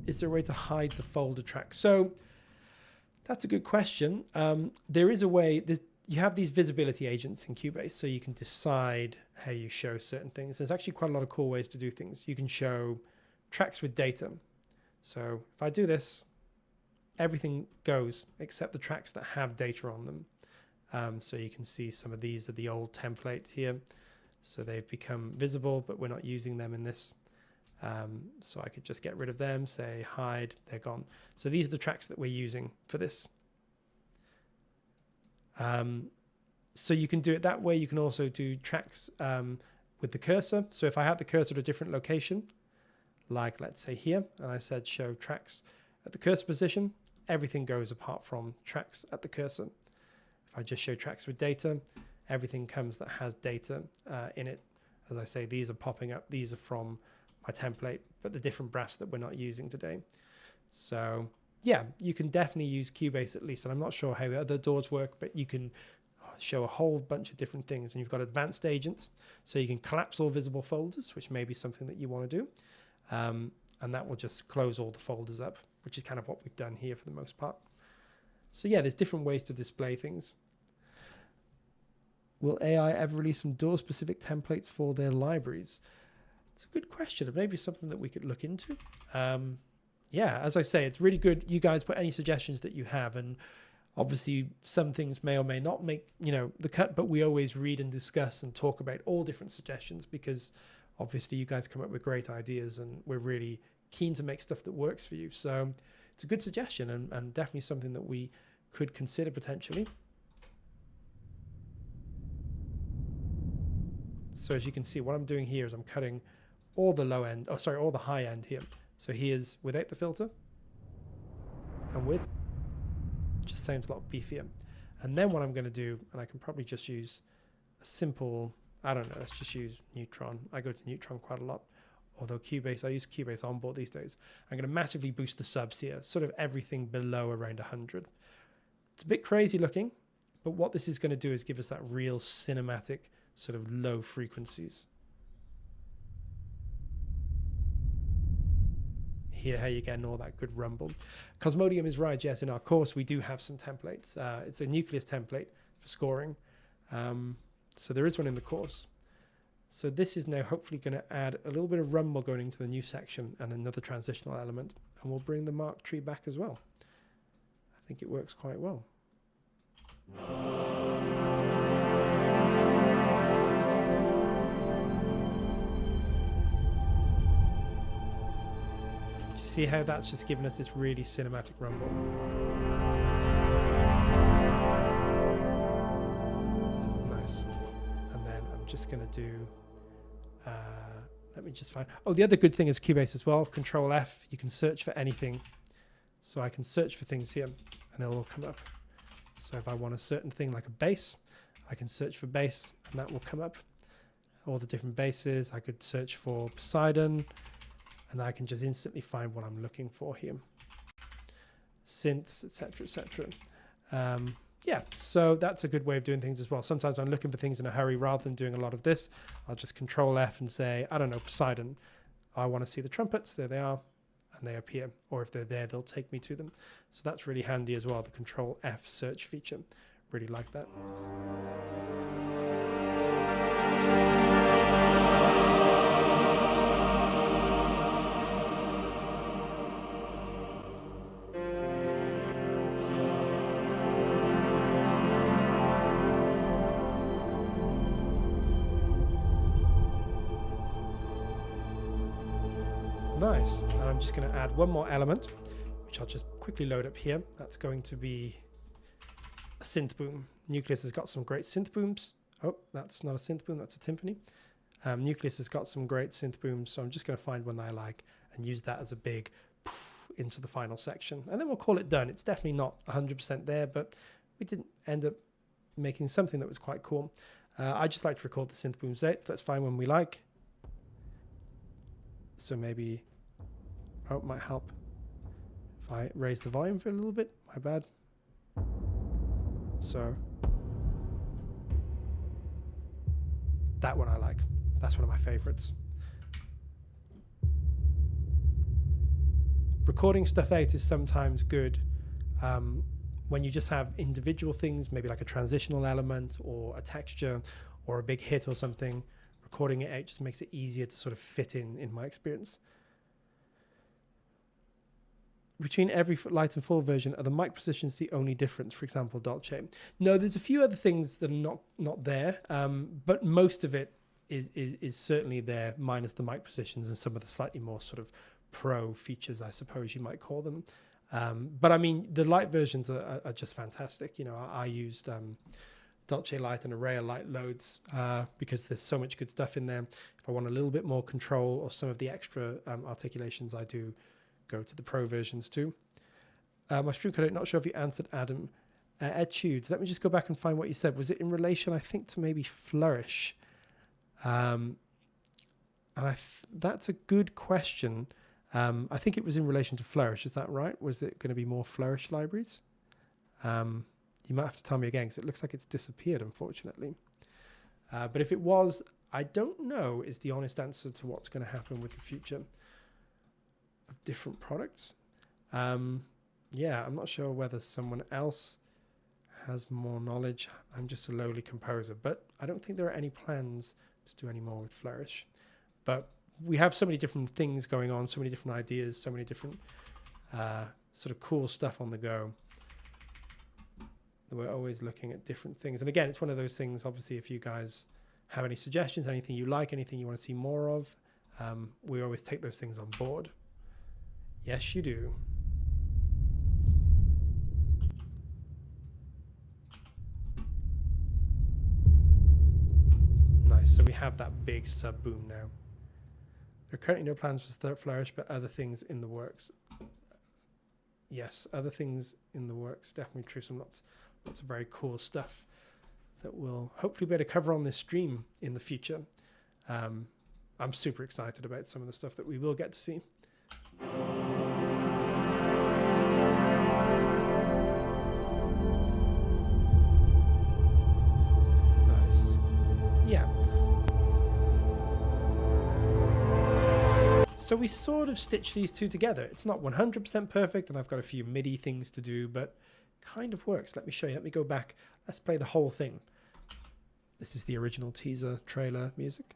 is there a way to hide the folder tracks? So that's a good question. There is a way. You have these visibility agents in Cubase, so you can decide how you show certain things. There's actually quite a lot of cool ways to do things. You can show tracks with data. So if I do this, everything goes except the tracks that have data on them. So you can see some of these are the old template here. So they've become visible, but we're not using them in this. So I could just get rid of them, say hide, they're gone. So these are the tracks that we're using for this. So you can do it that way. You can also do tracks with the cursor. So if I had the cursor at a different location, like let's say here, and I said show tracks at the cursor position, everything goes apart from tracks at the cursor. If I just show tracks with data, everything comes that has data in it. As I say, these are popping up. These are from my template, but the different brass that we're not using today. So yeah, you can definitely use Cubase at least. And I'm not sure how the other doors work, but you can show a whole bunch of different things. And you've got advanced agents, so you can collapse all visible folders, which may be something that you want to do. And that will just close all the folders up, which is kind of what we've done here for the most part. So yeah, there's different ways to display things. Will AI ever release some DAW-specific templates for their libraries? It's a good question. It may be something that we could look into. Yeah, as I say, it's really good. You guys put any suggestions that you have, and obviously some things may or may not make, the cut, but we always read and discuss and talk about all different suggestions because obviously you guys come up with great ideas and we're really keen to make stuff that works for you. So it's a good suggestion and definitely something that we could consider potentially. So as you can see, what I'm doing here is I'm cutting all the low end, all the high end here. So here's without the filter and with, just sounds a lot beefier. And then what I'm going to do, and I can probably just use a simple, I don't know, let's just use Neutron. I go to Neutron quite a lot, although Cubase, I use Cubase onboard these days. I'm going to massively boost the subs here, sort of everything below around 100. It's a bit crazy looking, but what this is going to do is give us that real cinematic sort of low frequencies. Hear how you're getting all that good rumble. Cosmodium is right, yes, in our course we do have some templates. It's a nucleus template for scoring. So there is one in the course. So this is now hopefully going to add a little bit of rumble going into the new section and another transitional element. And we'll bring the mark tree back as well. I think it works quite well. See how that's just given us this really cinematic rumble. Nice. And then I'm just going to do, let me just find, the other good thing is Cubase as well, Control F, you can search for anything. So I can search for things here and it'll all come up. So if I want a certain thing like a bass, I can search for bass and that will come up. All the different basses, I could search for Poseidon, and I can just instantly find what I'm looking for here. Synths, etc., etc. Yeah, so that's a good way of doing things as well. Sometimes when I'm looking for things in a hurry, rather than doing a lot of this, I'll just Control F and say, I don't know, Poseidon. I want to see the trumpets. There they are, and they appear. Or if they're there, they'll take me to them. So that's really handy as well, the Control F search feature. Really like that. Nice, and I'm just going to add one more element, which I'll just quickly load up here. That's going to be a synth boom. Nucleus has got some great synth booms. Oh, that's not a synth boom, that's a timpani. Nucleus has got some great synth booms, so I'm just going to find one that I like and use that as a big poof into the final section. And then we'll call it done. It's definitely not 100% there, but we did end up making something that was quite cool. I just like to record the synth boom states. Let's find one we like. So maybe, oh, it might help if I raise the volume for a little bit. My bad. So that one I like. That's one of my favorites. Recording stuff out is sometimes good when you just have individual things, maybe like a transitional element or a texture or a big hit or something. Recording it out just makes it easier to sort of fit in my experience. Between every light and full version, are the mic positions the only difference? For example, Dolce. No, there's a few other things that are not there, but most of it is certainly there, minus the mic positions and some of the slightly more sort of pro features, I suppose you might call them. But I mean, the light versions are just fantastic. You know, I used Dolce Light and Array Light loads because there's so much good stuff in there. If I want a little bit more control or some of the extra articulations, I do go to the pro versions too. My stream code, not sure if you answered Adam. Etudes, let me just go back and find what you said. Was it in relation, I think, to maybe Flourish? And that's a good question. I think it was in relation to Flourish. Is that right? Was it going to be more Flourish libraries? You might have to tell me again because it looks like it's disappeared, unfortunately. But if it was, I don't know is the honest answer to what's going to happen with the future of different products. Yeah, I'm not sure whether someone else has more knowledge. I'm just a lowly composer, but I don't think there are any plans to do any more with Flourish. But we have so many different things going on, so many different ideas, so many different sort of cool stuff on the go. We're always looking at different things. And again, it's one of those things, obviously, if you guys have any suggestions, anything you like, anything you want to see more of, we always take those things on board. Yes, you do. Nice. So we have that big sub boom now. There are currently no plans for Flourish, but other things in the works. Yes, other things in the works. Definitely true. Some lots of very cool stuff that we'll hopefully be able to cover on this stream in the future. I'm super excited about some of the stuff that we will get to see. Nice. Yeah. So we sort of stitch these two together. It's not 100% perfect, and I've got a few MIDI things to do, but kind of works. Let me show you. Let me go back. Let's play the whole thing. This is the original teaser trailer music.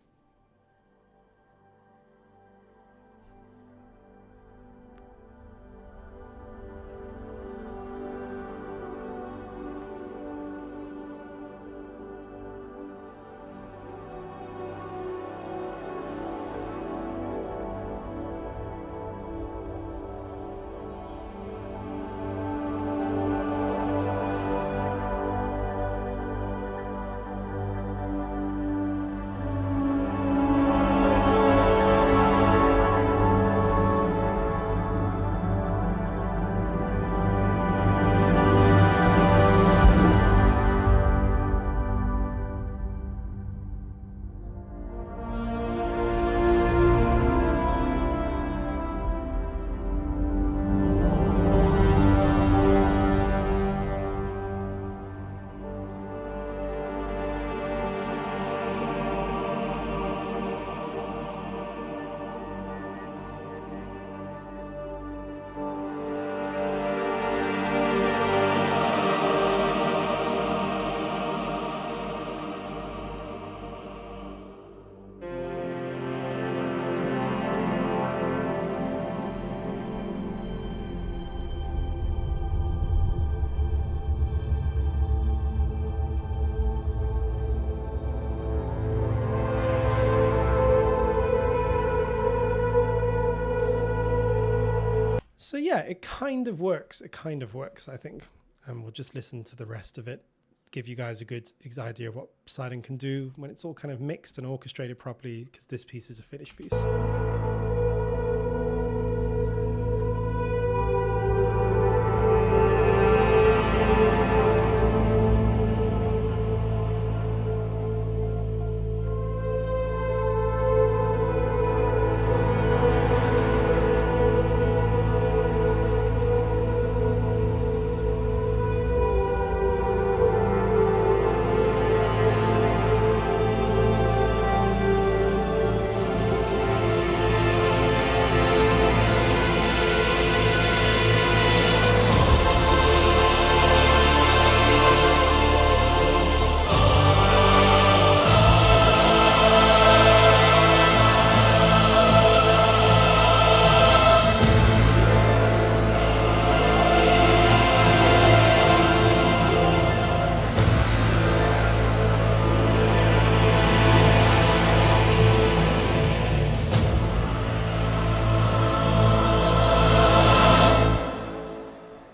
So yeah, it kind of works. It kind of works, I think. And we'll just listen to the rest of it give you guys a good idea of what Poseidon can do when it's all kind of mixed and orchestrated properly, because this piece is a finished piece.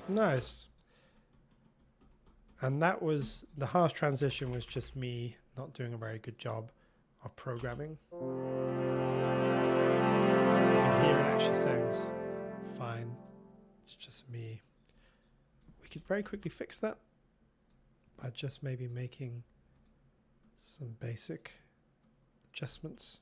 Nice. And that was, the harsh transition was just me not doing a very good job of programming. You can hear it actually sounds fine. It's just me. We could very quickly fix that by just maybe making some basic adjustments.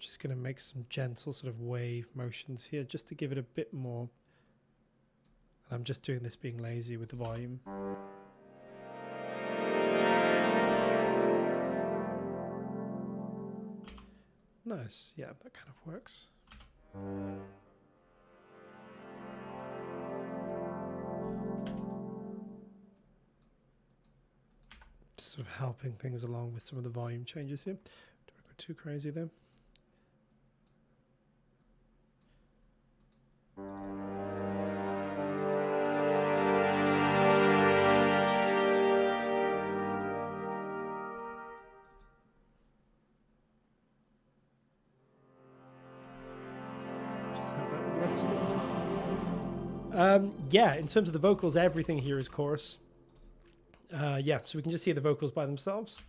Just going to make some gentle sort of wave motions here just to give it a bit more. And I'm just doing this being lazy with the volume. Nice, yeah, that kind of works. Just sort of helping things along with some of the volume changes here. Don't go too crazy there. Yeah, in terms of the vocals, everything here is chorus. Yeah, so we can just hear the vocals by themselves.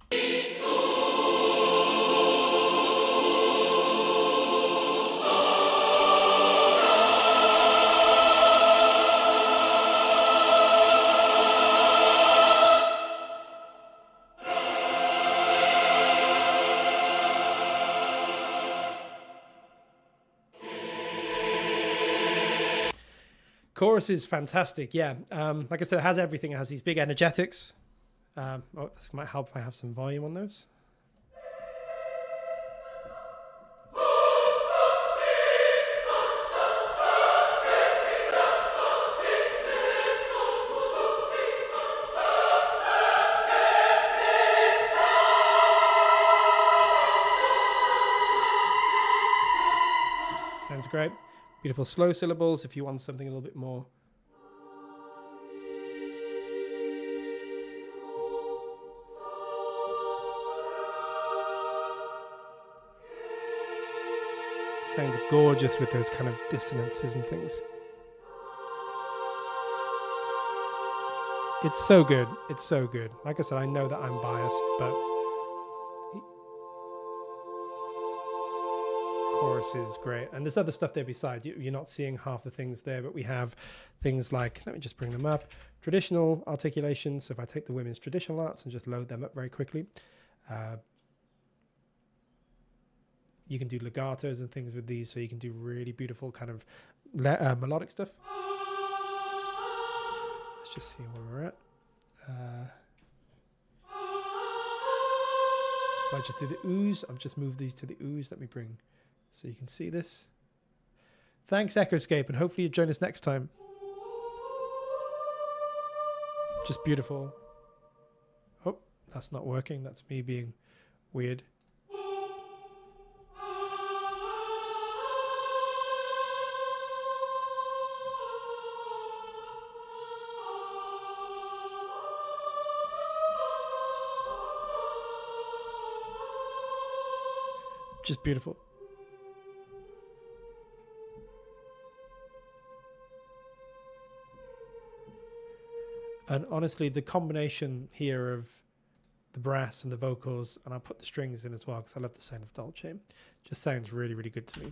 Chorus is fantastic, yeah. Like I said, it has everything. It has these big energetics. Oh, this might help if I have some volume on those. Sounds great. Beautiful slow syllables if you want something a little bit more. Sounds gorgeous with those kind of dissonances and things. It's so good. It's so good. Like I said, I know that I'm biased, but chorus is great. And there's other stuff there beside. You're not seeing half the things there, but we have things like, let me just bring them up, traditional articulation. So if I take the women's traditional arts and just load them up very quickly, you can do legatos and things with these, so you can do really beautiful kind of melodic stuff. Let's just see where we're at. If I just do the ooze, I've just moved these to the ooze. Let me bring, so you can see this. Thanks, Echoscape, and hopefully you join us next time. Just beautiful. Oh, that's not working. That's me being weird. Just beautiful. And honestly, the combination here of the brass and the vocals, and I'll put the strings in as well because I love the sound of Dolce, just sounds really, really good to me.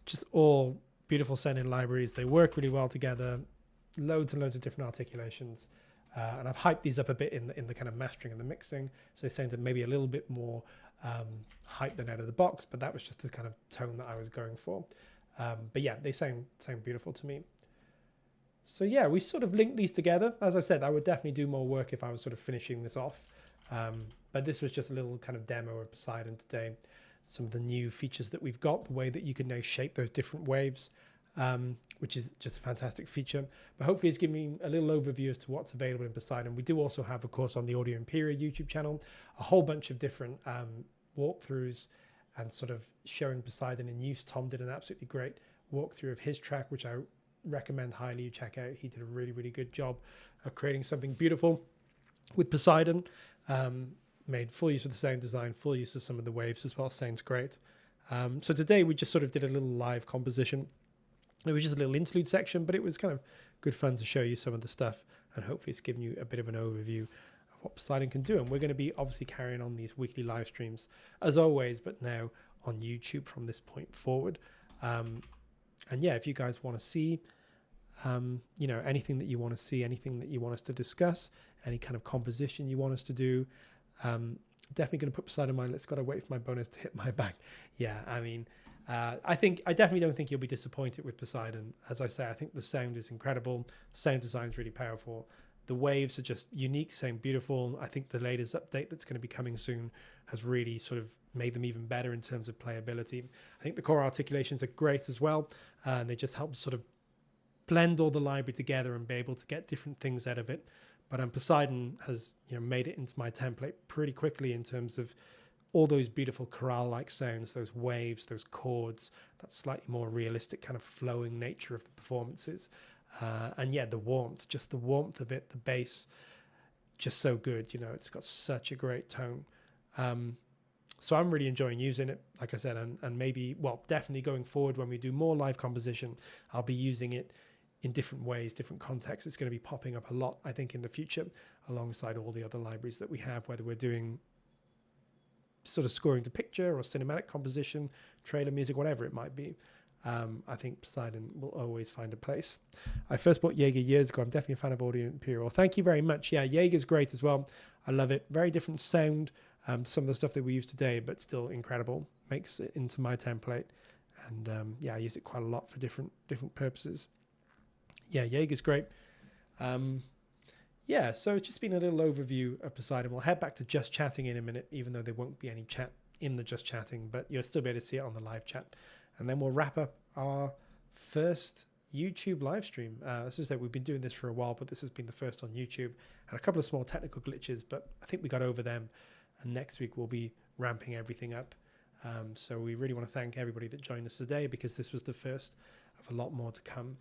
Just all beautiful sounding libraries. They work really well together. Loads and loads of different articulations. And I've hyped these up a bit in the kind of mastering and the mixing. So they sounded maybe a little bit more hyped than out of the box, but that was just the kind of tone that I was going for. But yeah, they sound beautiful to me. So yeah, we sort of linked these together. As I said, I would definitely do more work if I was sort of finishing this off. But this was just a little kind of demo of Poseidon today. Some of the new features that we've got, the way that you can now shape those different waves, which is just a fantastic feature. But hopefully it's giving me a little overview as to what's available in Poseidon. We do also have, of course, on the Audio Imperia YouTube channel, a whole bunch of different walkthroughs and sort of showing Poseidon in use. Tom did an absolutely great walkthrough of his track, which I recommend highly you check out. He did a really, really good job of creating something beautiful with Poseidon. Made full use of the sound design, full use of some of the waves as well. Sounds great. So today we just sort of did a little live composition. It was just a little interlude section, but it was kind of good fun to show you some of the stuff, and hopefully it's given you a bit of an overview of what Poseidon can do. And we're going to be obviously carrying on these weekly live streams as always, but now on YouTube from this point forward. And yeah, if you guys want to see, you know, anything that you want to see, anything that you want us to discuss, any kind of composition you want us to do, definitely going to put Poseidon in mind. Let's got to wait for my bonus to hit my back. Yeah, I mean, I definitely don't think you'll be disappointed with Poseidon. As I say, I think the sound is incredible. The sound design is really powerful. The waves are just unique, sound beautiful. I think the latest update that's going to be coming soon has really sort of made them even better in terms of playability. I think the core articulations are great as well. And they just help sort of blend all the library together and be able to get different things out of it. But Poseidon has, you know, made it into my template pretty quickly in terms of all those beautiful chorale-like sounds, those waves, those chords, that slightly more realistic kind of flowing nature of the performances. And yeah, the warmth, just the warmth of it, the bass, just so good. You know, it's got such a great tone. So I'm really enjoying using it, like I said, and maybe, well, definitely going forward when we do more live composition, I'll be using it in different ways, different contexts. It's going to be popping up a lot, I think, in the future, alongside all the other libraries that we have, whether we're doing sort of scoring to picture or cinematic composition, trailer music, whatever it might be. I think Poseidon will always find a place. I first bought Jaeger years ago. I'm definitely a fan of Audio Imperial. Thank you very much. Yeah, Jaeger's great as well. I love it. Very different sound. Some of the stuff that we use today, but still incredible. Makes it into my template. And yeah, I use it quite a lot for different purposes. Yeah, Jaeger's great. Yeah, so it's just been a little overview of Poseidon. We'll head back to Just Chatting in a minute, even though there won't be any chat in the Just Chatting, but you'll still be able to see it on the live chat. And then we'll wrap up our first YouTube live stream. As I said, we've been doing this for a while, but this has been the first on YouTube. Had a couple of small technical glitches, but I think we got over them. And next week we'll be ramping everything up. So we really want to thank everybody that joined us today, because this was the first of a lot more to come.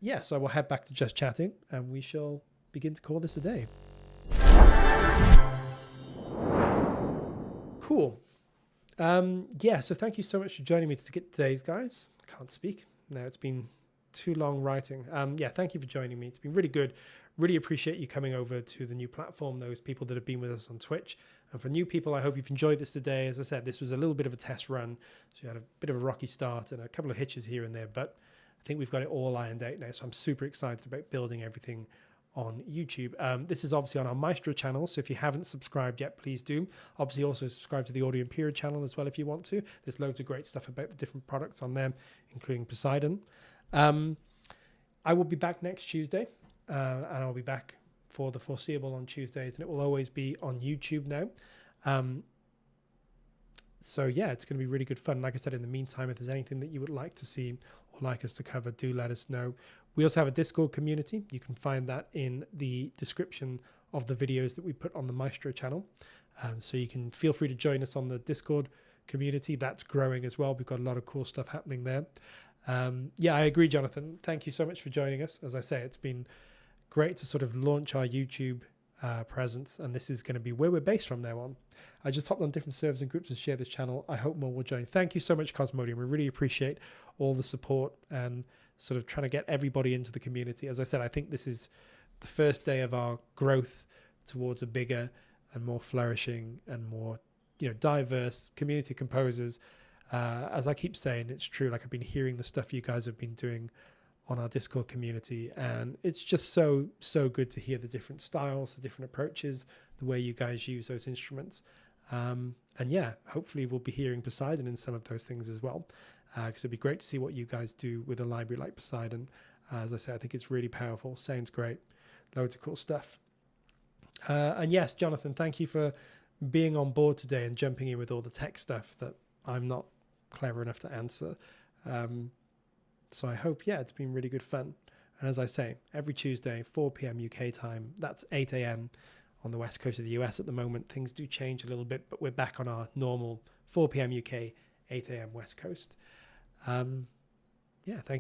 Yeah, so we'll head back to Just Chatting and we shall begin to call this a day. Cool. Yeah, so thank you so much for joining me to get today's, guys. I can't speak. Now it's been too long writing. Yeah, thank you for joining me. It's been really good. Really appreciate you coming over to the new platform, those people that have been with us on Twitch. And for new people, I hope you've enjoyed this today. As I said, this was a little bit of a test run. So you had a bit of a rocky start and a couple of hitches here and there, but I think we've got it all ironed out now. So I'm super excited about building everything on YouTube. This is obviously on our Maestro channel. So if you haven't subscribed yet, please do. Obviously also subscribe to the Audio Imperia channel as well if you want to. There's loads of great stuff about the different products on there, including Poseidon. I will be back next Tuesday. And I'll be back for the foreseeable on Tuesdays, and it will always be on YouTube now. So yeah, it's going to be really good fun. Like I said, in the meantime, if there's anything that you would like to see or like us to cover, do let us know. We also have a Discord community. You can find that in the description of the videos that we put on the Maestro channel. So you can feel free to join us on the Discord community. That's growing as well. We've got a lot of cool stuff happening there. Yeah, I agree, Jonathan. Thank you so much for joining us. As I say, it's been great to sort of launch our YouTube presence, and this is going to be where we're based from now on. I just hopped on different servers and groups to share this channel. I hope more will join. Thank you so much, Cosmodium. We really appreciate all the support and sort of trying to get everybody into the community. As I said, I think this is the first day of our growth towards a bigger and more flourishing and more, diverse community of composers. As I keep saying, it's true. Like, I've been hearing the stuff you guys have been doing on our Discord community, and it's just so good to hear the different styles, the different approaches, the way you guys use those instruments. And yeah, hopefully we'll be hearing Poseidon in some of those things as well, because it'd be great to see what you guys do with a library like Poseidon. As I say, I think it's really powerful. Sounds great. Loads of cool stuff. And yes, Jonathan, thank you for being on board today and jumping in with all the tech stuff that I'm not clever enough to answer. So I hope, it's been really good fun. And as I say, every Tuesday, 4 p.m. UK time, that's 8 a.m. on the west coast of the US at the moment. Things do change a little bit, but we're back on our normal 4 p.m. UK, 8 a.m. West Coast. Thank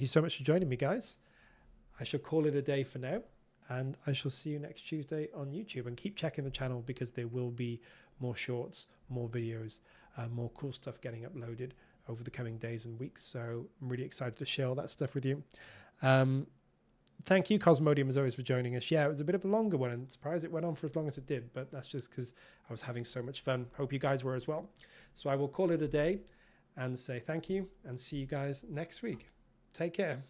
you so much for joining me, guys. I shall call it a day for now, and I shall see you next Tuesday on YouTube. And keep checking the channel, because there will be more shorts, more videos, more cool stuff getting uploaded over the coming days and weeks. So I'm really excited to share all that stuff with you. Thank you, Cosmodium, as always, for joining us. Yeah, it was a bit of a longer one, and I'm surprised it went on for as long as it did, but that's just because I was having so much fun. Hope you guys were as well. So I will call it a day and say thank you, and see you guys next week. Take care.